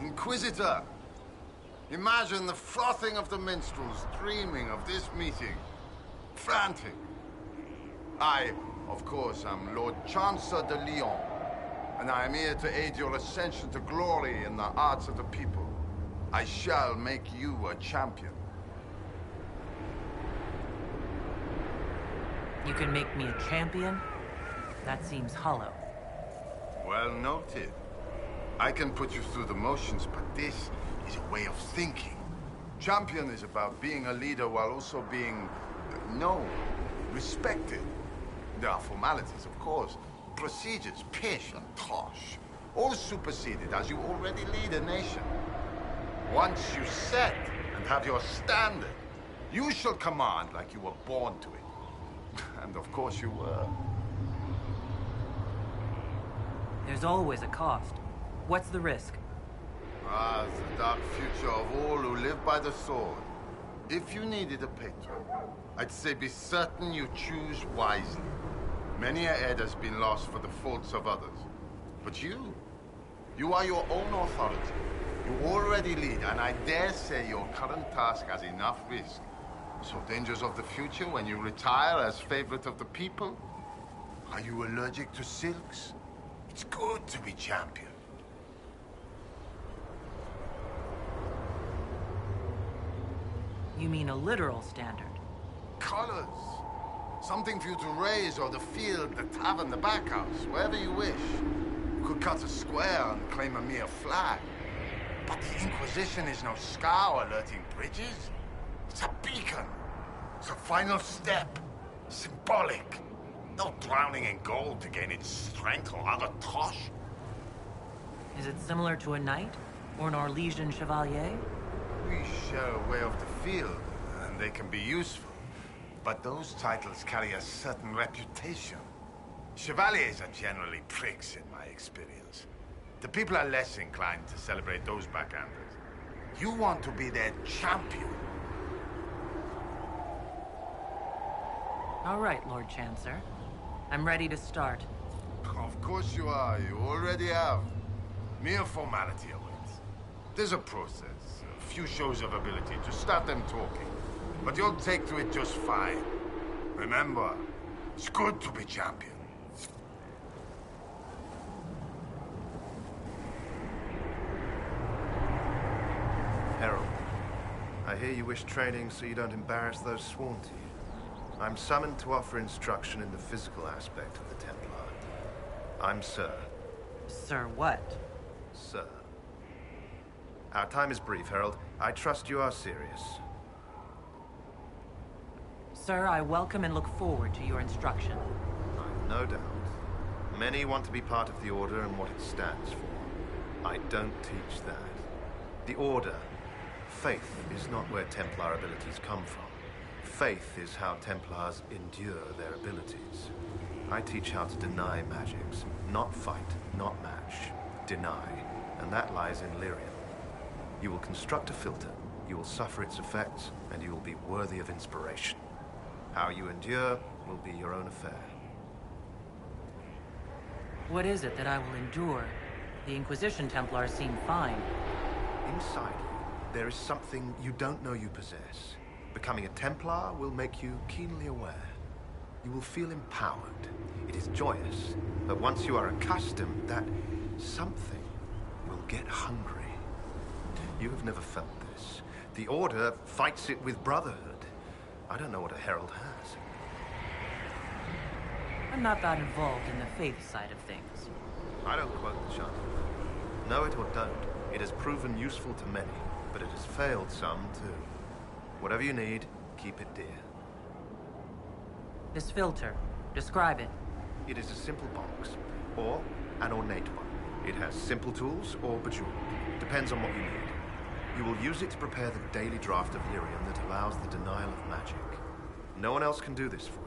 Inquisitor! Imagine the frothing of the minstrels dreaming of this meeting. Frantic. I, of course, am Lord Chancellor de Lyon, and I am here to aid your ascension to glory in the hearts of the people. I shall make you a champion. You can make me a champion? That seems hollow. Well noted. I can put you through the motions, but this is a way of thinking. Champion is about being a leader while also being known, respected. There are formalities, of course. Procedures, pish and tosh. All superseded as you already lead a nation. Once you set and have your standard, you shall command like you were born to it. And of course you were. There's always a cost. What's the risk? Ah, the dark future of all who live by the sword. If you needed a patron, I'd say be certain you choose wisely. Many a head has been lost for the faults of others. But you are your own authority. You already lead, and I dare say your current task has enough risk. So dangers of the future when you retire as favorite of the people? Are you allergic to silks? It's good to be champion. You mean a literal standard? Colors. Something for you to raise, or the field, the tavern, the backhouse, wherever you wish. You could cut a square and claim a mere flag. But the Inquisition is no scow alerting bridges. It's a beacon. It's a final step. Symbolic. No drowning in gold to gain its strength or other tosh. Is it similar to a knight? Or an Orlesian chevalier? We share a way of the field, and they can be useful. But those titles carry a certain reputation. Chevaliers are generally pricks, in my experience. The people are less inclined to celebrate those backhanders. You want to be their champion. All right, Lord Chancellor. I'm ready to start. Of course you are. You already have. Mere formality awaits. There's a process. A few shows of ability to start them talking. But you'll take to it just fine. Remember, it's good to be champion. Herald, I hear you wish training so you don't embarrass those sworn to you. I'm summoned to offer instruction in the physical aspect of the Templar. I'm Sir. Sir what? Sir. Our time is brief, Herald. I trust you are serious. Sir, I welcome and look forward to your instruction. I've no doubt. Many want to be part of the Order and what it stands for. I don't teach that. The Order, faith is not where Templar abilities come from. Faith is how Templars endure their abilities. I teach how to deny magics. Not fight, not match. Deny. And that lies in Lyrium. You will construct a filter, you will suffer its effects, and you will be worthy of inspiration. How you endure will be your own affair. What is it that I will endure? The Inquisition Templars seem fine. Inside you, there is something you don't know you possess. Becoming a Templar will make you keenly aware. You will feel empowered. It is joyous, but once you are accustomed, that something will get hungry. You have never felt this. The Order fights it with brotherhood. I don't know what a herald has. I'm not that involved in the faith side of things. I don't quote the chant. Know it or don't, it has proven useful to many, but it has failed some too. Whatever you need, keep it dear. This filter, describe it. It is a simple box, or an ornate one. It has simple tools or bejeweled. Depends on what you need. You will use it to prepare the daily draft of lyrium that allows the denial of magic. No one else can do this for you.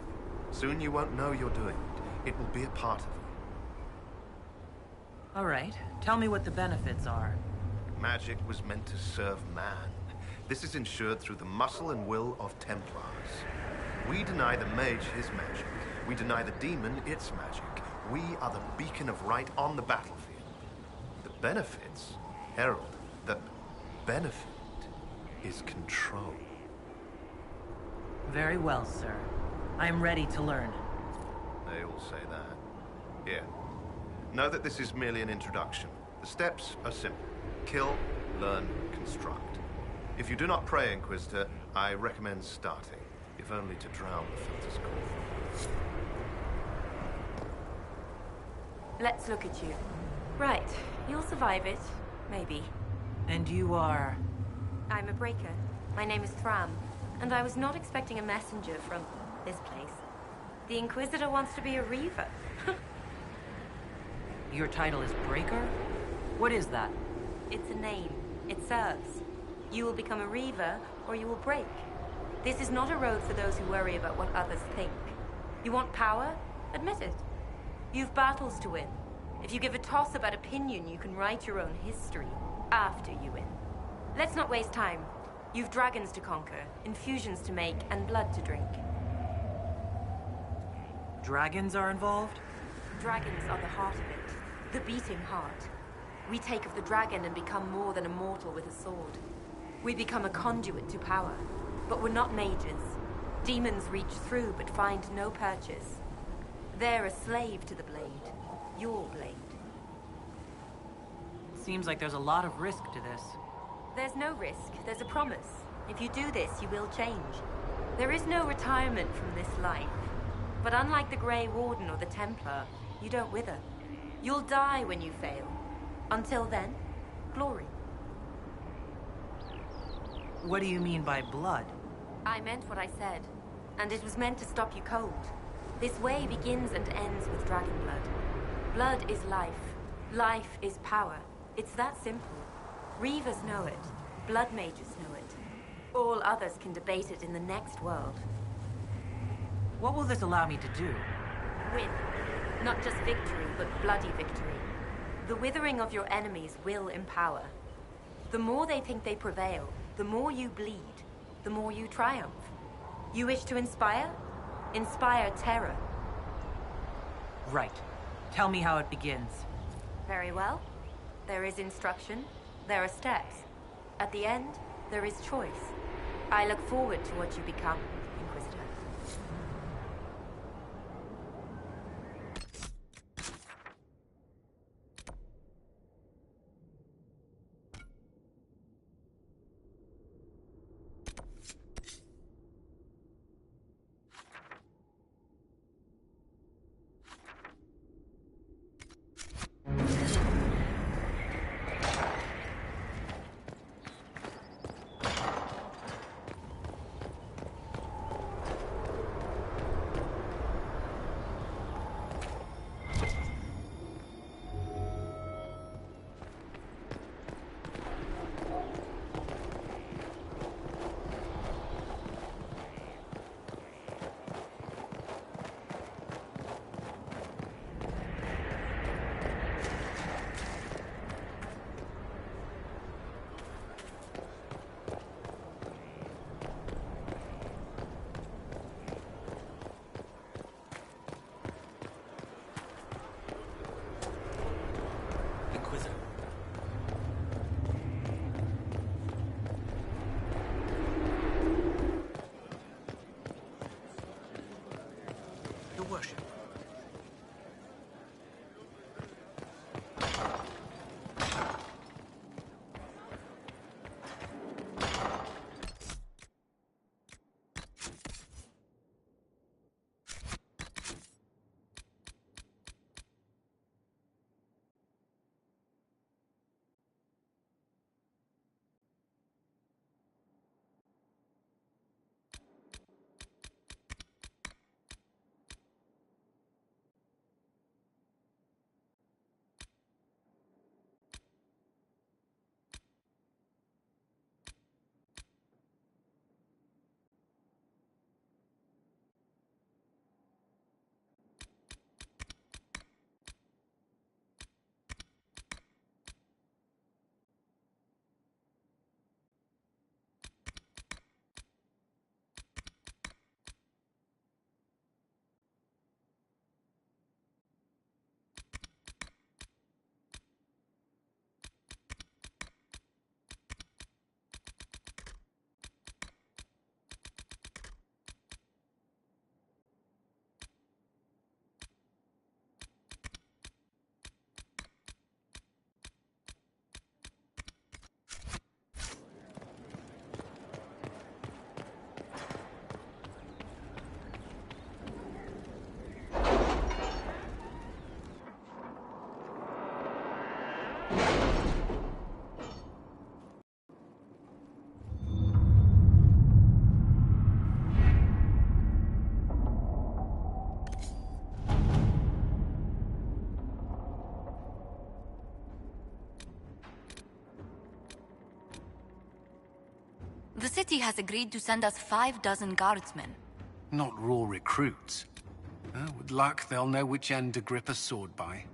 Soon you won't know you're doing it. It will be a part of you. All right. Tell me what the benefits are. Magic was meant to serve man. This is ensured through the muscle and will of Templars. We deny the mage his magic. We deny the demon its magic. We are the beacon of right on the battlefield. The benefits, Herald, the benefit is control. Very well, sir. I am ready to learn. They all say that. Here. Know that this is merely an introduction. The steps are simple. Kill, learn, construct. If you do not pray, Inquisitor, I recommend starting, if only to drown the filter's call. Let's look at you. Right, you'll survive it. Maybe. And you are? I'm a breaker. My name is Thram, and I was not expecting a messenger from this place. The Inquisitor wants to be a Reaver. Your title is Breaker? What is that? It's a name. It serves. You will become a Reaver, or you will break. This is not a road for those who worry about what others think. You want power? Admit it. You've battles to win. If you give a toss about opinion, you can write your own history after you win. Let's not waste time. You've dragons to conquer, infusions to make, and blood to drink. Dragons are involved? Dragons are the heart of it. The beating heart. We take of the dragon and become more than a mortal with a sword. We become a conduit to power. But we're not mages. Demons reach through but find no purchase. They're a slave to the blade. Your blade. Seems like there's a lot of risk to this. There's no risk. There's a promise. If you do this, you will change. There is no retirement from this life. But unlike the Grey Warden or the Templar, you don't wither. You'll die when you fail. Until then, glory. What do you mean by blood? I meant what I said, and it was meant to stop you cold. This way begins and ends with dragon blood. Blood is life. Life is power. It's that simple. Reavers know it. Blood mages know it. All others can debate it in the next world. What will this allow me to do? Win. Not just victory, but bloody victory. The withering of your enemies will empower. The more they think they prevail, the more you bleed, the more you triumph. You wish to inspire? Inspire terror. Right. Tell me how it begins. Very well. There is instruction. There are steps. At the end, there is choice. I look forward to what you become, Inquisitor. The city has agreed to send us 6 guardsmen. Not raw recruits. With luck, they'll know which end to grip a sword by.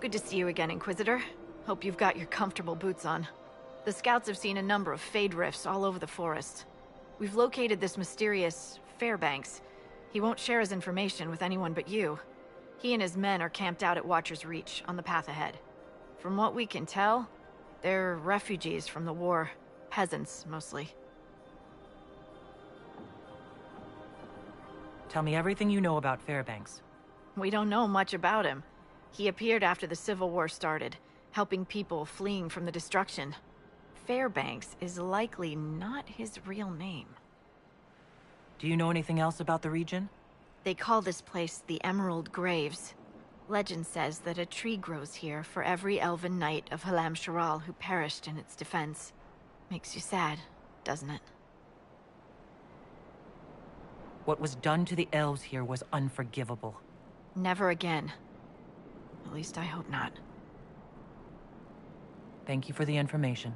Good to see you again, Inquisitor. Hope you've got your comfortable boots on. The scouts have seen a number of Fade rifts all over the forest. We've located this mysterious Fairbanks. He won't share his information with anyone but you. He and his men are camped out at Watcher's Reach, on the path ahead. From what we can tell, they're refugees from the war. Peasants, mostly. Tell me everything you know about Fairbanks. We don't know much about him. He appeared after the Civil War started, helping people fleeing from the destruction. Fairbanks is likely not his real name. Do you know anything else about the region? They call this place the Emerald Graves. Legend says that a tree grows here for every elven knight of Halam Sharal who perished in its defense. Makes you sad, doesn't it? What was done to the elves here was unforgivable. Never again. At least I hope not. Thank you for the information.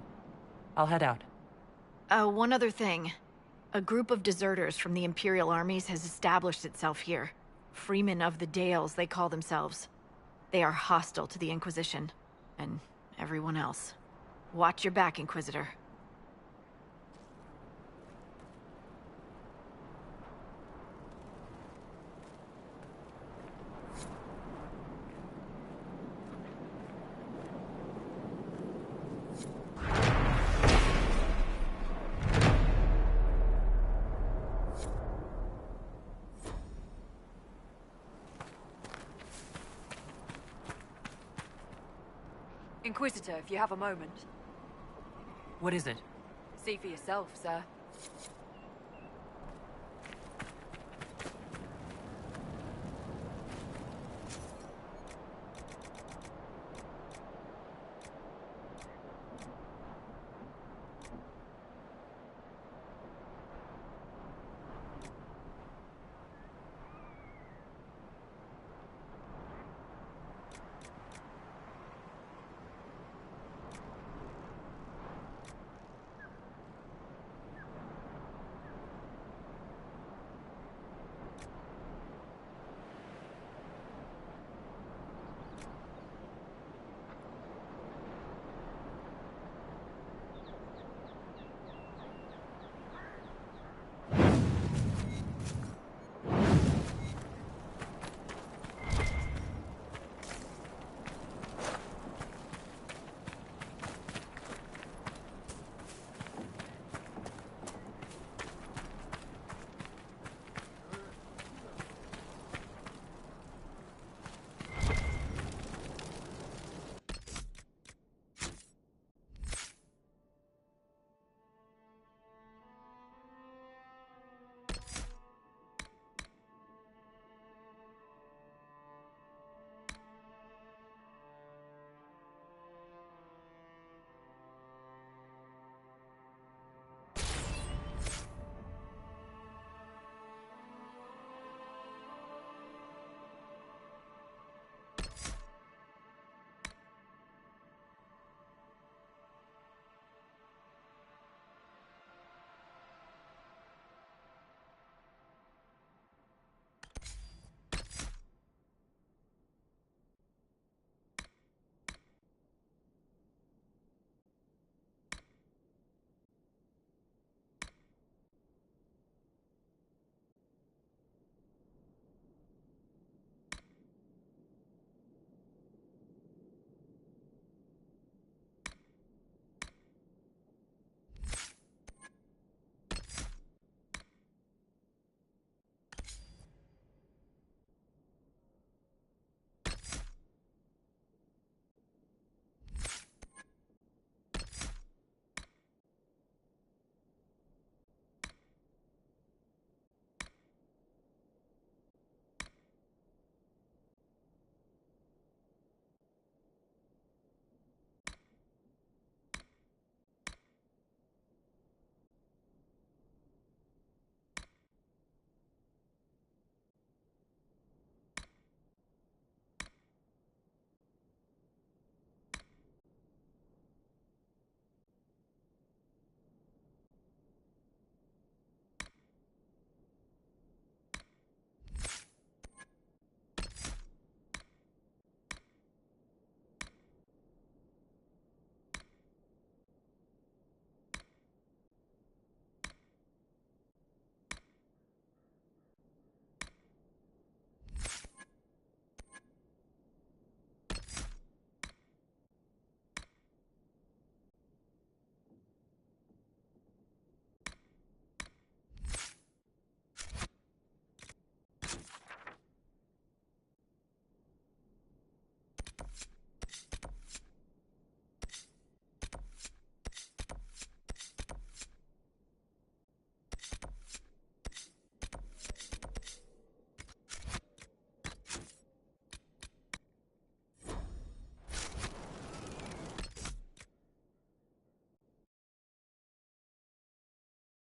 I'll head out. One other thing. A group of deserters from the Imperial armies has established itself here. Freemen of the Dales, they call themselves. They are hostile to the Inquisition, and everyone else. Watch your back, Inquisitor. Inquisitor, if you have a moment. What is it? See for yourself, sir.